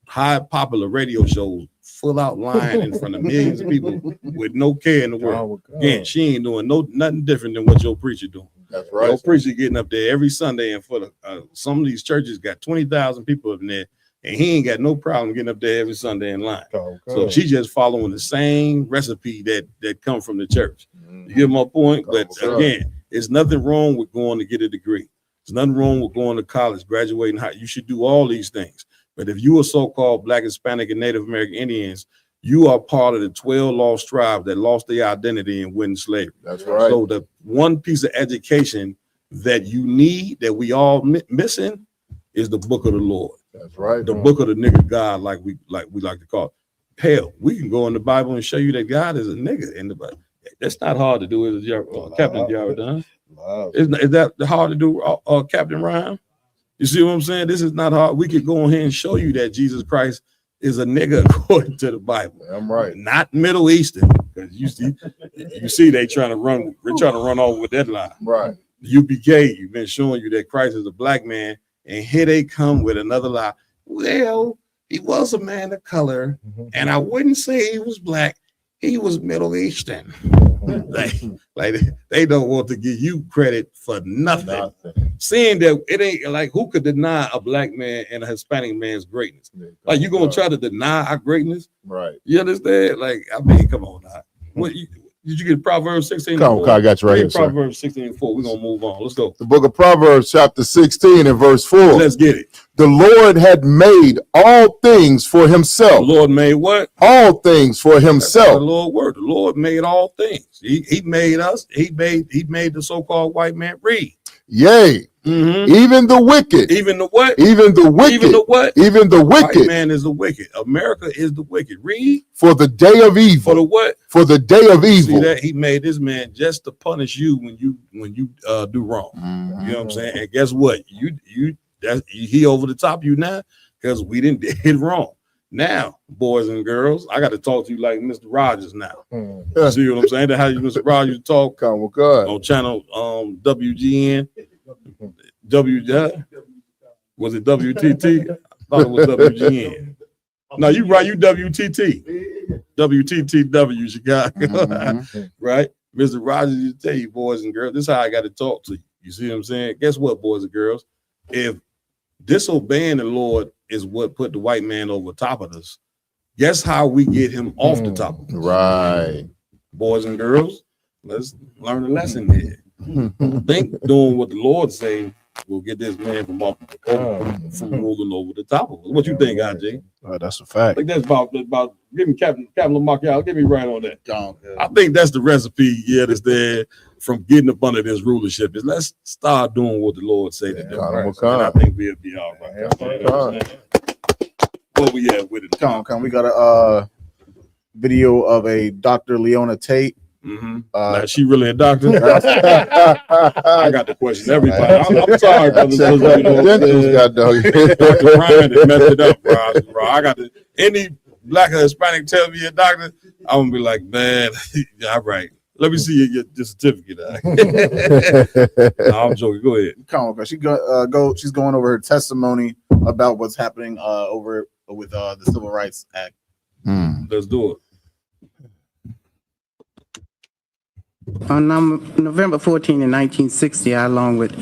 high popular radio shows, full out lying in front of millions of people with no care in the world. Again, she ain't doing nothing different than what your preacher doing.
That's right.
Your preacher getting up there every Sunday, and for the some of these churches got 20,000 people up in there, and he ain't got no problem getting up there every Sunday and lying. So she just following the same recipe that come from the church. You get my point? But again, there's nothing wrong with going to get a degree. There's nothing wrong with going to college, graduating high. You should do all these things. But if you are so-called Black, Hispanic, and Native American Indians, you are part of the 12 lost tribes that lost their identity and went in slavery.
That's right.
So the one piece of education that you need, that we all missing, is the book of the Lord.
That's right.
The book of the nigga God, like we like to call it. Hell, we can go in the Bible and show you that God is a nigga in the Bible. That's not hard to do, is it, Captain Jared? Is that hard to do, Captain Ryan? You see what I'm saying? This is not hard. We could go on here and show you that Jesus Christ is a nigga according to the Bible.
I'm right.
Not Middle Eastern, because you see they're trying to run off with that lie.
Right.
UPK, you've been showing you that Christ is a black man, and here they come with another lie. Well, he was a man of color, and I wouldn't say he was black. He was Middle Eastern. like they don't want to give you credit for nothing. Seeing that it ain't like, who could deny a black man and a Hispanic man's greatness? Like, you gonna try to deny our greatness?
Right.
You understand? Like, I mean, come on now. Did you get Proverbs 16?
Come on, I got you right here, sir.
Proverbs 16 and 4. We're gonna move on. Let's go.
The book of Proverbs, chapter 16 and verse 4.
Let's get it.
the Lord had made all things for himself.
The Lord made what?
All things for
That's how
himself.
the Lord worked. The Lord made all things. He made us. He made the so-called white man read.
Yea, even the wicked.
Even the what?
Even the wicked.
Even the what?
Even the
White
wicked.
man is the wicked. America is the wicked. Read.
For the day of evil.
For the what?
For the day of
See
evil.
that? He made this man just to punish you when you do wrong. You know what I'm saying? And guess what? He over the top of you now because we didn't did wrong. Now, boys and girls, I got to talk to you like Mr. Rogers now. See what I'm saying? That's how you Mr. Rogers talk on channel WGN. Was it WTT? I thought it was WGN. No, you right, you WTT. WTTW Chicago. Right? Mr. Rogers used to tell you, boys and girls, this is how I got to talk to you. You see what I'm saying? Guess what, boys and girls? If disobeying the Lord is what put the white man over top of us, guess how we get him off the top of us?
Right.
Boys and girls, let's learn a lesson here. Think doing what the Lord say will get this man from off from ruling over the top of us. What you think, IJ?
That's a fact.
I think that's about give me Captain Lamar, give me right on that. I think that's the recipe, that's there from getting up under this rulership is let's start doing what the Lord say to do. And I think we'll be all right. What we at with it?
Come on. We got a video of a Dr. Leona Tate.
Now, she really a doctor? I got to question everybody. I'm sorry, brothers. Dr. Ryan has messed it up, bro. I got to any black or Hispanic tell me a doctor, I'm gonna be like, man, all right. Let me see your certificate. No, I'm joking. Go ahead.
Come on, she's going over her testimony about what's happening over with the Civil Rights Act.
Let's do it.
On November 14 in 1960, I, along with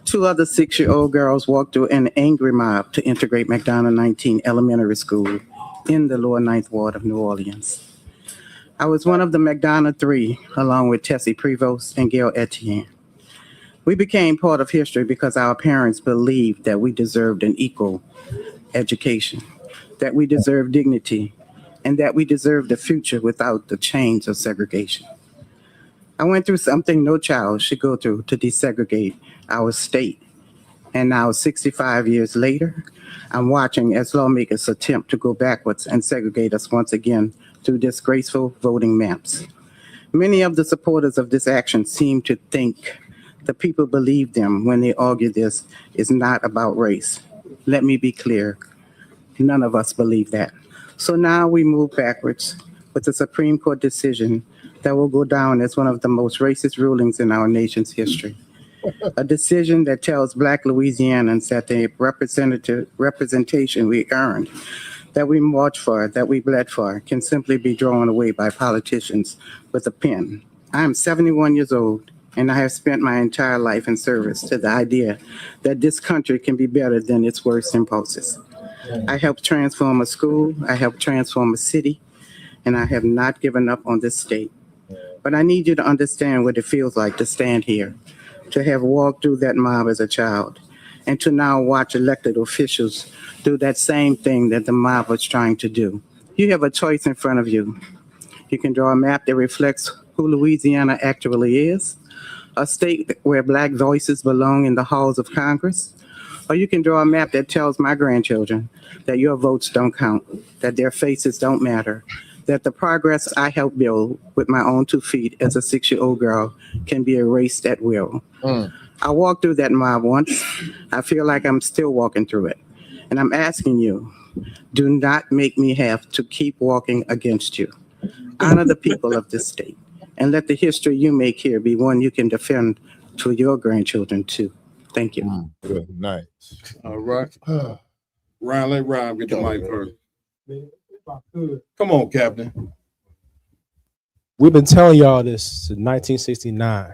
two other 6-year-old girls, walked through an angry mob to integrate McDonough 19 Elementary School in the lower Ninth Ward of New Orleans. I was one of the McDonough Three, along with Tessie Prevost and Gail Etienne. We became part of history because our parents believed that we deserved an equal education, that we deserved dignity, and that we deserved a future without the chains of segregation. I went through something no child should go through to desegregate our state. And now, 65 years later, I'm watching as lawmakers attempt to go backwards and segregate us once again through disgraceful voting maps. Many of the supporters of this action seem to think the people believe them when they argue this is not about race. Let me be clear, none of us believe that. So now we move backwards with a Supreme Court decision that will go down as one of the most racist rulings in our nation's history. A decision that tells Black Louisianans that the representation we earned, that we marched for, that we bled for, can simply be drawn away by politicians with a pen. I am 71 years old, and I have spent my entire life in service to the idea that this country can be better than its worst impulses. I helped transform a school, I helped transform a city, and I have not given up on this state. But I need you to understand what it feels like to stand here, to have walked through that mob as a child, and to now watch elected officials do that same thing that the mob was trying to do. You have a choice in front of you. You can draw a map that reflects who Louisiana actually is, a state where Black voices belong in the halls of Congress, or you can draw a map that tells my grandchildren that your votes don't count, that their faces don't matter, that the progress I helped build with my own 2 feet as a 6-year-old girl can be erased at will. I walked through that mob once. I feel like I'm still walking through it. And I'm asking you, do not make me have to keep walking against you. Honor the people of this state and let the history you make here be one you can defend to your grandchildren too. Thank you.
Good night.
All right. Ryan, let Ryan get the mic first. Come on, Captain.
We've been telling y'all this since 1969.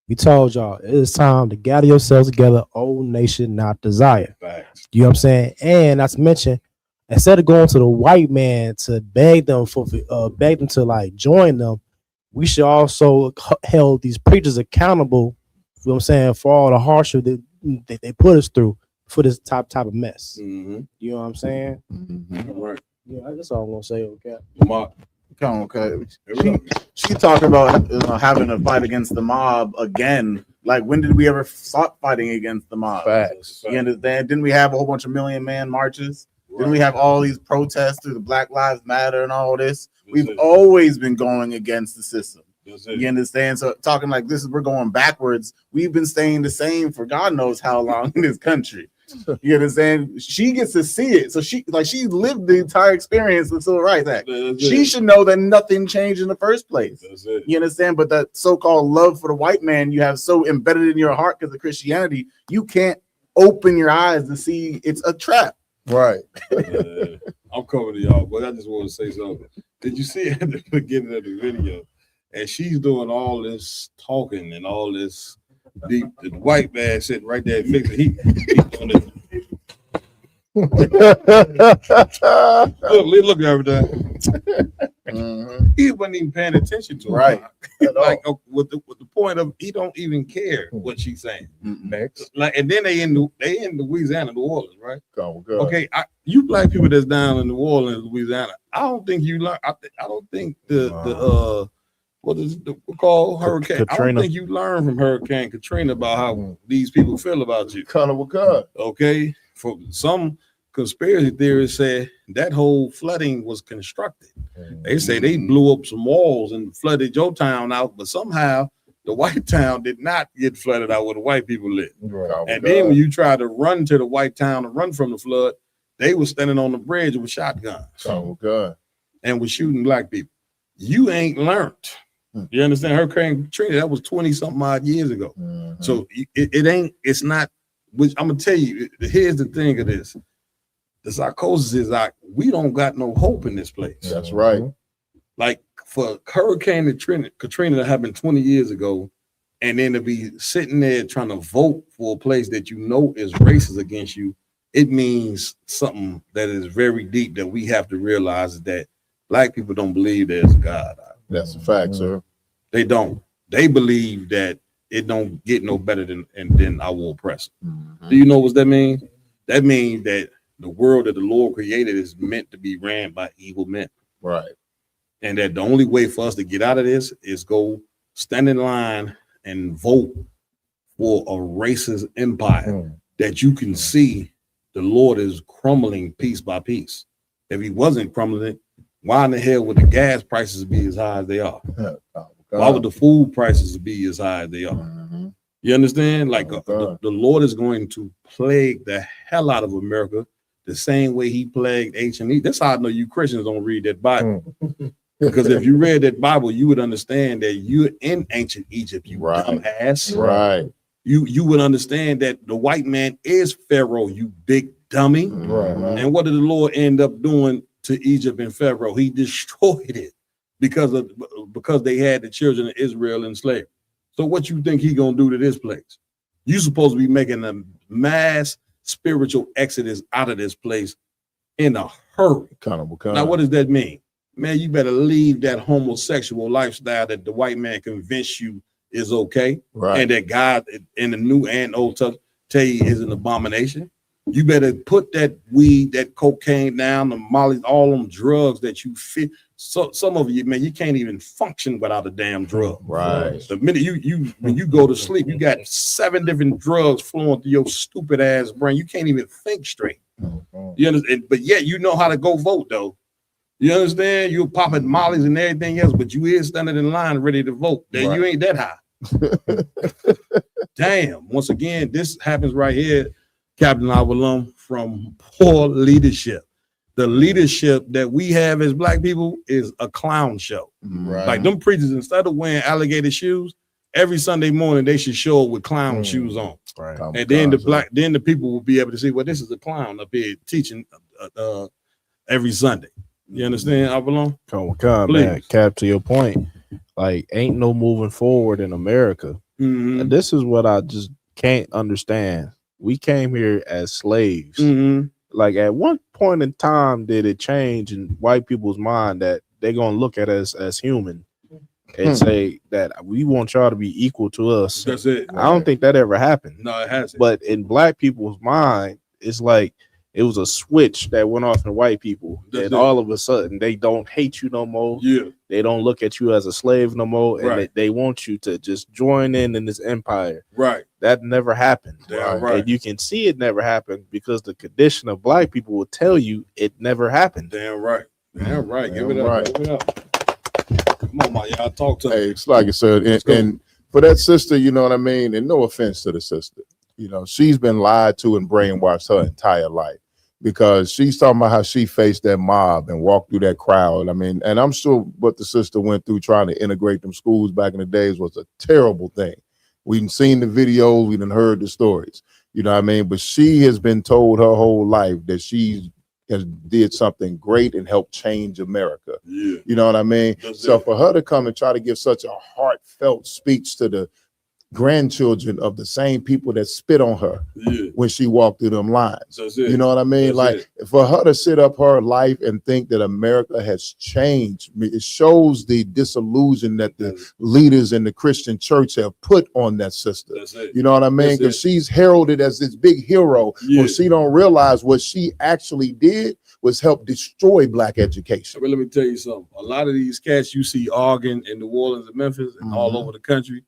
We told y'all it is time to gather yourselves together, old nation, not desire.
Facts.
You know what I'm saying? And not to mention, instead of going to the white man to beg them to like join them, we should also hold these preachers accountable. You know what I'm saying, for all the hardship that they put us through for this type of mess.
Mm-hmm.
You know what I'm saying?
Right.
Yeah, that's all I'm gonna say. Okay.
Mark.
Okay. She talked about having to fight against the mob again. Like, when did we ever stop fighting against the mob?
Facts.
You understand? Didn't we have a whole bunch of Million Man marches? Didn't we have all these protests through the Black Lives Matter and all this? We've always been going against the system. You understand? So talking like this, we're going backwards. We've been staying the same for God knows how long in this country. You understand? She gets to see it. So she lived the entire experience with Civil Rights Act. She should know that nothing changed in the first place. You understand? But that so-called love for the white man you have so embedded in your heart because of Christianity, you can't open your eyes to see it's a trap.
Right.
I'm coming to y'all, but I just want to say something. Did you see at the beginning of the video? And she's doing all this talking and all this deep. The white man sitting right there fixing. He doing it. Look at everything. He wasn't even paying attention to her.
Right.
Like with the point of he don't even care what she's saying.
Next.
Like, and then they in Louisiana, New Orleans, right?
God.
Okay, you black people that's down in New Orleans, Louisiana. I don't think you learn. I don't think the what is it called hurricane?
Katrina.
I don't think you learn from Hurricane Katrina about how these people feel about you. Okay, for some conspiracy theorists say that whole flooding was constructed. They say they blew up some walls and flooded your town out, but somehow the white town did not get flooded out where the white people live. And then when you try to run to the white town and run from the flood, they were standing on the bridge with shotguns. And was shooting black people. You ain't learned. You understand? Hurricane Katrina, that was 20-something odd years ago. So it's not, which I'm gonna tell you, here's the thing of this. The psychosis is like, we don't got no hope in this place.
That's right.
Like for Hurricane Katrina that happened 20 years ago, and then to be sitting there trying to vote for a place that you know is racist against you, it means something that is very deep that we have to realize is that black people don't believe there's a God.
That's a fact, sir.
They don't. They believe that it don't get no better than our oppressor. Do you know what that means? That means that the world that the Lord created is meant to be ran by evil men.
Right.
And that the only way for us to get out of this is go stand in line and vote for a racist empire that you can see the Lord is crumbling piece by piece. If he wasn't crumbling it, why in the hell would the gas prices be as high as they are? Why would the food prices be as high as they are? You understand? Like the Lord is going to plague the hell out of America the same way he plagued H&E. That's how I know you Christians don't read that Bible. Because if you read that Bible, you would understand that you're in ancient Egypt, you dumbass.
Right.
You would understand that the white man is Pharaoh, you big dummy.
Right.
And what did the Lord end up doing to Egypt and Pharaoh? He destroyed it because they had the children of Israel in slavery. So what you think he gonna do to this place? You supposed to be making a mass spiritual exodus out of this place in a hurry. Now, what does that mean? Man, you better leave that homosexual lifestyle that the white man convinced you is okay, and that God in the New and Old Testament tell you is an abomination. You better put that weed, that cocaine down, the molly, all them drugs that you fit. So some of you, man, you can't even function without a damn drug.
Right.
The minute when you go to sleep, you got 7 different drugs flowing through your stupid ass brain. You can't even think straight. You understand? But yet you know how to go vote though. You understand? You're popping mollies and everything else, but you is standing in line ready to vote. Then you ain't that high. Damn. Once again, this happens right here, Captain Avalon, from poor leadership. The leadership that we have as black people is a clown show.
Right.
Like them preachers, instead of wearing alligator shoes, every Sunday morning they should show up with clown shoes on.
Right.
And then the people will be able to see, well, this is a clown up here teaching every Sunday. You understand, Avalon?
Man, Cap, to your point, like ain't no moving forward in America. And this is what I just can't understand. We came here as slaves. Like at one point in time, did it change in white people's mind that they're gonna look at us as human and say that we want y'all to be equal to us?
That's it.
I don't think that ever happened.
No, it hasn't.
But in black people's mind, it's like it was a switch that went off in white people, and all of a sudden they don't hate you no more.
Yeah,
they don't look at you as a slave no more, and
Right.
they want you to just join in this empire.
Right.
That never happened.
Damn right.
And you can see it never happened because the condition of black people will tell you it never happened.
Damn right. Damn right. Give
Damn
it up.
right.
Give it up. Come on, my y'all. Talk to me.
Hey, it's like I said, and for that sister, you know what I mean? And no offense to the sister, you know, she's been lied to and brainwashed her entire life because she's talking about how she faced that mob and walked through that crowd. I mean, and I'm sure what the sister went through trying to integrate them schools back in the days was a terrible thing. We've seen the videos, we done heard the stories, you know what I mean? But she has been told her whole life that she has did something great and helped change America.
Yeah.
You know what I mean?
That's
So
it.
for her to come and try to give such a heartfelt speech to the grandchildren of the same people that spit on her
Yeah.
when she walked through them lines.
That's it.
You know what I mean?
That's
Like for her to sit up her life and think that America has changed, it shows the disillusion that the leaders in the Christian church have put on that sister.
That's it.
You know what I mean?
That's
Because
it.
she's heralded as this big hero,
Yeah.
but she don't realize what she actually did was help destroy black education.
But let me tell you something. A lot of these cats you see arguing in New Orleans and Memphis and all over the country,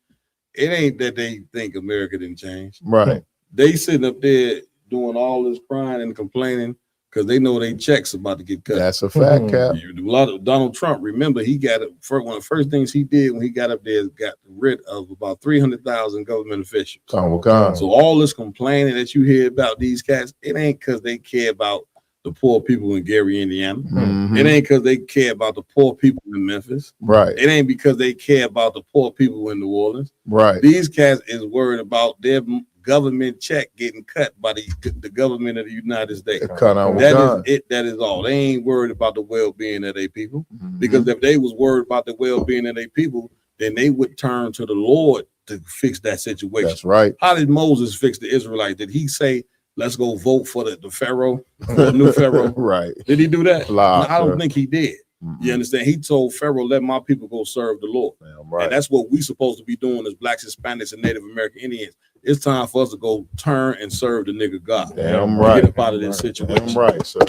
it ain't that they think America didn't change.
Right.
They sitting up there doing all this crying and complaining because they know their checks about to get cut.
That's a fact, Cap.
A lot of Donald Trump, remember, he got it. One of the first things he did when he got up there is got rid of about 300,000 government officials. So all this complaining that you hear about these cats, it ain't because they care about the poor people in Gary, Indiana.
Mhm.
It ain't because they care about the poor people in Memphis.
Right.
It ain't because they care about the poor people in New Orleans.
Right.
These cats is worried about their government check getting cut by the government of the United States.
Cut out
That
gun.
is it. That is all. They ain't worried about the well-being of their people. Because if they was worried about the well-being of their people, then they would turn to the Lord to fix that situation.
That's right.
How did Moses fix the Israelites? Did he say, let's go vote for the Pharaoh, for the new Pharaoh?
Right.
Did he do that?
Lie,
No, I don't
sir.
think he did. You understand? He told Pharaoh, let my people go serve the Lord.
Right.
And that's what we supposed to be doing as blacks, Hispanics, and Native American Indians. It's time for us to go turn and serve the nigga God.
Damn right.
Get up out of this situation.
Damn right, sir.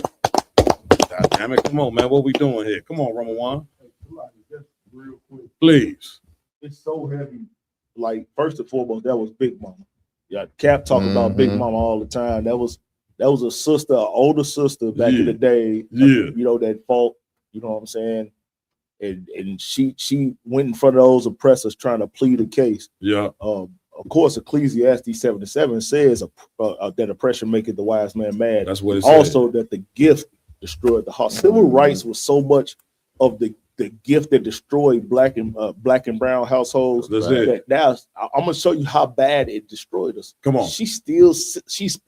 God damn it. Come on, man. What we doing here? Come on, Ramawan. Please.
It's so heavy. Like first and foremost, that was Big Mama. Yeah, Cap talk about Big Mama all the time. That was a sister, an older sister back in the day.
Yeah.
You know, that fought, you know what I'm saying? And she went in front of those oppressors trying to plead a case.
Yeah.
Of course, Ecclesiastes 7:7 says that oppression maketh the wise man mad.
That's what it said.
Also, that the gift destroyed the heart. Civil rights was so much of the gift that destroyed black and brown households.
That's it.
That now I'm gonna show you how bad it destroyed us.
Come on.
She's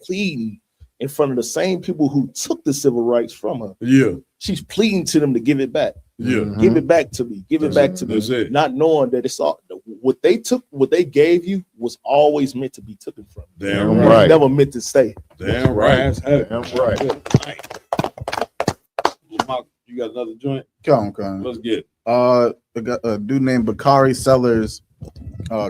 pleading in front of the same people who took the civil rights from her.
Yeah.
She's pleading to them to give it back.
Yeah.
Give it back to me. Give it back to me.
That's it.
Not knowing that it's all what they took, what they gave you was always meant to be taken from you.
Damn
It was
right.
never meant to stay.
Damn right.
Damn right.
You got another joint?
Come on.
Let's get it.
A dude named Bakari Sellers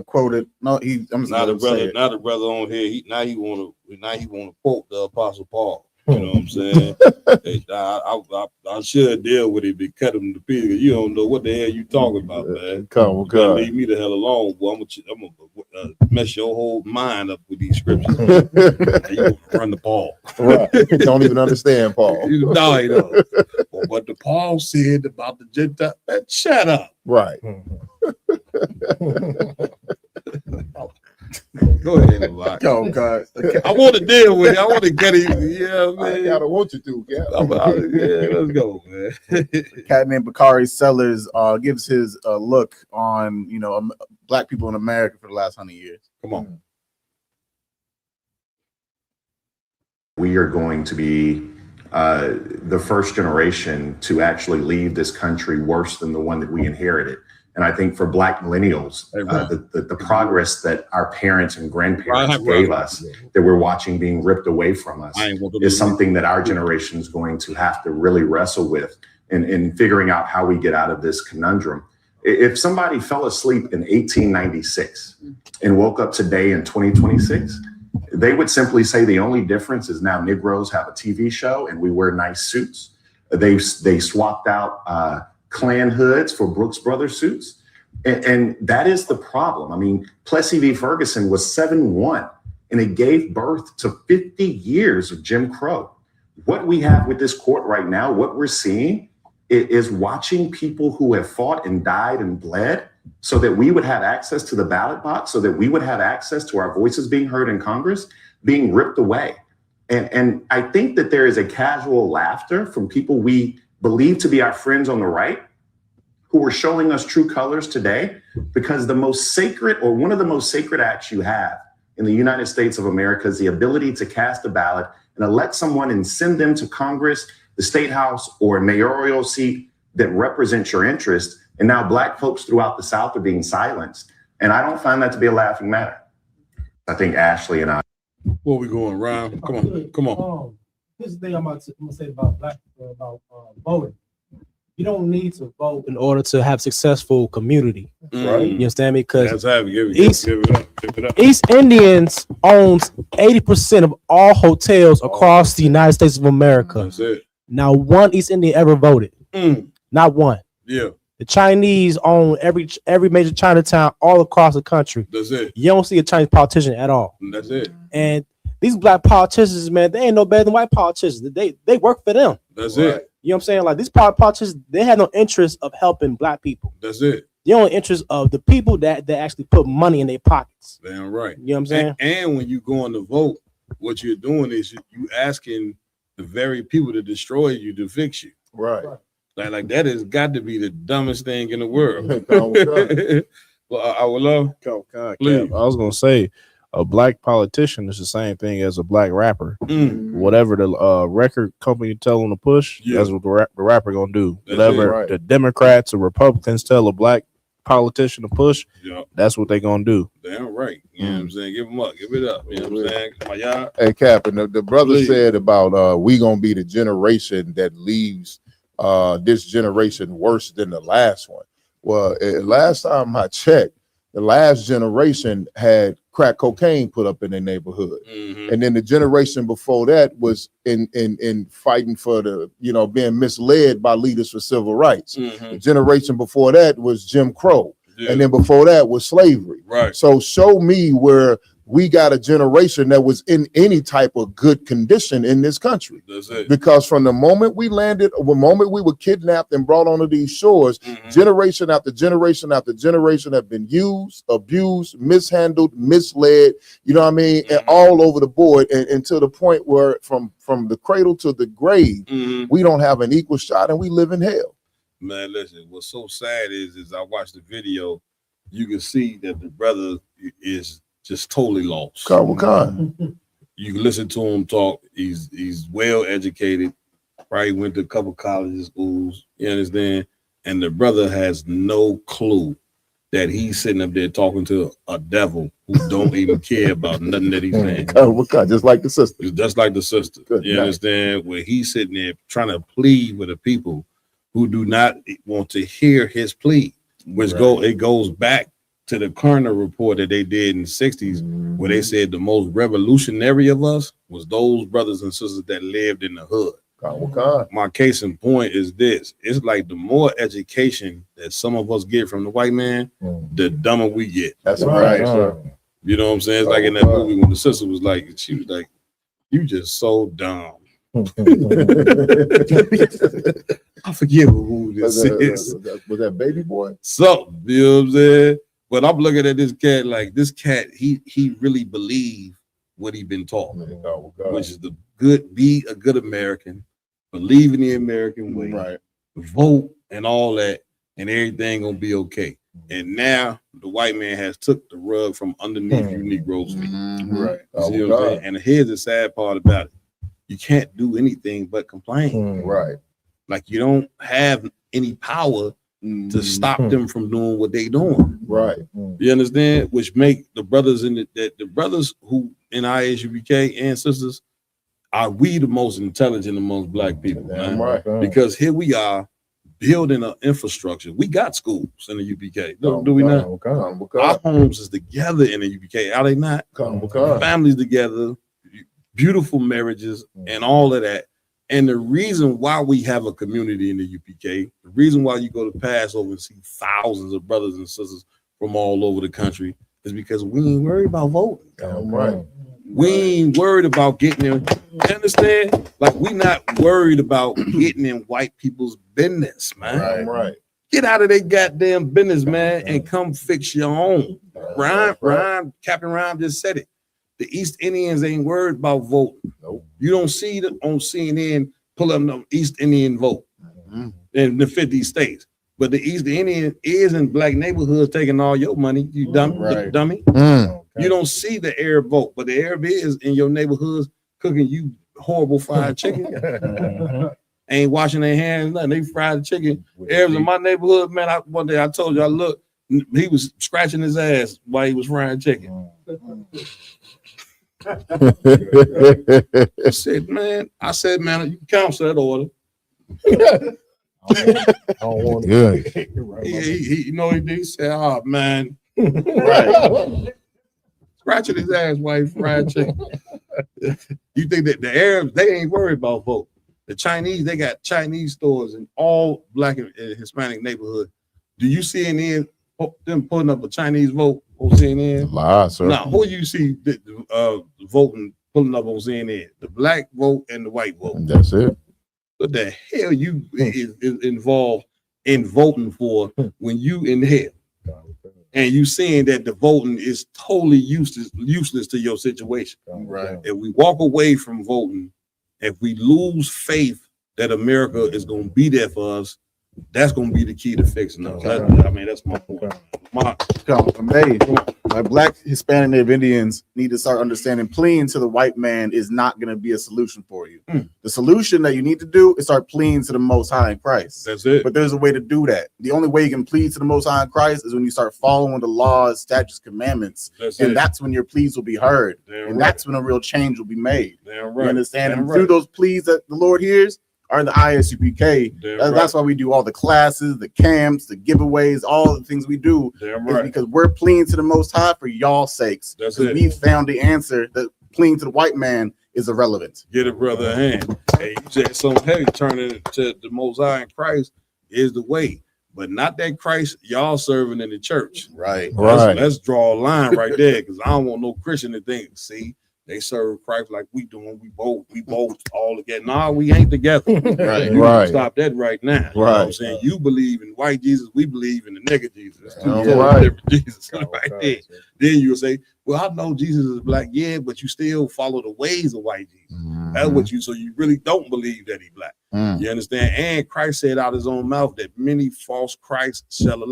quoted. No, I'm just
Now the
gonna say
brother,
it.
on here, he wanna quote the Apostle Paul. You know what I'm saying? Hey, I should deal with it, but cut him to pieces. You don't know what the hell you talking about, man.
Come on,
You gotta
God.
leave me the hell alone, boy. I'm gonna mess your whole mind up with these scriptures. And you gonna run the ball.
Right. Don't even understand Paul.
You know, he don't. But what the Paul said about the Gentile, man, shut up.
Right.
Go ahead, Elijah.
Go, God.
I want to deal with it. I want to get it. Yeah, man.
I gotta want you to, yeah.
Yeah, let's go, man.
A cat named Bakari Sellers gives his look on black people in America for the last 100 years.
Come on.
We are going to be the first generation to actually leave this country worse than the one that we inherited. And I think for Black millennials, the progress that our parents and grandparents gave us, that we're watching being ripped away from us, is something that our generation is going to have to really wrestle with in figuring out how we get out of this conundrum. If somebody fell asleep in 1896 and woke up today in 2026, they would simply say the only difference is now Negroes have a TV show and we wear nice suits. They swapped out Klan hoods for Brooks Brothers suits. And that is the problem. I mean, Plessy v. Ferguson was 7-1, and it gave birth to 50 years of Jim Crow. What we have with this court right now, what we're seeing is watching people who have fought and died and bled so that we would have access to the ballot box, so that we would have access to our voices being heard in Congress, being ripped away. And I think that there is a casual laughter from people we believe to be our friends on the right who are showing us true colors today, because the most sacred, or one of the most sacred acts you have in the United States of America is the ability to cast a ballot and elect someone and send them to Congress, the state house, or a mayoral seat that represents your interest. And now Black folks throughout the South are being silenced. And I don't find that to be a laughing matter. I think Ashley and I.
Where we going, Ryan? Come on.
This is the thing I'm gonna say about black people, about voting. You don't need to vote in order to have successful community.
Right.
You understand me? Because
Give it up.
East Indians owns 80% of all hotels across the United States of America.
That's it.
Now, one East Indian ever voted. Not one.
Yeah.
The Chinese own every major Chinatown all across the country.
That's it.
You don't see a Chinese politician at all.
That's it.
And these black politicians, man, they ain't no better than white politicians. They work for them.
That's it.
You know what I'm saying? Like these politicians, they have no interest of helping black people.
That's it.
The only interest of the people that actually put money in their pockets.
Damn right.
You know what I'm saying?
And when you go on to vote, what you're doing is you asking the very people to destroy you to fix you.
Right.
Like that has got to be the dumbest thing in the world. Well, I would love.
I was gonna say, a black politician is the same thing as a black rapper. Whatever the record company tell them to push, that's what the rapper gonna do.
That's
Whatever
it, right.
the Democrats or Republicans tell a black politician to push, that's what they gonna do.
Damn right. You know what I'm saying? Give them up. Give it up. You know what I'm saying? My y'all.
Hey, Cap, and the brother
Please.
said about we gonna be the generation that leaves this generation worse than the last one. Well, last time I checked, the last generation had crack cocaine put up in their neighborhood, and then the generation before that was in fighting for the, being misled by leaders for civil rights. The generation before that was Jim Crow, and then before that was slavery.
Right.
So show me where we got a generation that was in any type of good condition in this country.
That's it.
Because from the moment we landed, the moment we were kidnapped and brought onto these shores, generation after generation after generation have been used, abused, mishandled, misled, you know what I mean? And all over the board, and to the point where from the cradle to the grave, we don't have an equal shot and we live in hell.
Man, listen, what's so sad is I watched the video, you can see that the brother is just totally lost. You can listen to him talk. He's well educated, probably went to a couple colleges, schools, you understand? And the brother has no clue that he's sitting up there talking to a devil who don't even care about nothing that he's saying.
Just like the sister.
Just like the sister. You understand? Where he's sitting there trying to plead with the people who do not want to hear his plea, which it goes back to the Kerner report that they did in the 60s, where they said the most revolutionary of us was those brothers and sisters that lived in the hood. My case in point is this. It's like the more education that some of us get from the white man, the dumber we get.
That's right.
You know what I'm saying? It's like in that movie when the sister was like, she was like, you just so dumb. I forget who this is.
Was that Baby Boy?
Something, you know what I'm saying? But I'm looking at this cat like this cat, he really believed what he been taught, which is be a good American, believe in the American way, vote and all that, and everything gonna be okay. And now the white man has took the rug from underneath you Negroes' feet.
Right.
See what I'm saying? And here's the sad part about it. You can't do anything but complain.
Right.
Like you don't have any power to stop them from doing what they doing.
Right.
You understand? Which make the brothers the brothers who in ISUBK and sisters are we the most intelligent amongst black people, man.
Right.
Because here we are building an infrastructure. We got schools in the UPK. Do we not? Our homes is together in the UPK. Are they not? Families together, beautiful marriages, and all of that. And the reason why we have a community in the UPK, the reason why you go to Passover and see thousands of brothers and sisters from all over the country is because we ain't worried about voting.
Right.
We ain't worried about getting in. You understand? Like, we not worried about getting in white people's business, man.
Right.
Get out of their goddamn business, man, and come fix your own. Captain Ryan just said it. The East Indians ain't worried about voting.
Nope.
You don't see it on CNN pull up the East Indian vote in the 50 states. But the East Indian is in black neighborhoods taking all your money, you dummy. You don't see the Arab vote, but the Arab is in your neighborhoods cooking you horrible fried chicken. Ain't washing their hands, nothing. They fried chicken. Arabs in my neighborhood, man, one day I told you, I looked, he was scratching his ass while he was frying chicken. I said, man, you can cancel that order.
I don't want
Good.
He you know what he did? He said, oh man. Scratching his ass while he fried chicken. You think that the Arabs, they ain't worried about vote. The Chinese, they got Chinese stores in all black and Hispanic neighborhoods. Do you see them putting up a Chinese vote on CNN?
Lie, sir.
Now, who you see voting, pulling up on CNN? The black vote and the white vote.
That's it.
What the hell you is involved in voting for when you in hell? And you seeing that the voting is totally useless to your situation.
Right.
If we walk away from voting, if we lose faith that America is going to be there for us, that's going to be the key to fixing us. That's my point.
Like black, Hispanic, Native Indians need to start understanding pleading to the white man is not going to be a solution for you. The solution that you need to do is start pleading to the Most High in Christ.
That's it.
But there's a way to do that. The only way you can plead to the Most High in Christ is when you start following the laws, statutes, commandments. That's when your pleas will be heard. That's when a real change will be made. You understand? And through those pleas that the Lord hears, are in the ISUPK. That's why we do all the classes, the camps, the giveaways, all the things we do. Is because we're pleading to the Most High for y'all's sakes. Because we found the answer that pleading to the white man is irrelevant.
Get a brother a hand. Hey, you said something heavy, turning to the Most High in Christ is the way. But not that Christ y'all serving in the church.
Right.
Let's draw a line right there, because I don't want no Christian to think, see, they serve Christ like we doing. We both all together. Nah, we ain't together. You stop that right now. You know what I'm saying? You believe in white Jesus. We believe in the nigga Jesus. That's two different Jesus right there. Then you'll say, well, I know Jesus is black. Yeah, but you still follow the ways of white Jesus. That's what you, so you really don't believe that he black. You understand? And Christ said out his own mouth that many false Christs shall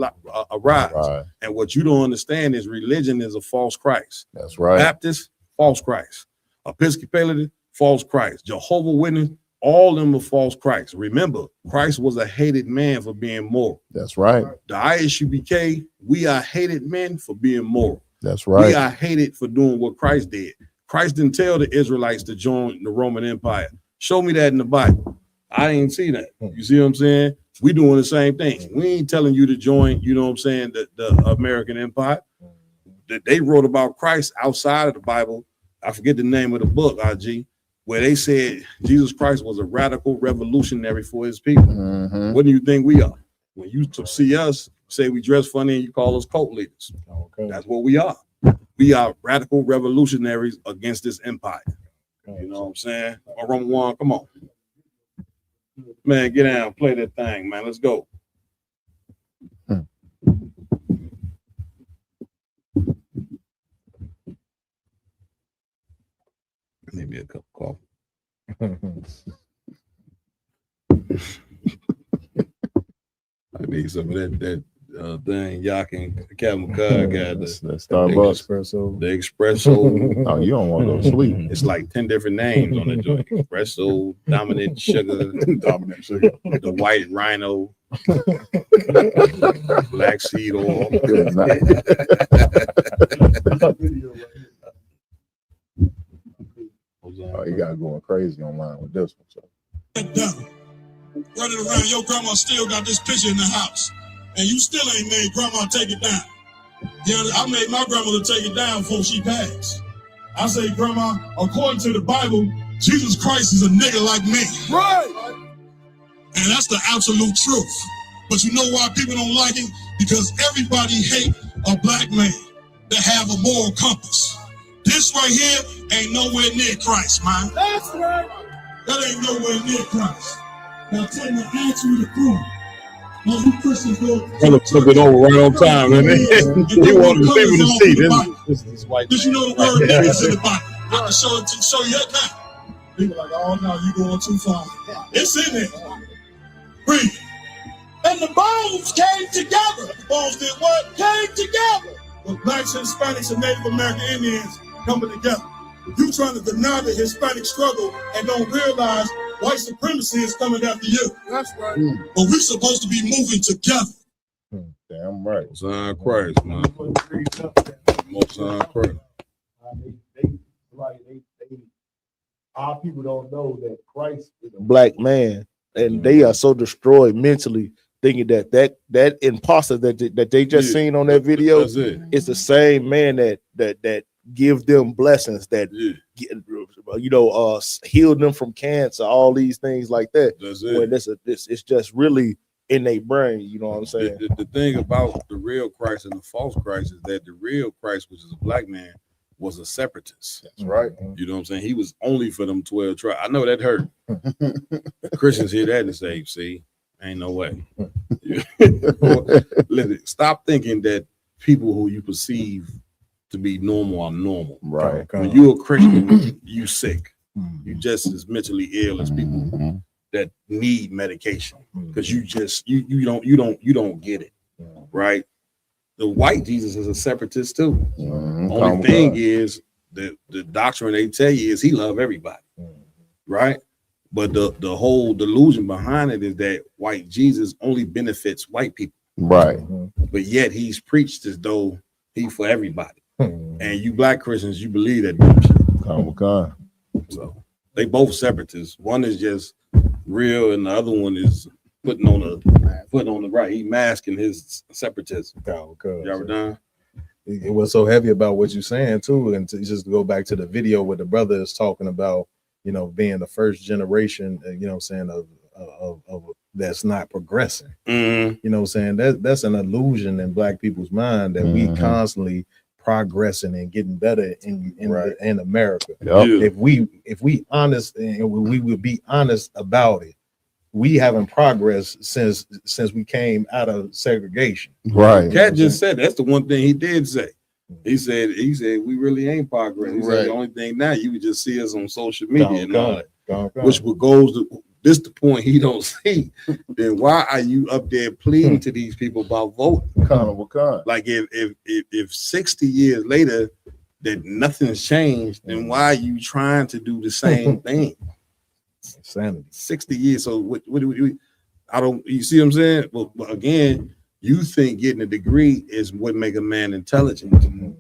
arise. And what you don't understand is religion is a false Christ.
That's right.
Baptist, false Christ. Episcopalian, false Christ. Jehovah Witness, all of them are false Christ. Remember, Christ was a hated man for being moral.
That's right.
The ISUPK, we are hated men for being moral.
That's right.
We are hated for doing what Christ did. Christ didn't tell the Israelites to join the Roman Empire. Show me that in the Bible. I didn't see that. You see what I'm saying? We doing the same thing. We ain't telling you to join, you know what I'm saying, the American Empire. They wrote about Christ outside of the Bible. I forget the name of the book, IG, where they said Jesus Christ was a radical revolutionary for his people. What do you think we are? When you see us, say we dress funny and you call us cult leaders. That's what we are. We are radical revolutionaries against this empire. You know what I'm saying? Roman 1, come on. Man, get down, play that thing, man. Let's go. Maybe a cup of coffee. I need some of that thing. Yak and Captain McCall got the
Starbucks
espresso. The espresso.
Oh, you don't want to go to sleep.
It's like 10 different names on the joint. Espresso, dominant sugar, the white rhino, black seed oil.
Oh, you got going crazy online with this one. So.
running around. Your grandma still got this picture in the house, and you still ain't made grandma take it down. You know, I made my grandmother take it down before she passed. I say, Grandma, according to the Bible, Jesus Christ is a nigga like me. Right. And that's the absolute truth. But you know why people don't like it? Because everybody hate a black man that have a moral compass. This right here ain't nowhere near Christ, man. That's right. That ain't nowhere near Christ. Now tell me, I ask you to prove. Now you Christians go.
Brother took it over right on time, man. He wanted people to see this white.
Did you know the word nigga is in the Bible? I can show you that now. People like, oh no, you going too far. It's in there. Read. And the bones came together. The bones did what? Came together. With blacks, Hispanics, and Native American Indians coming together. You trying to deny the Hispanic struggle and don't realize white supremacy is coming after you. That's right. But we're supposed to be moving together.
Damn right.
Most High Christ, man. Most High Christ.
Our people don't know that Christ is a black man, and they are so destroyed mentally, thinking that imposter that they just seen on that video is the same man that give them blessings, that heal them from cancer, all these things like that. When it's just really in their brain, you know what I'm saying?
The thing about the real Christ and the false Christ is that the real Christ, which is a black man, was a separatist.
That's right.
You know what I'm saying? He was only for them 12 tribes. I know that hurt. Christians hear that and say, see, ain't no way. Listen, stop thinking that people who you perceive to be normal are normal.
Right.
When you're a Christian, you sick. You just as mentally ill as people that need medication because you don't get it. Right. The white Jesus is a separatist too. Only thing is the doctrine they tell you is he love everybody, right? But the whole delusion behind it is that white Jesus only benefits white people,
right?
But yet he's preached as though he for everybody. And you black Christians, you believe that. So they both separatists. One is just real, and the other one is putting on the right. He masking his separatism. You ever done?
It was so heavy about what you're saying too, and just to go back to the video where the brother is talking about, being the first generation, of that's not progressing. You know what I'm saying? That's an illusion in black people's mind that we constantly progressing and getting better in America. Yep. If we honest and we would be honest about it, we haven't progressed since we came out of segregation.
Right.
Cat just said that's the one thing he did say. He said we really ain't progressing. He said the only thing now you can just see us on social media and all that. Which goes to this the point he don't see. Then why are you up there pleading to these people about voting? Like if 60 years later that nothing's changed, then why are you trying to do the same thing?
Insanity.
60 years. So what do we? I don't. You see what I'm saying? Well, again, you think getting a degree is what make a man intelligent.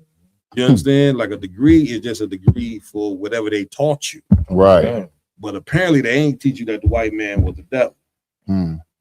You understand? Like a degree is just a degree for whatever they taught you.
Right.
But apparently they ain't teach you that the white man was the devil.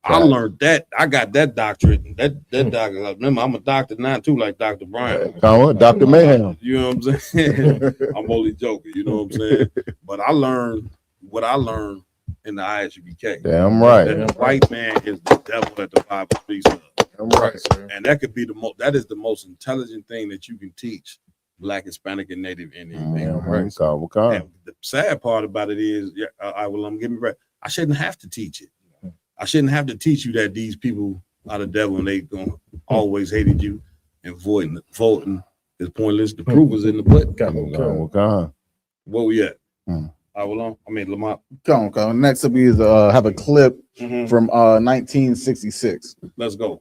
I learned that. I got that doctorate. That doctor. Remember, I'm a doctor now too, like Dr. Brian.
Dr. Mayhem.
You know what I'm saying? I'm only joking. You know what I'm saying? But I learned what I learned in the ISUPK.
Damn right.
That the white man is the devil that the Bible speaks of.
Damn right, sir.
And that could be that is the most intelligent thing that you can teach Black, Hispanic, and Native Indian.
Right.
And the sad part about it is, I'm getting ready. I shouldn't have to teach it. I shouldn't have to teach you that these people are the devil and they gonna always hated you and voting is pointless. The proof is in the pudding. Where we at? Lamont.
Come on. Next up is have a clip from 1966.
Let's go.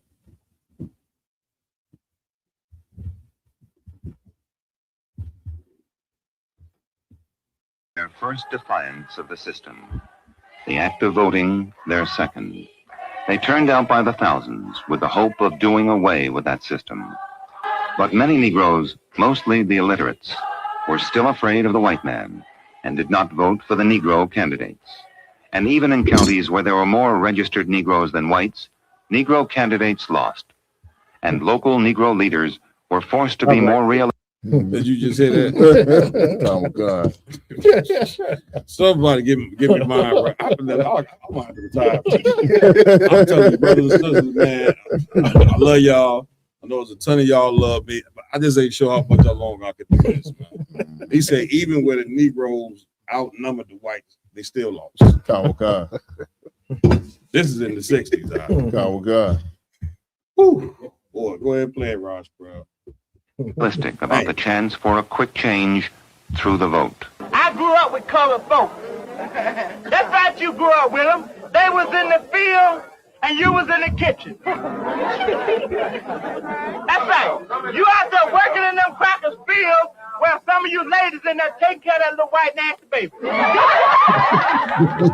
Their first defiance of the system. The act of voting, their second. They turned out by the thousands with the hope of doing away with that system. But many Negroes, mostly the illiterates, were still afraid of the white man and did not vote for the Negro candidates. And even in counties where there were more registered Negroes than whites, Negro candidates lost. And local Negro leaders were forced to be more realistic.
Did you just hear that?
Oh God!
Somebody give me mine right. I'm gonna have to retire. I'm telling you, brothers and sisters, man, I love y'all. I know there's a ton of y'all love me, but I just ain't sure how much longer I could do this, man. He said even where the Negroes outnumbered the whites, they still lost.
Oh God!
This is in the 60s.
Oh God!
Whew. Boy, go ahead and play it, Ross, bro.
Realistic about the chance for a quick change through the vote.
I grew up with colored folks. That's right, you grew up with them. They was in the field and you was in the kitchen. That's right. You out there working in them crackers fields while some of you ladies in there taking care of that little white nasty baby.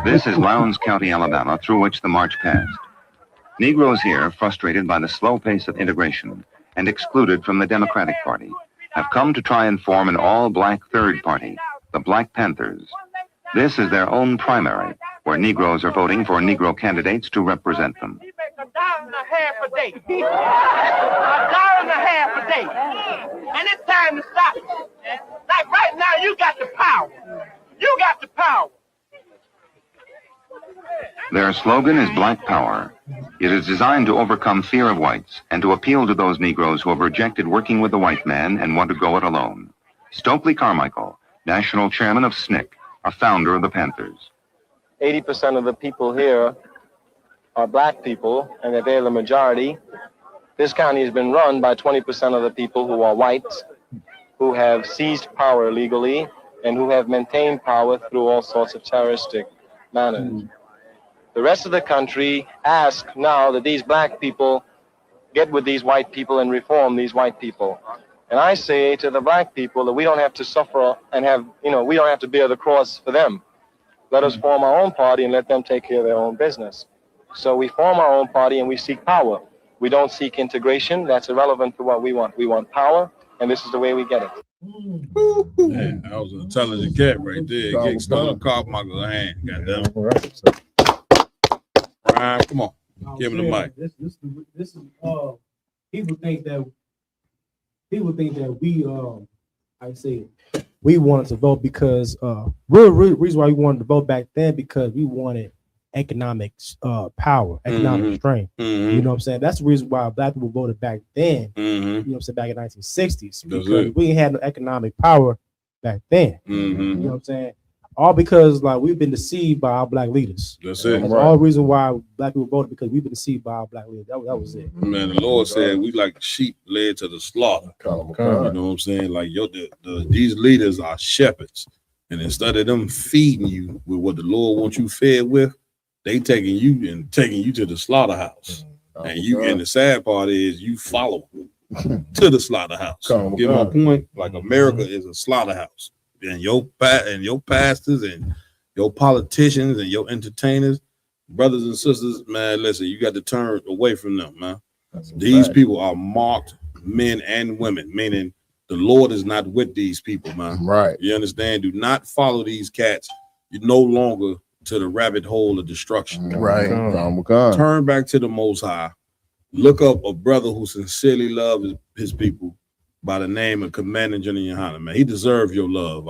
This is Lowndes County, Alabama, through which the march passed. Negroes here, frustrated by the slow pace of integration and excluded from the Democratic Party, have come to try and form an all-black third party, the Black Panthers. This is their own primary, where Negroes are voting for Negro candidates to represent them.
$1.50 a day. $1.50 a day. And it's time to stop it. Like right now, you got the power. You got the power.
Their slogan is Black Power. It is designed to overcome fear of whites and to appeal to those Negroes who have rejected working with the white man and want to go it alone. Stokely Carmichael, national chairman of SNCC, a founder of the Panthers.
80% of the people here are black people, and that they're the majority. This county has been run by 20% of the people who are whites, who have seized power illegally, and who have maintained power through all sorts of terroristic manners. The rest of the country ask now that these black people get with these white people and reform these white people. And I say to the black people that we don't have to suffer and we don't have to bear the cross for them. Let us form our own party and let them take care of their own business. So we form our own party and we seek power. We don't seek integration. That's irrelevant to what we want. We want power, and this is the way we get it.
Man, that was an intelligent cat right there. Getting Stone Carmichael's hand. Goddamn. Ryan, come on. Give him the mic.
This is people think that we we wanted to vote because real reason why we wanted to vote back then because we wanted economic power, economic strength. You know what I'm saying? That's the reason why black people voted back then. You know what I'm saying, back in the 1960s, because we ain't had no economic power back then. You know what I'm saying? All because like we've been deceived by our black leaders.
That's it.
That's all the reason why black people voted, because we've been deceived by our black leaders. That was it.
Man, the Lord said we like sheep led to the slaughter. You know what I'm saying? Like these leaders are shepherds, and instead of them feeding you with what the Lord wants you fed with, they taking you to the slaughterhouse. And the sad part is you follow to the slaughterhouse. Get my point? Like America is a slaughterhouse. And your pastors and your politicians and your entertainers, brothers and sisters, man, listen, you got to turn away from them, man. These people are marked men and women, meaning the Lord is not with these people, man.
Right.
You understand? Do not follow these cats. You're no longer to the rabbit hole of destruction.
Right.
Turn back to the Most High. Look up a brother who sincerely loves his people by the name of Commander General Yohana, man. He deserves your love,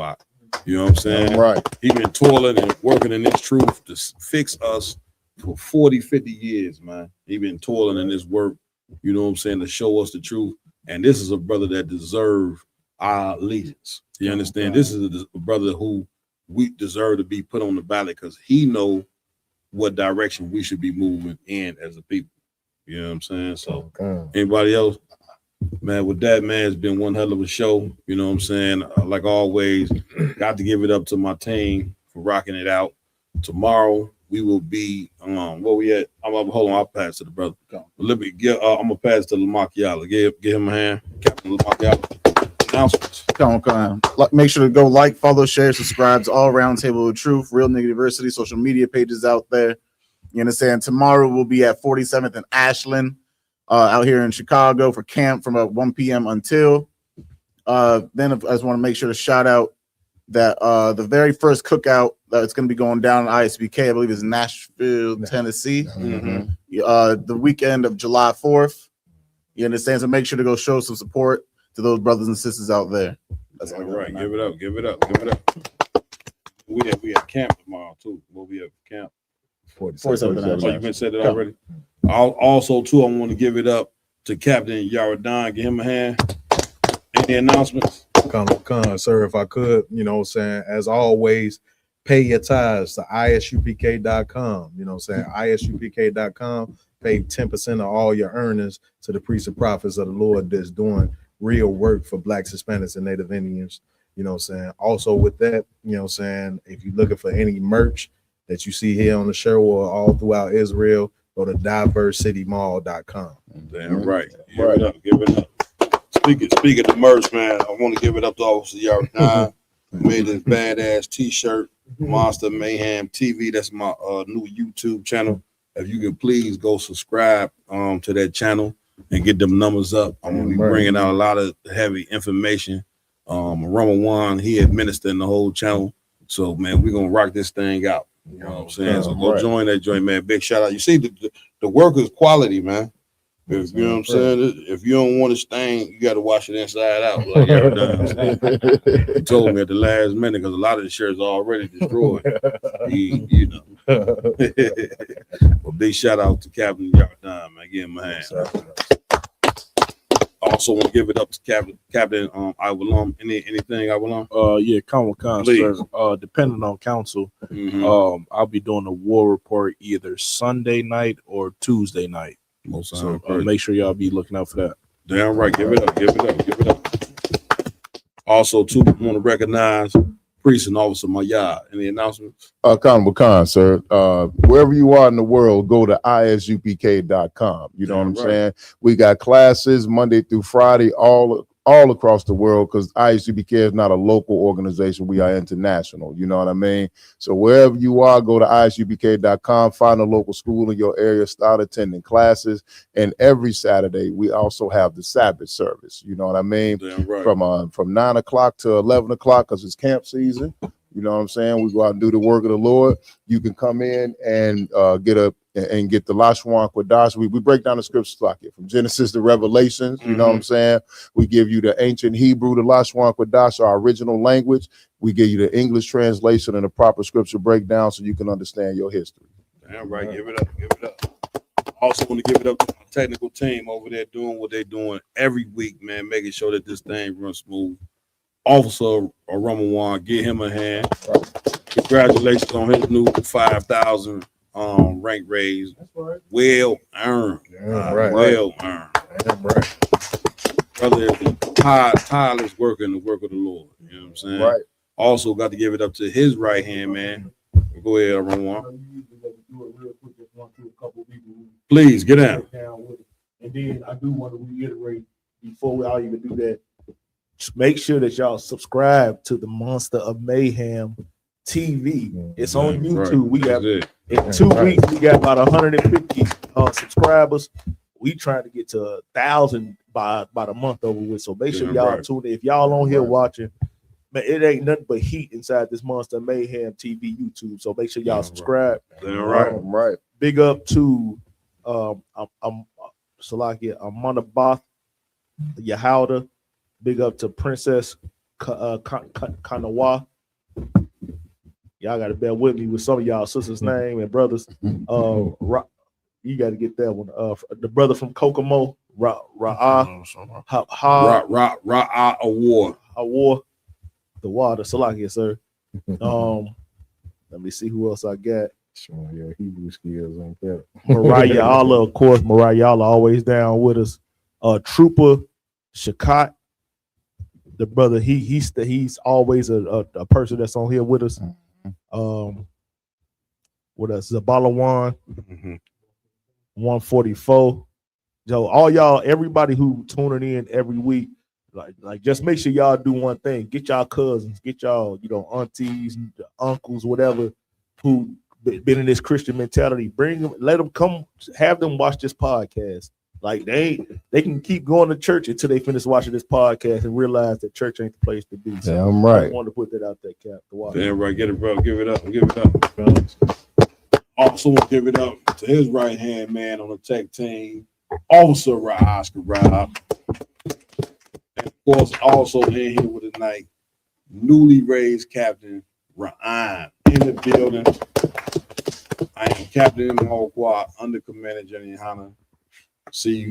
you know what I'm saying?
Right.
He been toiling and working in this truth to fix us for 40, 50 years, man. He been toiling in this work, you know what I'm saying, to show us the truth. And this is a brother that deserves our allegiance. You understand? This is a brother who we deserve to be put on the ballot because he know what direction we should be moving in as a people. You know what I'm saying? So anybody else? Man, with that, man, it's been one hell of a show. You know what I'm saying? Like always, got to give it up to my team for rocking it out. Tomorrow we will be where we at? Hold on, I'll pass to the brother. Let me get I'm gonna pass to Lamar Kiala. Give him a hand. Captain Lamar Kiala. Announcements.
Come on. Make sure to go like, follow, share, subscribe to all Roundtable of Truth, Real Nigga University social media pages out there. You understand? Tomorrow we'll be at 47th and Ashland. Out here in Chicago for camp from 1 p.m. until then. I just want to make sure to shout out that the very first cookout that's going to be going down in ISBK, I believe, is Nashville, Tennessee, the weekend of July 4th. You understand? So make sure to go show some support to those brothers and sisters out there. That's
all right. Give it up. Give it up. Give it up. We have camp tomorrow too. We'll be at camp.
47.
Oh, you've been said it already. Also, too, I want to give it up to Captain Yaradan. Give him a hand. Any announcements?
Come, sir, if I could, you know what I'm saying, as always, pay your tithes to isupk.com. You know what I'm saying? isupk.com. Pay 10% of all your earnings to the priests and prophets of the Lord that's doing real work for Blacks, Hispanics, and Native Indians. You know what I'm saying? Also with that, you know what I'm saying, if you're looking for any merch that you see here on the show or all throughout Israel, go to diversitymall.com.
Damn right. Give it up. Give it up. Speaking of merch, man, I want to give it up to Officer Yaradan. Made this badass t-shirt, Monster Mayhem TV. That's my new YouTube channel. If you can please go subscribe to that channel and get them numbers up. I'm gonna be bringing out a lot of heavy information. Ramawan, he administering the whole channel. So man, we're gonna rock this thing out. You know what I'm saying? So go join that joint, man. Big shout out. You see the work is quality, man. If you know what I'm saying, if you don't want to stain, you got to wash it inside out. Like he told me at the last minute because a lot of the shirts are already destroyed. You know. Well, big shout out to Captain Yaradan, man. Give him a hand. Also want to give it up to Captain Iwalum. Anything Iwalum?
Yeah, Khan, sir. Depending on council, I'll be doing a war report either Sunday night or Tuesday night. So make sure y'all be looking out for that.
Damn right. Give it up. Give it up. Give it up. Also, too, want to recognize Priest and Officer Mayad. Any announcements?
Khan, sir. Wherever you are in the world, go to isupk.com. You know what I'm saying? We got classes Monday through Friday, all across the world, because ISUPK is not a local organization. We are international. You know what I mean? So wherever you are, go to isupk.com, find a local school in your area, start attending classes. And every Saturday, we also have the Sabbath service. You know what I mean? From 9 o'clock to 11 o'clock, because it's camp season. You know what I'm saying? We go out and do the work of the Lord. You can come in and get the Lashwan Kodash. We break down the scriptures like it from Genesis to Revelations. You know what I'm saying? We give you the ancient Hebrew, the Lashwan Kodash, our original language. We give you the English translation and the proper scripture breakdown so you can understand your history.
Damn right. Give it up. Give it up. Also want to give it up to my technical team over there doing what they're doing every week, man, making sure that this thing runs smooth. Officer Ramawan, give him a hand. Congratulations on his new 5,000 rank raise. Well earned. Well earned. Brother is tireless work in the work of the Lord. You know what I'm saying?
Right.
Also got to give it up to his right hand man. Go ahead, Ramawan. Please get out.
And then I do want to reiterate before we all even do that. Make sure that y'all subscribe to the Monster of Mayhem TV. It's on YouTube. We got in 2 weeks, we got about 150 subscribers. We trying to get to 1,000 by about a month over with. So make sure y'all tune in. If y'all on here watching, man, it ain't nothing but heat inside this Monster of Mayhem TV YouTube. So make sure y'all subscribe.
Right.
Big up to Salakia Amanabath Yahauda. Big up to Princess Kanawa. Y'all got to bear with me with some of y'all sisters' name and brothers. You got to get that one. The brother from Kokomo, Ra'a Award. The water, Salakia, sir. Let me see who else I got.
Showing your Hebrew skills on that.
Mariah Allah, of course. Mariah Allah always down with us. Trooper Shakat. The brother, he's always a person that's on here with us. What else? Zabalawan, 144. So all y'all, everybody who tuning in every week, like just make sure y'all do one thing. Get y'all cousins, get y'all, aunties, uncles, whatever, who been in this Christian mentality. Bring them, let them come, have them watch this podcast. Like they can keep going to church until they finish watching this podcast and realize that church ain't the place to be. So
Damn right.
I wanted to put that out there, Cap. To watch.
Damn right. Get it, bro. Give it up. Give it up. Also, give it up to his right hand man on the tech team, Officer Oscar Rob. And of course, also in here with tonight, newly raised Captain Ryan in the building. I am Captain Mohawk, Under Commander Jenny Hanna. See you